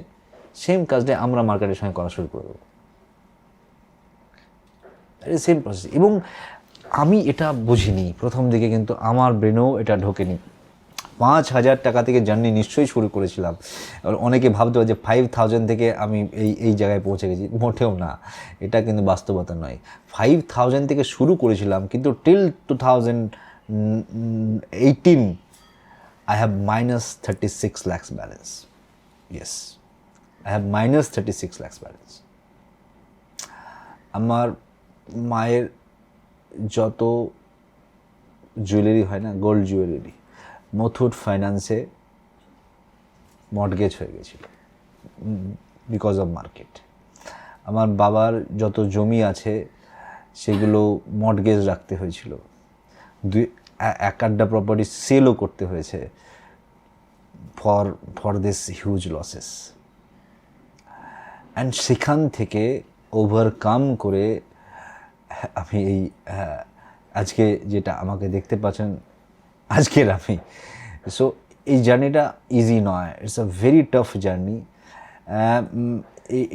সেম কাজটা আমরা মার্কেটের সঙ্গে করা শুরু করে দেবো। Same process. এবং আমি এটা বুঝিনি প্রথম দিকে, কিন্তু আমার ব্রেনেও এটা ঢোকেনি। 5,000 টাকা থেকে জার্নি নিশ্চয়ই শুরু করেছিলাম। অনেকে ভাবতে পারে যে 5,000 থেকে আমি এই জায়গায় পৌঁছে গেছি। মোটেও না, এটা কিন্তু বাস্তবতা নয়। 5,000 থেকে শুরু করেছিলাম, কিন্তু till 2018 I have minus 36 lakhs balance. Yes, I have minus 36 lakhs balance. আমার মায়ের যত জুয়েলারি হয় না, গোল্ড জুয়েলারি, মুথুট ফাইন্যান্সে মর্টগেজ হয়ে গেছিল বিকজ অফ মার্কেট। আমার বাবার যত জমি আছে সেগুলো মর্টগেজ রাখতে হয়েছিল, এক আধটা প্রপার্টি সেলও করতে হয়েছে for this huge losses. And সেখান থেকে ওভারকাম করে আমি এই আজকে যেটা আমাকে দেখতে পাচ্ছেন, আজকের আমি। সো এই জার্নিটা ইজি নয়, it's a very tough journey.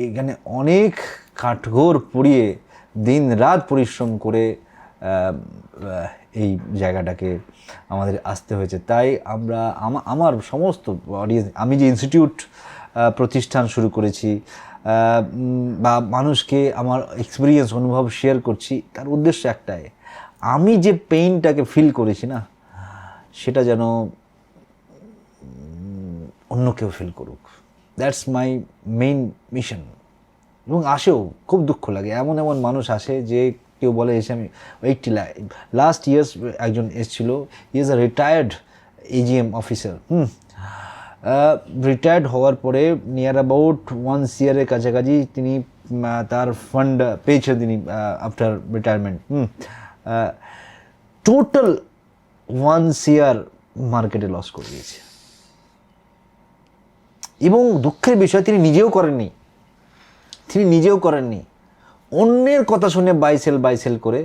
এখানে অনেক কাঠগড় পুড়িয়ে দিন রাত পরিশ্রম করে এই জায়গাটাকে আমাদের আসতে হয়েছে। তাই আমরা আমার সমস্ত অডিয়েন্স, আমি যে ইনস্টিটিউট প্রতিষ্ঠান শুরু করেছি বা মানুষকে আমার এক্সপিরিয়েন্স অনুভব শেয়ার করছি, তার উদ্দেশ্য একটাই, আমি যে পেইনটাকে ফিল করেছি না, সেটা যেন অন্য কেউ ফিল করুক। That's my main mission. এবং আসেও, খুব দুঃখ লাগে, এমন এমন মানুষ আসে যে কেউ বলে এসে আমি 80 লাখ। লাস্ট ইয়ার্স একজন এসেছিল, he is a retired AGM officer. Retired হওয়ার পরে নিয়ার অ্যাবাউট 1 ইয়ারের কাছাকাছি তিনি তার ফান্ড পেয়েছেন তিনি আফটার রিটায়ারমেন্ট। টোটাল 1 ইয়ার মার্কেটে লস করে দিয়েছে। এবং দুঃখের বিষয়, তিনি নিজেও করেননি, অন্যের কথা শুনে বাই সেল করে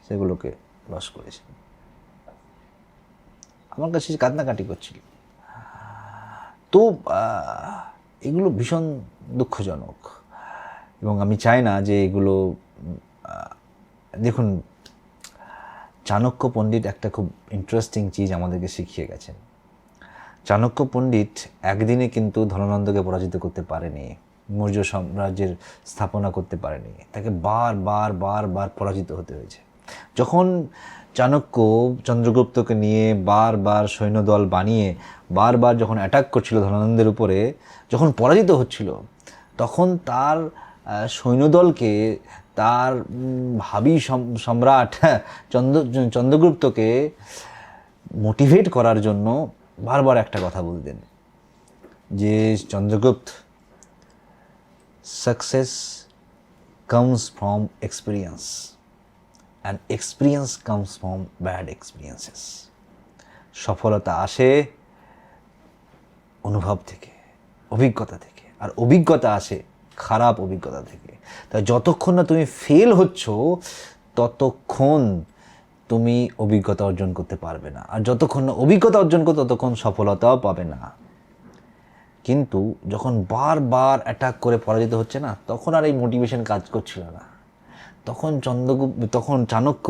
সেগুলোকে লস করেছে। আমার কাছে কান্নাকাটি করছিল। তো এগুলো ভীষণ দুঃখজনক, এবং আমি চাই না যে এগুলো। দেখুন, চাণক্য পণ্ডিত একটা খুব ইন্টারেস্টিং চিজ আমাদেরকে শিখিয়ে গেছেন। চাণক্য পণ্ডিত একদিনে কিন্তু ধননন্দকে পরাজিত করতে পারেনি, মৌর্য সাম্রাজ্যের স্থাপনা করতে পারেনি, তাকে বার পরাজিত হতে হয়েছে। যখন চাণক্য চন্দ্রগুপ্তকে নিয়ে বারবার সৈন্যদল বানিয়ে বারবার যখন অ্যাটাক করছিল ধননন্দের উপরে, যখন পরাজিত হচ্ছিল, তখন তার সৈন্যদলকে, তার ভাবী সম্রাট চন্দ্রগুপ্তকে মোটিভেট করার জন্য বারবার একটা কথা বলতেন যে, Chandragupta, success comes from experience, and experience comes from bad experiences. সফলতা আসে অনুভব থেকে, অভিজ্ঞতা থেকে, আর অভিজ্ঞতা আসে খারাপ অভিজ্ঞতা থেকে। তাই যতক্ষণ না তুমি ফেল হচ্ছ ততক্ষণ তুমি অভিজ্ঞতা অর্জন করতে পারবে না, আর যতক্ষণ না অভিজ্ঞতা অর্জন করো ততক্ষণ সফলতাও পাবে না। কিন্তু যখন বারবার অ্যাটাক করে পরাজিত হচ্ছে না, তখন আর এই মোটিভেশন কাজ করছিল না। তখন চাণক্য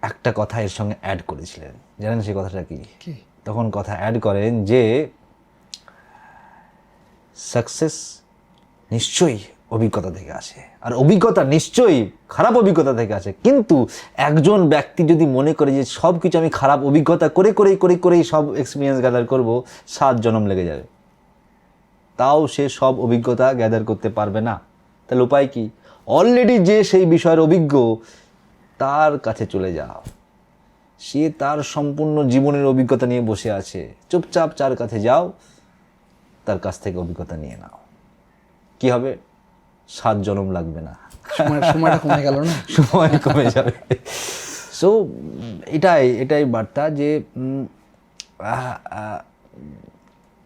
একটা কথা এর সঙ্গে অ্যাড করেছিলেন, জানেন সেই কথাটা কি? তখন কথা অ্যাড করেন যে সাকসেস নিশ্চয়ই অভিজ্ঞতা থেকে আসে, আর অভিজ্ঞতা নিশ্চয়ই খারাপ অভিজ্ঞতা থেকে আসে। কিন্তু একজন ব্যক্তি যদি মনে করে যে সব কিছু আমি খারাপ অভিজ্ঞতা করেই সব এক্সপিরিয়েন্স গ্যাদার করব, 7 জন্ম লেগে যাবে, তাও সে সব অভিজ্ঞতা গ্যাদার করতে পারবে না। তাহলে উপায় কি? অলরেডি যে সেই বিষয়ের অভিজ্ঞ, তার কাছে চলে যাও। সে তার সম্পূর্ণ জীবনের অভিজ্ঞতা নিয়ে বসে আছে, চুপচাপ যার কাছে যাও, তার কাছ থেকে অভিজ্ঞতা নিয়ে নাও। কি হবে? 7 জন্ম লাগবে না, সময়টা কমে গেল না? সময় কমে যাবে। সো এটাই বার্তা যে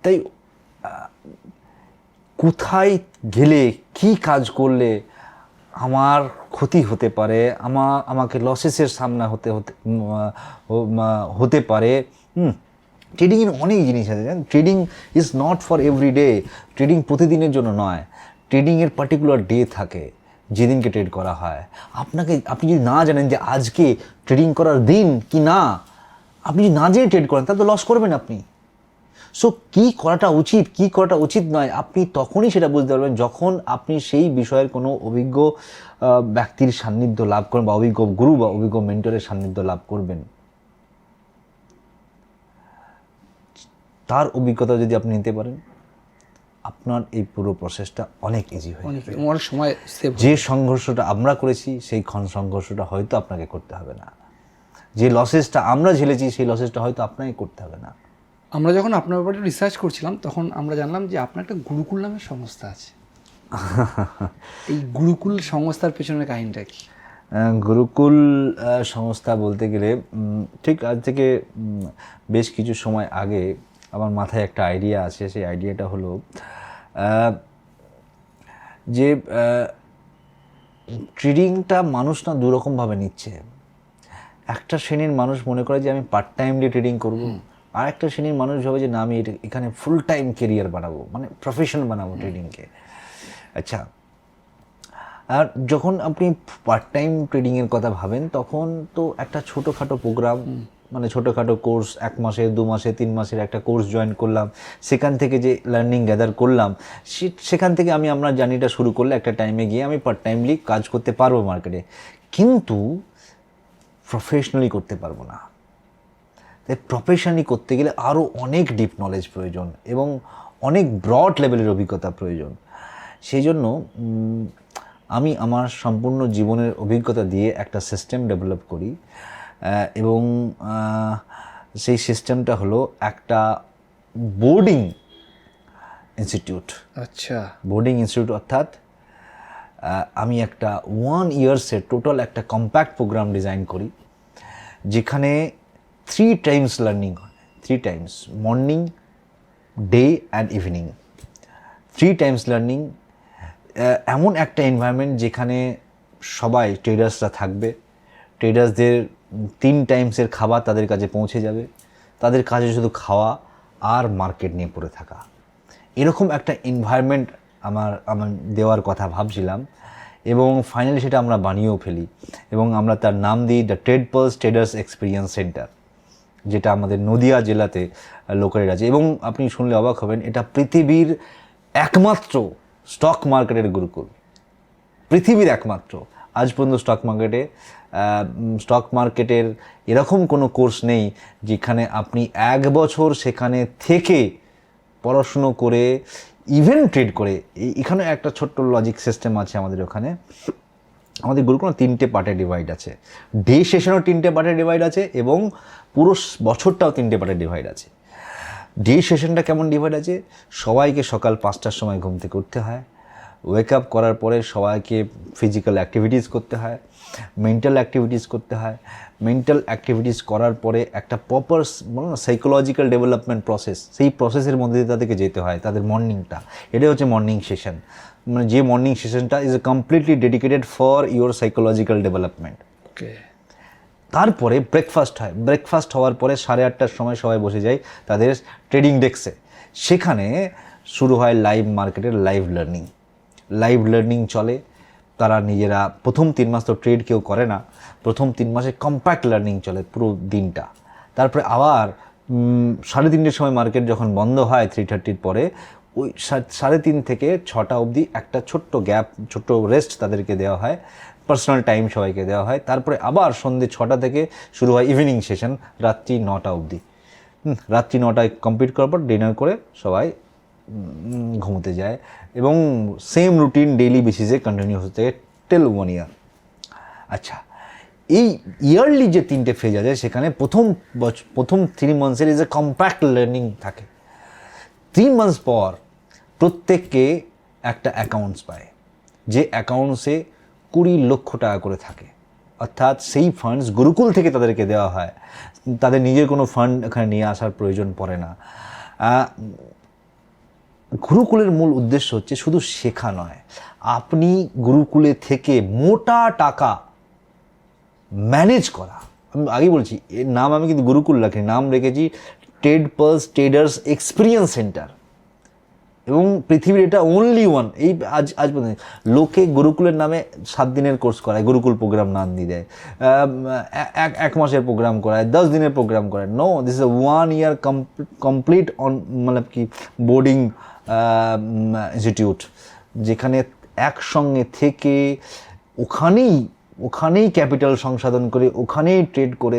তাই কোথায় গেলে কি কাজ করলে আমার ক্ষতি হতে পারে, আমাকে লসেসের সামনা হতে পারে। ট্রেডিংয়ের অনেক জিনিস আছে, জানেন। Trading is not for everyday. Trading প্রতিদিনের জন্য নয়। ট্রেডিংয়ের পার্টিকুলার ডে থাকে যেদিনকে ট্রেড করা হয়। আপনি যদি না জানেন যে আজকে ট্রেডিং করার দিন কি না, আপনি যদি না জেনে ট্রেড করেন তাহলে তো লস করবেন আপনি। সো কী করাটা উচিত, কী করাটা উচিত নয়, আপনি তখনই সেটা বুঝতে পারবেন যখন আপনি সেই বিষয়ের কোনো অভিজ্ঞ ব্যক্তির সান্নিধ্য লাভ করেন, বা অভিজ্ঞ গুরু বা অভিজ্ঞ মেন্টরের সান্নিধ্য লাভ করবেন। তার অভিজ্ঞতা যদি আপনি নিতে পারেন, আপনার এই পুরো প্রসেসটা অনেক ইজি হয়ে যাবে। অনেক সময় যে সংঘর্ষটা আমরা করেছি সেই সংঘর্ষটা হয়তো আপনাকে করতে হবে না। যে লসেসটা আমরা ঝেলেছি সেই লসেসটা হয়তো আপনাকে করতে হবে না। আমরা যখন আপনার ব্যাপারে রিসার্চ করছিলাম তখন আমরা জানলাম যে আপনার একটা গুরুকুল নামের সংস্থা আছে। এই গুরুকুল সংস্থার পেছনের কাহিনীটা কি? গুরুকুল সংস্থা বলতে গেলে ঠিক আজ থেকে বেশ কিছু সময় আগে আমার মাথায় একটা আইডিয়া আছে। সেই আইডিয়াটা হলো যে ট্রেডিংটা মানুষ না দুরকমভাবে নিচ্ছে। একটা শ্রেণীর মানুষ মনে করে যে আমি পার্ট টাইমলি ট্রেডিং করব, আর একটা শ্রেণীর মানুষ ভাবে যে না আমি এখানে ফুল টাইম কেরিয়ার বানাবো, মানে প্রফেশন বানাবো ট্রেডিংকে। আচ্ছা, আর যখন আপনি পার্ট টাইম ট্রেডিংয়ের কথা ভাবেন তখন তো একটা ছোটোখাটো প্রোগ্রাম, মানে ছোটোখাটো কোর্স, 1 মাসে 2 মাসে 3 মাসের একটা কোর্স জয়েন করলাম, সেখান থেকে যে লার্নিং গ্যাদার করলাম, সেখান থেকে আমি আমার জার্নিটা শুরু করলে একটা টাইমে গিয়ে আমি পার্ট টাইমলি কাজ করতে পারবো মার্কেটে, কিন্তু প্রফেশনালি করতে পারবো না। তাই প্রফেশনালি করতে গেলে আরও অনেক ডিপ নলেজ প্রয়োজন এবং অনেক ব্রড লেভেলের অভিজ্ঞতা প্রয়োজন। সেই জন্য আমি আমার সম্পূর্ণ জীবনের অভিজ্ঞতা দিয়ে একটা সিস্টেম ডেভেলপ করি, এবং সেই সিস্টেমটা হলো একটা বোর্ডিং ইনস্টিটিউট। আচ্ছা, বোর্ডিং ইনস্টিটিউট অর্থাৎ আমি একটা 1 ইয়ার্সের টোটাল একটা কম্প্যাক্ট প্রোগ্রাম ডিজাইন করি, যেখানে 3 টাইমস লার্নিং হয়। 3 Times, morning, day and evening. 3 Times learning. এমন একটা এনভায়রনমেন্ট যেখানে সবাই ট্রেডার্সরা থাকবে, ট্রেডার্সদের 3 টাইমসের খাবার তাদের কাছে পৌঁছে যাবে, তাদের কাজে শুধু খাওয়া আর মার্কেট নিয়ে পড়ে থাকা। এরকম একটা এনভায়রনমেন্ট আমার দেওয়ার কথা ভাবছিলাম, এবং ফাইনালি সেটা আমরা বানিয়েও ফেলি, এবং আমরা তার নাম দিই the trade pulse traders experience centre, যেটা আমাদের নদিয়া জেলাতে লোকের আছে। এবং আপনি শুনলে অবাক হবেন, এটা পৃথিবীর একমাত্র স্টক মার্কেটের গুরুকুল, পৃথিবীর একমাত্র। আজ পর্যন্ত স্টক মার্কেটের এরকম কোনো কোর্স নেই যেখানে আপনি 1 বছর সেখানে থেকে পড়াশুনো করে ইভেন ট্রেড করে। এখানে একটা ছোট্ট লজিক সিস্টেম আছে আমাদের ওখানে। আমাদের গুরুকুল 3টে পার্টে ডিভাইড আছে। ডে সেশনও 3টে পার্টে ডিভাইড আছে, এবং পুরো বছরটাও 3টে পার্টে ডিভাইড আছে। ডে সেশনটা কেমন ডিভাইড আছে? সবাইকে সকাল 5টার সময় ঘুম থেকে উঠতে হয়, ওয়েক আপ করার পরে সবাইকে ফিজিক্যাল অ্যাক্টিভিটিস করতে হয়, মেন্টাল অ্যাক্টিভিটিস করতে হয়। মেন্টাল অ্যাক্টিভিটিস করার পরে একটা প্রপার সাইকোলজিক্যাল ডেভেলপমেন্ট প্রসেস, সেই প্রসেসের মধ্যে দিয়ে তাদেরকে যেতে হয়। তাদের মর্নিংটা, এটাই হচ্ছে মর্নিং সেশন, মানে যে মর্নিং সেশনটা is completely dedicated for your psychological development. Okay. তারপরে ব্রেকফাস্ট হয়। ব্রেকফাস্ট হওয়ার পরে 8:30টার সময় সবাই বসে যায় তাদের ট্রেডিং ডেস্কে। সেখানে শুরু হয় লাইভ মার্কেটের লাইভ লার্নিং। লাইভ লার্নিং চলে, তারা নিজেরা প্রথম 3 মাস তো ট্রেড কেউ করে না, প্রথম 3 মাসে কম্প্যাক্ট লার্নিং চলে পুরো দিনটা। তারপরে আবার 3:30টার সময় মার্কেট যখন বন্ধ হয় 3:30-র পরে, ওই 3:30 থেকে 6টা অবধি একটা ছোট্ট গ্যাপ, ছোট্ট রেস্ট তাদেরকে দেওয়া হয়, পার্সোনাল টাইম সবাইকে দেওয়া হয়। তারপরে আবার সন্ধ্যে 6টা থেকে শুরু হয় ইভিনিং সেশন, রাত্রি 9টা অবধি। রাত্রি 9টায় কমপ্লিট করার পর ডিনার করে সবাই ঘুমোতে যায়, এবং সেম রুটিন ডেইলি বেসিসে কন্টিনিউ হতে টিল 1 ইয়ার। আচ্ছা, এই ইয়ারলি যে 3টে ফেজ আছে, সেখানে প্রথম 3 মান্থসের ইজ এ কম্প্যাক্ট লার্নিং থাকে। 3 মান্থস পর প্রত্যেককে একটা অ্যাকাউন্টস পায়, যে অ্যাকাউন্টসে 20 লক্ষ টাকা করে থাকে। অর্থাৎ সেই ফান্ডস গুরুকুল থেকে তাদেরকে দেওয়া হয়, তাদের নিজের কোনো ফান্ড এখানে নিয়ে আসার প্রয়োজন পড়ে না। গুরুকুলের মূল উদ্দেশ্য হচ্ছে শুধু শেখা নয়, আপনি গুরুকুলে থেকে মোটা টাকা ম্যানেজ করা। আমি আগেই বলছি, এর নাম আমি কিন্তু গুরুকুল রাখিনি, নাম রেখেছি trade pulse traders experience centre. এবং পৃথিবীর এটা অনলি ওয়ান। এই আজ পর্যন্ত লোকে গুরুকুলের নামে 7 দিনের কোর্স করায়, গুরুকুল প্রোগ্রাম নাম দিয়ে দেয়, 1 মাসের প্রোগ্রাম করায়, 10 দিনের প্রোগ্রাম করায়। No, this is 1 year complete on, মানে কি বোর্ডিং ইনস্টিটিউট, যেখানে একসঙ্গে থেকে ওখানেই ক্যাপিটাল সংশোধন করে, ওখানেই ট্রেড করে,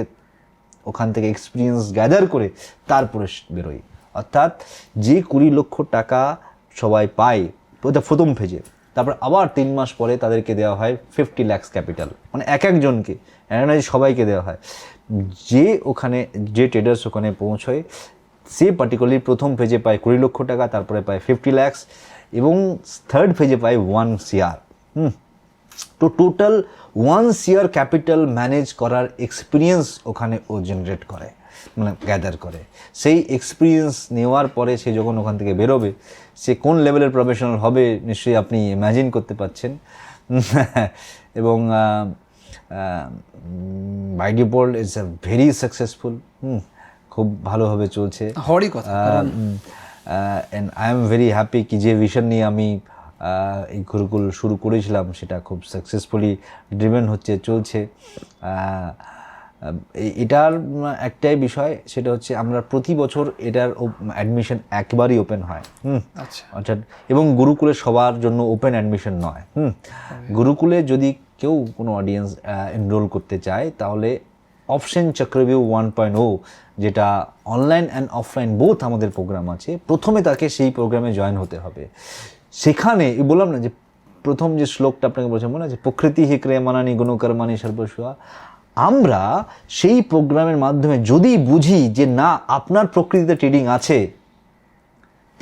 ওখান থেকে এক্সপিরিয়েন্স গ্যাদার করে তারপরে বেরোই। অর্থাৎ যে 20 লক্ষ টাকা সবাই পায় প্রথম ফেজে, তারপর আবার 3 মাস পরে তাদেরকে দেওয়া হয় 50 lakhs ক্যাপিটাল, মানে একজনকে, সবাইকে দেওয়া হয়। যে ট্রেডার্স ওখানে পৌঁছয়, সে পার্টিকুলারলি প্রথম ফেজে পায় 20 লক্ষ টাকা, তারপরে পায় 50 lakhs, এবং থার্ড ফেজে পায় 1 CR। তো টোটাল 1 CR ক্যাপিটাল ম্যানেজ করার এক্সপিরিয়েন্স ওখানে ও জেনারেট করে, মানে গ্যাদার করে। সেই এক্সপিরিয়েন্স নেওয়ার পরে সে যখন ওখান থেকে বেরোবে, সে কোন লেভেলের প্রফেশনাল হবে নিশ্চয়ই আপনি ইম্যাজিন করতে পারছেন। এবং by default it's a very successful, খুব ভালোভাবে চলছে। হওয়ারই কথা। And I am very happy কি যে ভিশন নিয়ে আমি এই গুরুকুল শুরু করেছিলাম, সেটা খুব সাকসেসফুলি ড্রিভেন হচ্ছে, চলছে। এটার একটাই বিষয়, সেটা হচ্ছে আমরা প্রতি বছর এটার অ্যাডমিশন একবারই ওপেন হয়। আচ্ছা। অর্থাৎ, এবং গুরুকুলে সবার জন্য ওপেন অ্যাডমিশন নয়। গুরুকুলে যদি কেউ কোনো অডিয়েন্স এনরোল করতে চায়, তাহলে অপশন চক্রভিউ 1.0, যেটা অনলাইন অ্যান্ড অফলাইন বোথ আমাদের প্রোগ্রাম আছে, প্রথমে তাকে সেই প্রোগ্রামে জয়েন হতে হবে। সেখানে বললাম না যে প্রথম যে শ্লোকটা আপনাকে বলছিলাম না, যে প্রকৃতি হি ক্রিয়া মানানি গুণকর্মানি সর্বস্বা, আমরা সেই প্রোগ্রামের মাধ্যমে যদি বুঝি যে না আপনার প্রকৃতিতে ট্রেডিং আছে,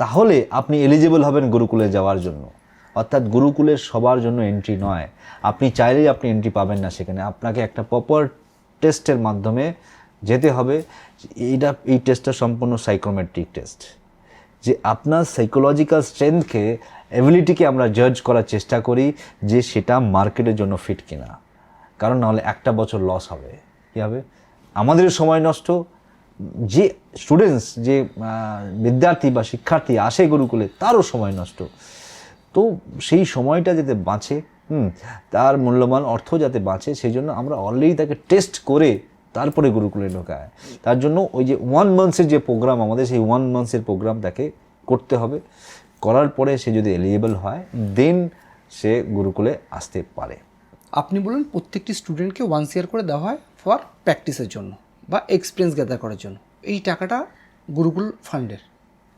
তাহলে আপনি এলিজিবল হবেন গুরুকুলে যাওয়ার জন্য। অর্থাৎ গুরুকুলের সবার জন্য এন্ট্রি নয়, আপনি চাইলেই আপনি এন্ট্রি পাবেন না সেখানে, আপনাকে একটা প্রপার টেস্টের মাধ্যমে যেতে হবে। এই টেস্টটা সম্পূর্ণ সাইকোমেট্রিক টেস্ট, যে আপনার সাইকোলজিক্যাল স্ট্রেংথকে, অ্যাবিলিটিকে আমরা জাজ করার চেষ্টা করি যে সেটা মার্কেটের জন্য ফিট কিনা। কারণ নাহলে একটা বছর লস হবে। কী হবে? আমাদের সময় নষ্ট, যে স্টুডেন্টস, যে বিদ্যার্থী বা শিক্ষার্থী আসে গুরুকুলে, তারও সময় নষ্ট। তো সেই সময়টা যাতে বাঁচে, তার মূল্যবান অর্থ যাতে বাঁচে, সেই জন্য আমরা অলরেডি তাকে টেস্ট করে তারপরে গুরুকুলে ঢোকায়। তার জন্য ওই যে 1 মান্থসের যে প্রোগ্রাম আমাদের, সেই 1 মান্থসের প্রোগ্রাম তাকে করতে হবে। করার পরে সে যদি এলিজিবল হয়, দেন সে গুরুকুলে আসতে পারে। আপনি বললেন প্রত্যেকটি স্টুডেন্টকে 1 CR করে দেওয়া হয় ফর প্র্যাকটিসের জন্য বা এক্সপিরিয়েন্স গ্যাদার করার জন্য। এই টাকাটা গুরুকুল ফান্ডের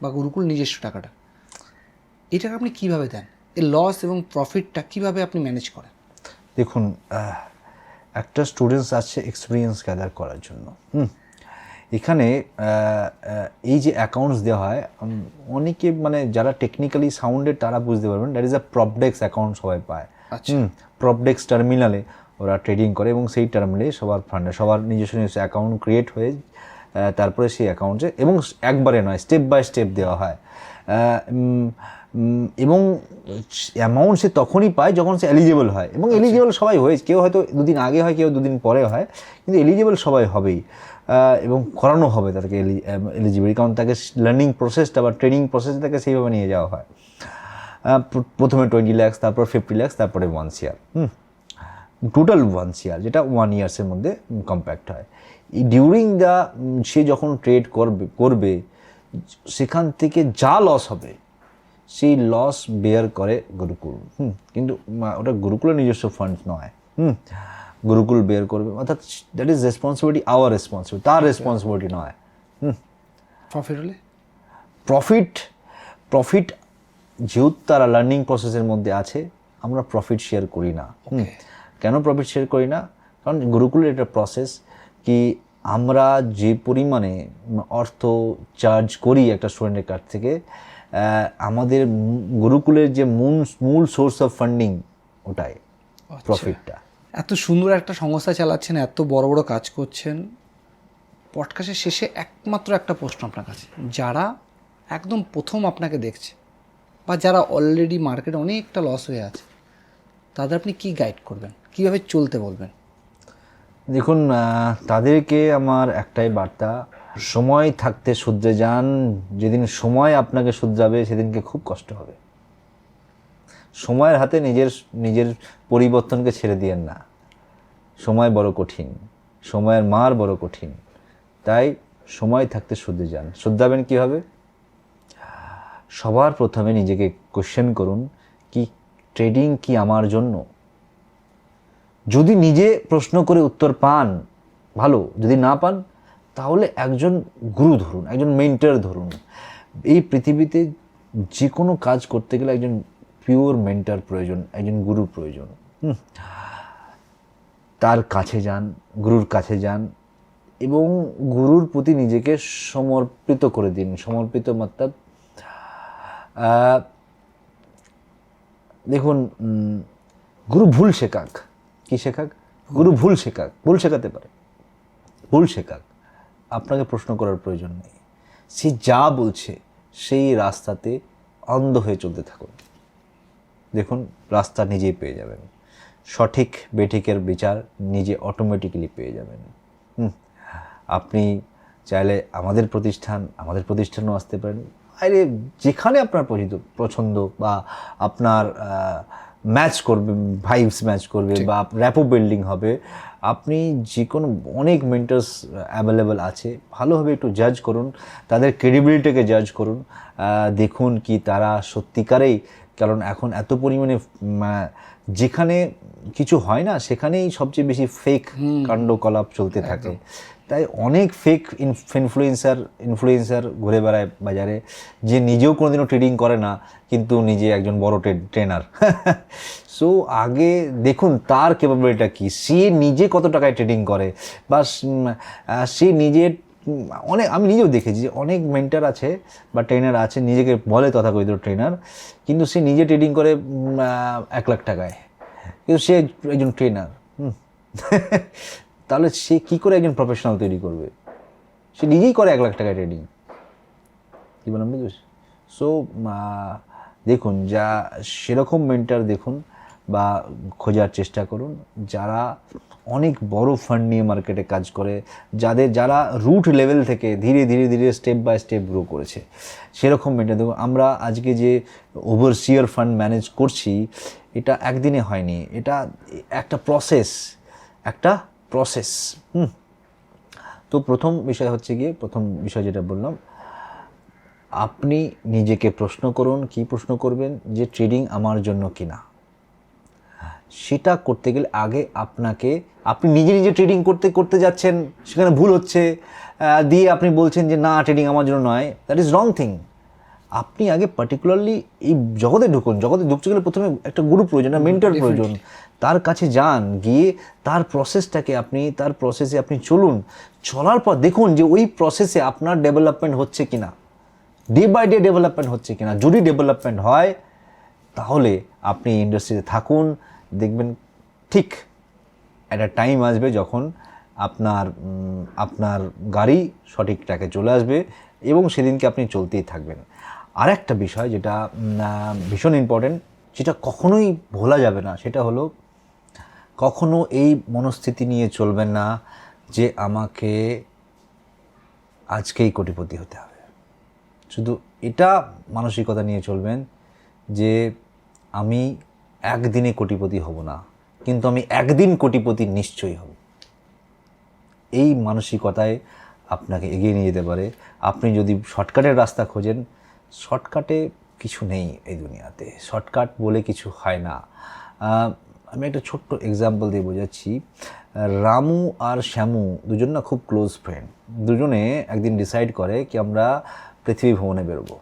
বা গুরুকুল নিজস্ব টাকাটা, এই টাকা আপনি কীভাবে দেন? এই লস এবং প্রফিটটা কীভাবে আপনি ম্যানেজ করেন? দেখুন, একটা স্টুডেন্টস আছে এক্সপিরিয়েন্স গ্যাদার করার জন্য। এখানে এই যে অ্যাকাউন্টস দেওয়া হয় অনেকে মানে যারা টেকনিক্যালি সাউন্ডেড তারা বুঝতে পারবেন, দ্যাট ইজ আ প্রপডেক্স অ্যাকাউন্ট সবাই পায়। প্রপডেক্স টার্মিনালে ওরা ট্রেডিং করে এবং সেই টার্মিনালে সবার ফান্ডে সবার নিজস্ব নিজস্ব অ্যাকাউন্ট ক্রিয়েট হয়ে তারপরে সেই অ্যাকাউন্টে এবং একবারে নয় স্টেপ বাই স্টেপ দেওয়া হয় এবং অ্যামাউন্ট সে তখনই পায় যখন সে এলিজিবল হয় এবং এলিজিবল সবাই হয়ে, কেউ হয়তো দুদিন আগে হয়, কেউ দুদিন পরে হয়, কিন্তু এলিজিবল সবাই হবেই এবং করানো হবে তাদেরকে এলিজিবিলিটি, কারণ তাকে লার্নিং প্রসেসটা বা ট্রেনিং প্রসেসটা তাকে সেইভাবে নিয়ে যাওয়া হয়। প্রথমে 20 লাখ, তারপর 50 লাখ, তারপরে 1 ইয়ার, টোটাল 1 ইয়ার, যেটা 1 ইয়ার্সের মধ্যে কম্প্যাক্ট হয়। ডিউরিং দ্য সে যখন ট্রেড করবে সেখান থেকে যা লস হবে সেই লস বেয়ার করে গুরুকুল। কিন্তু ওটা গুরুকুলের নিজস্ব ফান্ড নয়, গুরুকুল বেয়ার করবে, অর্থাৎ that is responsibility, our responsibility, তার রেসপন্সিবিলিটি নয়। প্রফিট হলে প্রফিট যেহেতু তারা লার্নিং প্রসেসের মধ্যে আছে, আমরা প্রফিট শেয়ার করি না। কেন প্রফিট শেয়ার করি না? কারণ গুরুকুলের এটা প্রসেস কি আমরা যে পরিমাণে অর্থ চার্জ করি একটা স্টুডেন্টের কাছ থেকে, আমাদের গুরুকুলের যে মূল সোর্স অফ ফান্ডিং ওটাই প্রফিটটা। এত সুন্দর একটা সংস্থা চালাচ্ছেন, এত বড় বড় কাজ করছেন, পডকাস্টের শেষে একমাত্র একটা প্রশ্ন আপনার কাছে, যারা একদম প্রথম আপনাকে দেখছে বা যারা অলরেডি মার্কেটে অনেকটা লস হয়ে আছে, তাদের আপনি কি গাইড করবেন, কীভাবে চলতে বলবেন? দেখুন, তাদেরকে আমার একটাই বার্তা, সময় থাকতে শুধরে যান। যেদিন সময় আপনাকে শুধরাবে সেদিনকে খুব কষ্ট হবে। সময়ের হাতে নিজের পরিবর্তনকে ছেড়ে দিয়েন না। সময় বড় কঠিন, সময়ের মার বড় কঠিন, তাই সময় থাকতে শুধরে যান। শুধরাবেন কীভাবে? সবার প্রথমে নিজেকে কোশ্চেন করুন, কি ট্রেডিং কি আমার জন্য? যদি নিজে প্রশ্ন করে উত্তর পান ভালো, যদি না পান তাহলে একজন গুরু ধরুন, একজন মেন্টর ধরুন। এই পৃথিবীতে যে কোনো কাজ করতে গেলে একজন পিওর মেন্টর প্রয়োজন, একজন গুরু প্রয়োজন। তার কাছে যান, গুরুর কাছে যান এবং গুরুর প্রতি নিজেকে সমর্পিত করে দিন। সমর্পিত মতলব, দেখুন, গুরু ভুল শেখাক, কি শেখাক? গুরু ভুল শেখাক, ভুল শেখাতে পারে, ভুল শেখাক, আপনাকে প্রশ্ন করার প্রয়োজন নেই। সে যা বলছে সেই রাস্তাতে অন্ধ হয়ে চলতে থাকুন, দেখুন রাস্তা নিজেই পেয়ে যাবেন। সঠিক বেঠিকের বিচার নিজে অটোমেটিক্যালি পেয়ে যাবেন। আপনি চাইলে আমাদের প্রতিষ্ঠানেও আসতে পারেন, আরে যেখানে আপনার পছন্দ বা আপনার ম্যাচ করবে, ভাইবস ম্যাচ করবে বা র্যাপো বিল্ডিং হবে, আপনি যে কোনো অনেক মেন্টার্স অ্যাভেলেবেল আছে, ভালোভাবে একটু জাজ করুন, তাদের ক্রেডিবিলিটিকে জাজ করুন, দেখুন কি তারা সত্যিকারেই, কারণ এখন এত পরিমাণে যেখানে কিছু হয় না সেখানেই সবচেয়ে বেশি ফেক কাণ্ডকলাপ চলতে থাকে। তাই অনেক ফেক ইনফ্লুয়েন্সার ঘুরে বেড়ায় বাজারে, যে নিজেও কোনোদিনও ট্রেডিং করে না কিন্তু নিজে একজন বড় ট্রেনার। সো আগে দেখুন তার ক্যাপাবিলিটিটা কী, সে নিজে কত টাকায় ট্রেডিং করে, বা সে নিজে আমি নিজেও দেখেছি যে অনেক মেন্টার আছে বা ট্রেনার আছে, নিজেকে বলে তথাকথিত ট্রেনার, কিন্তু সে নিজে ট্রেডিং করে 1 লাখ টাকায়, কিন্তু সে একজন ট্রেনার। তাহলে সে কী করে একজন প্রফেশনাল তৈরি করবে? সে নিজেই করে 1 লাখ টাকায় ট্রেডিং, কী বললাম বুঝিস? সো দেখুন, যা সেরকম মেন্টার দেখুন বা খোঁজার চেষ্টা করুন যারা অনেক বড় ফান্ড নিয়ে মার্কেটে কাজ করে, যারা রুট লেভেল থেকে ধীরে ধীরে ধীরে স্টেপ বাই স্টেপ গ্রো করেছে, সেরকম মেন্টার দেখুন। আমরা আজকে যে ওভারসিয়ার ফান্ড ম্যানেজ করছি, এটা একদিনে হয়নি, এটা একটা প্রসেস। তো প্রথম বিষয় যেটা বললাম, আপনি নিজেকে প্রশ্ন করুন, কি প্রশ্ন করবেন, যে ট্রেডিং আমার জন্য কিনা। সেটা করতে গেলে আগে আপনি নিজে ট্রেডিং করতে যাচ্ছেন, সেখানে ভুল হচ্ছে, দিয়ে আপনি বলছেন যে না ট্রেডিং আমার জন্য নয়, দ্যাট ইজ রং থিং। আপনি আগে পার্টিকুলারলি এই জগতে ঢুকুন। জগতে ঢুকতে গেলে প্রথমে একটা গুরু প্রয়োজন, মেন্টর প্রয়োজন। তার কাছে যান, গিয়ে তার প্রসেসটাকে তার প্রসেসে আপনি চলুন। চলার পর দেখুন যে ওই প্রসেসে আপনার ডেভেলপমেন্ট হচ্ছে কিনা, ডে বাই ডে ডেভেলপমেন্ট হচ্ছে কিনা। যদি ডেভেলপমেন্ট হয় তাহলে আপনি ইন্ডাস্ট্রিতে থাকুন, দেখবেন ঠিক একটা টাইম আসবে যখন আপনার গাড়ি সঠিক ট্র্যাকে চলে আসবে এবং সেদিনকে আপনি চলতেই থাকবেন। আর একটা বিষয় যেটা ভীষণ ইম্পর্টেন্ট, যেটা কখনোই ভোলা যাবে না, সেটা হলো কখনো এই মনস্থিতি নিয়ে চলবেন না যে আমাকে আজকেই কোটিপতি হতে হবে। শুধু এটা মানসিকতা নিয়ে চলবেন যে আমি একদিনে কোটিপতি হব না, কিন্তু আমি একদিন কোটিপতি নিশ্চয়ই হব। এই মানসিকতায় আপনাকে এগিয়ে নিয়ে যেতে পারে। আপনি যদি শর্টকাটের রাস্তা খোঁজেন, শর্টকাটে কিছু নেই এই দুনিয়াতে, শর্টকাট বলে কিছু হয় না। আমি একটা ছোট্ট এক্সাম্পল দিয়ে বোঝাচ্ছি। রামু আর শ্যামু দুজন না খুব ক্লোজ ফ্রেন্ড। দুজনে একদিন ডিসাইড করে কি আমরা পৃথিবী ভ্রমণে বেরোবো।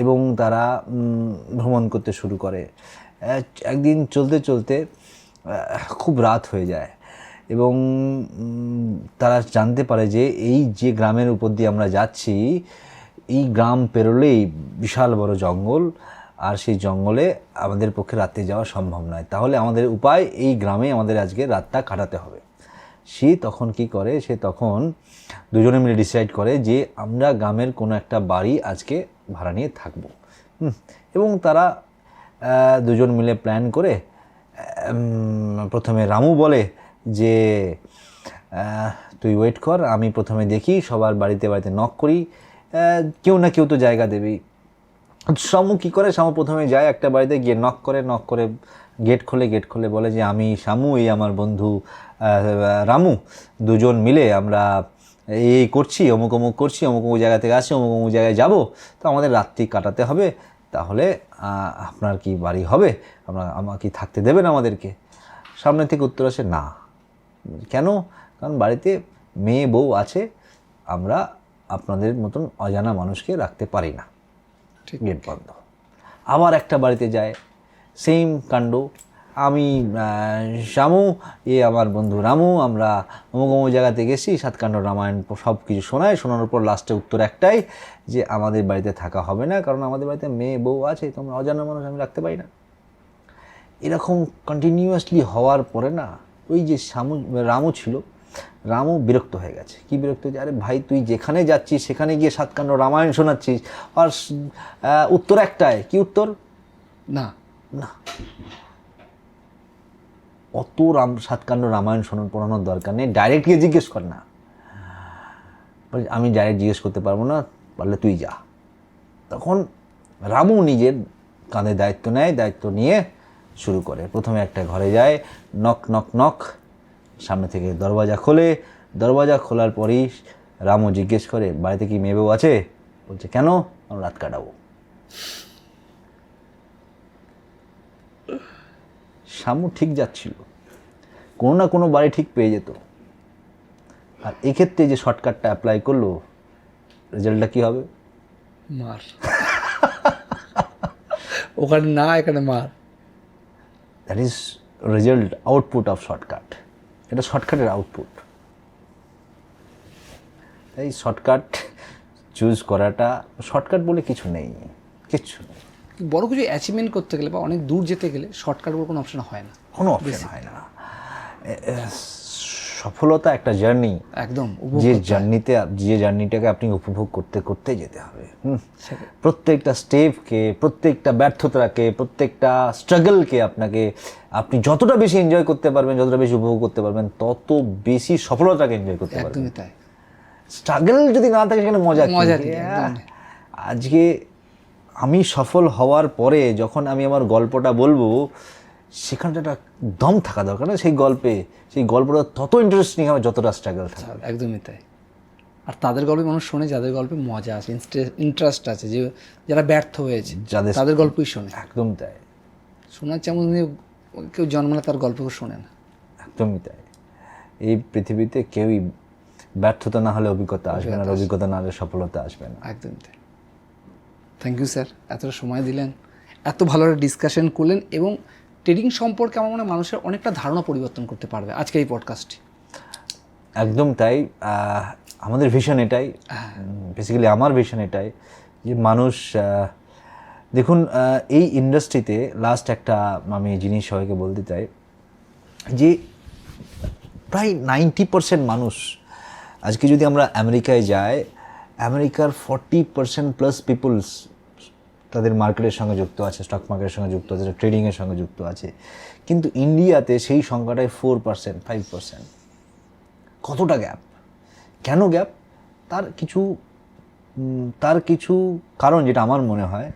এবং তারা ভ্রমণ করতে শুরু করে। একদিন চলতে চলতে খুব রাত হয়ে যায় এবং তারা জানতে পারে যে এই যে গ্রামের উপর দিয়ে আমরা যাচ্ছি, এই গ্রাম পেরোলেই বিশাল বড় জঙ্গল, আর সেই জঙ্গলে আমাদের পক্ষে রাতে যাওয়া সম্ভব নয়। তাহলে আমাদের উপায় এই গ্রামে আমাদের আজকে রাতটা কাটাতে হবে। সে তখন কি করে, সে তখন দুজনে মিলে ডিসাইড করে যে আমরা গ্রামের কোনো একটা বাড়ি আজকে ভাড়া নিয়ে থাকবো। এবং তারা দুজন মিলে প্ল্যান করে প্রথমে রামু বলে যে তুই ওয়েট কর, আমি প্রথমে দেখি সবার বাড়িতে বাড়িতে নক করি, কেউ না কেউ তো জায়গা দেবেই। শামু কী করে, শামু প্রথমে যায় একটা বাড়িতে, গিয়ে নক করে গেট খোলে বলে যে আমি শামু, এই আমার বন্ধু রামু, দুজন মিলে আমরা এই করছি, অমুক করছি, অমুক জায়গা থেকে আসছি, অমুক জায়গায় যাব, তো আমাদের রাত্রি কাটাতে হবে। তাহলে আপনার কি বাড়ি হবে, আমাকে থাকতে দেবেন আমাদেরকে? সামনে থেকে উত্তর আসে না। কেন? কারণ বাড়িতে মেয়ে বউ আছে, আমরা আপনাদের মতন অজানা মানুষকে রাখতে পারি না, গেট বন্ধ। আবার একটা বাড়িতে যায়, সেম কাণ্ড। আমি শামু, এ আমার বন্ধু রামু, আমরা অমুক জায়গাতে গেছি, সাতকাণ্ড রামায়ণ সব কিছু শোনানোর পর লাস্টে উত্তর একটাই যে আমাদের বাড়িতে থাকা হবে না, কারণ আমাদের বাড়িতে মেয়ে বউ আছে, তোমরা অজানা মানুষ, আমি রাখতে পারি না। এরকম কন্টিনিউয়াসলি হওয়ার পরে না, ওই যে রামু ছিল, রামু বিরক্ত হয়ে গেছে। কি বিরক্ত হয়েছে? আরে ভাই, তুই যেখানে যাচ্ছিস সেখানে গিয়ে সাতকাণ্ড রামায়ণ শোনাচ্ছিস, আর উত্তর একটাই। কি উত্তর? না না। অত সাতকাণ্ড রামায়ণ পড়ানোর দরকার নেই, ডাইরেক্ট গিয়ে জিজ্ঞেস কর না। আমি ডাইরেক্ট জিজ্ঞেস করতে পারবো না, পারলে তুই যা। তখন রামু নিজের কাঁধে দায়িত্ব নেয়, দায়িত্ব নিয়ে শুরু করে। প্রথমে একটা ঘরে যায়, নক নক নক, সামনে থেকে দরওয়াজা খোলে। দরওয়াজা খোলার পরই রামু জিজ্ঞেস করে, বাড়িতে কি মেয়ে বউ আছে? বলছে কেন? আমরা রাত কাটাবো। শামু ঠিক যাচ্ছিল, কোনো না কোনো বাড়ি ঠিক পেয়ে যেত। আর এক্ষেত্রে যে শর্টকাটটা অ্যাপ্লাই করলো, রেজাল্টটা কী হবে? মার। ওখানে না, এখানে মার। That is result, output of shortcut. এটা শর্টকাটের আউটপুট। তাই শর্টকাট চুজ করাটা, শর্টকাট বলে কিছু নেই, কিচ্ছু নেই। বড় কিছু অ্যাচিভমেন্ট করতে গেলে বা অনেক দূর যেতে গেলে শর্টকাট বলে কোনো অপশন হয় না, কোনো অপশন হয় না। সফলতা একটা জার্নি, একদম। যে জার্নিটাকে আপনি উপভোগ করতে করতে যেতে হবে। প্রত্যেকটা স্টেপকে, প্রত্যেকটা ব্যর্থতাকে, প্রত্যেকটা স্ট্রাগলকে আপনি যতটা বেশি এনজয় করতে পারবেন, যতটা বেশি উপভোগ করতে পারবেন, তত বেশি সফলতাকে এনজয় করতে পারবেন। একদমই তাই। স্ট্রাগল যদি না থাকে সেখানে মজা কি? আজকে আমি সফল হওয়ার পরে যখন আমি আমার গল্পটা বলবো, সেখানটা একটা দম থাকা দরকার না সেই গল্পে। সেই গল্পটা তত ইন্টারেস্টিং হবে যতটা স্ট্রাগল থাকে। একদমই তাই। আর তাদের গল্পে মানুষ শোনে যাদের গল্পে মজা আছে, ইন্টারেস্ট আছে, যে যারা ব্যর্থ হয়েছে তাদের গল্পই শোনে। একদম তাই। শোনার যেমন কেউ জন্মালে তার গল্প শোনে না। একদমই তাই। এই পৃথিবীতে কেউই ব্যর্থতা না হলে অভিজ্ঞতা আসবে না, আর অভিজ্ঞতা না হলে সফলতা আসবে না। একদমই তাই। থ্যাংক ইউ স্যার, এতটা সময় দিলেন, এত ভালো একটা ডিসকাশন করলেন এবং ট্রেডিং সম্পর্কে আমার মনে হয় মানুষের অনেকটা ধারণা পরিবর্তন করতে পারবে আজকে এই পডকাস্টটি। একদম তাই। আমাদের ভিশন এটাই, বেসিক্যালি আমার ভিশন এটাই যে মানুষ দেখুন এই ইন্ডাস্ট্রিতে লাস্ট একটা আমি জিনিস সবাইকে বলতে চাই যে প্রায় 90% মানুষ, আজকে যদি আমরা আমেরিকায় যাই, আমেরিকার 40% প্লাস পিপলস তাদের মার্কেটের সঙ্গে যুক্ত আছে, স্টক মার্কেটের সঙ্গে যুক্ত আছে, ট্রেডিংয়ের সঙ্গে যুক্ত আছে, কিন্তু ইন্ডিয়াতে সেই সংখ্যাটাই 4%, 5%। কতটা গ্যাপ? কেন গ্যাপ? তার কিছু কারণ, যেটা আমার মনে হয়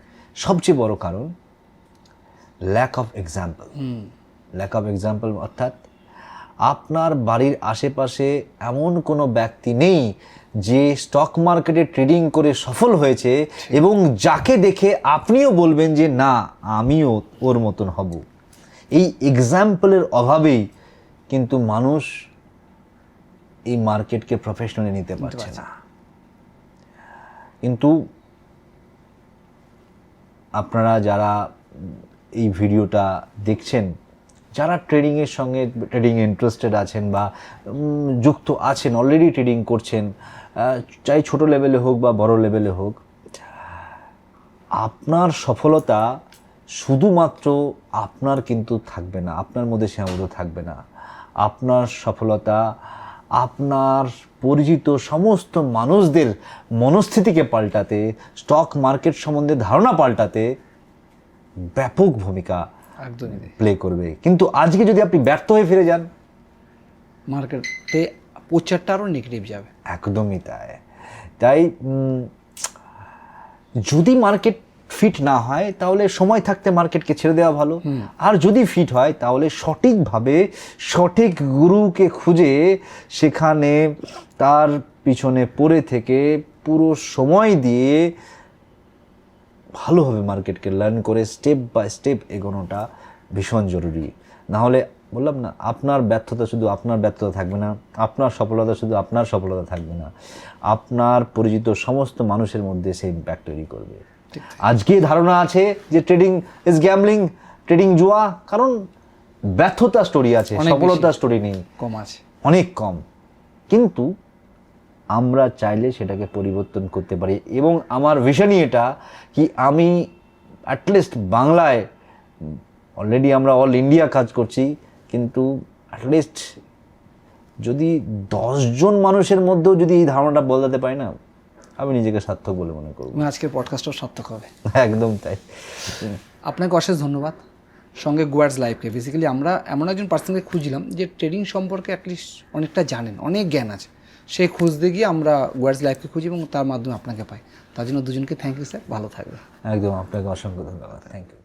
সবচেয়ে বড় কারণ, lack of example. Lack of example অর্থাৎ আপনার বাড়ির আশেপাশে এমন কোনো ব্যক্তি নেই যে স্টক মার্কেটে ট্রেডিং করে সফল হয়েছে এবং যাকে দেখে আপনিও বলবেন যে না আমিও ওর মতন হব। এই এক্সাম্পলের অভাবেই কিন্তু মানুষ এই মার্কেটকে প্রফেশনালি নিতে পারছে না। কিন্তু আপনারা যারা এই ভিডিওটা দেখছেন, যারা ট্রেডিংয়ের সঙ্গে ট্রেডিংয়ে ইন্টারেস্টেড আছেন বা যুক্ত আছেন, অলরেডি ট্রেডিং করছেন, চাই ছোট লেভেলে হোক বা বড় লেভেলে হোক, আপনার সফলতা শুধুমাত্র আপনার কিন্তু থাকবে না, আপনার মধ্যে সীমাবদ্ধ থাকবে না। আপনার সফলতা আপনার পরিচিত সমস্ত মানুষদের মনস্থিতিকে পাল্টাতে, স্টক মার্কেট সম্বন্ধে ধারণা পাল্টাতে ব্যাপক ভূমিকা প্লে করবে। কিন্তু আজকে যদি আপনি ব্যর্থ হয়ে ফিরে যান, মার্কেটে প্রচারটা আরও নেগেটিভ যাবে। একদমই তাই যদি মার্কেট ফিট না হয় তাহলে সময় থাকতে মার্কেটকে ছেড়ে দেওয়া ভালো। আর যদি ফিট হয় তাহলে সঠিকভাবে সঠিক গুরুকে খুঁজে সেখানে তার পিছনে পড়ে থেকে পুরো সময় দিয়ে ভালোভাবে মার্কেটকে লার্ন করে স্টেপ বাই স্টেপ এগোনোটা ভীষণ জরুরি। নাহলে বললাম না, আপনার ব্যর্থতা শুধু আপনার ব্যর্থতা থাকবে না, আপনার সফলতা শুধু আপনার সফলতা থাকবে না, আপনার পরিচিত সমস্ত মানুষের মধ্যে সেই ইম্প্যাক্ট তৈরি করবে। আজকে ধারণা আছে যে ট্রেডিং ইজ গ্যাম্বলিং, ট্রেডিং জুয়া, কারণ ব্যর্থতা স্টোরি আছে, সফলতা স্টোরি নেই, কম আছে, অনেক কম। কিন্তু আমরা চাইলে সেটাকে পরিবর্তন করতে পারি এবং আমার ভিশনই এটা কি আমি অ্যাটলিস্ট বাংলায়, অলরেডি আমরা অল ইন্ডিয়া কাজ করছি, কিন্তু অ্যাটলিস্ট যদি 10 জন মানুষের মধ্যেও যদি এই ধারণাটা বদলাতে পারি না, আমি নিজেকে সার্থক বলে মনে করব। আজকের পডকাস্টও সার্থক হবে। একদম তাই। আপনাকে অশেষ ধন্যবাদ। সঙ্গে গোয়ার্ডস লাইফকে, বেসিক্যালি আমরা এমন একজন পার্সনকে খুঁজছিলাম যে ট্রেডিং সম্পর্কে অ্যাটলিস্ট অনেকটা জানেন, অনেক জ্ঞান আছে, সেই খুঁজতে গিয়ে আমরা গোয়ার্ডস লাইফকে খুঁজি এবং তার মাধ্যমে আপনাকে পাই। তার জন্য দুজনকে থ্যাংক ইউ স্যার, ভালো থাকবে। একদম, আপনাকে অসংখ্য ধন্যবাদ। Thank you.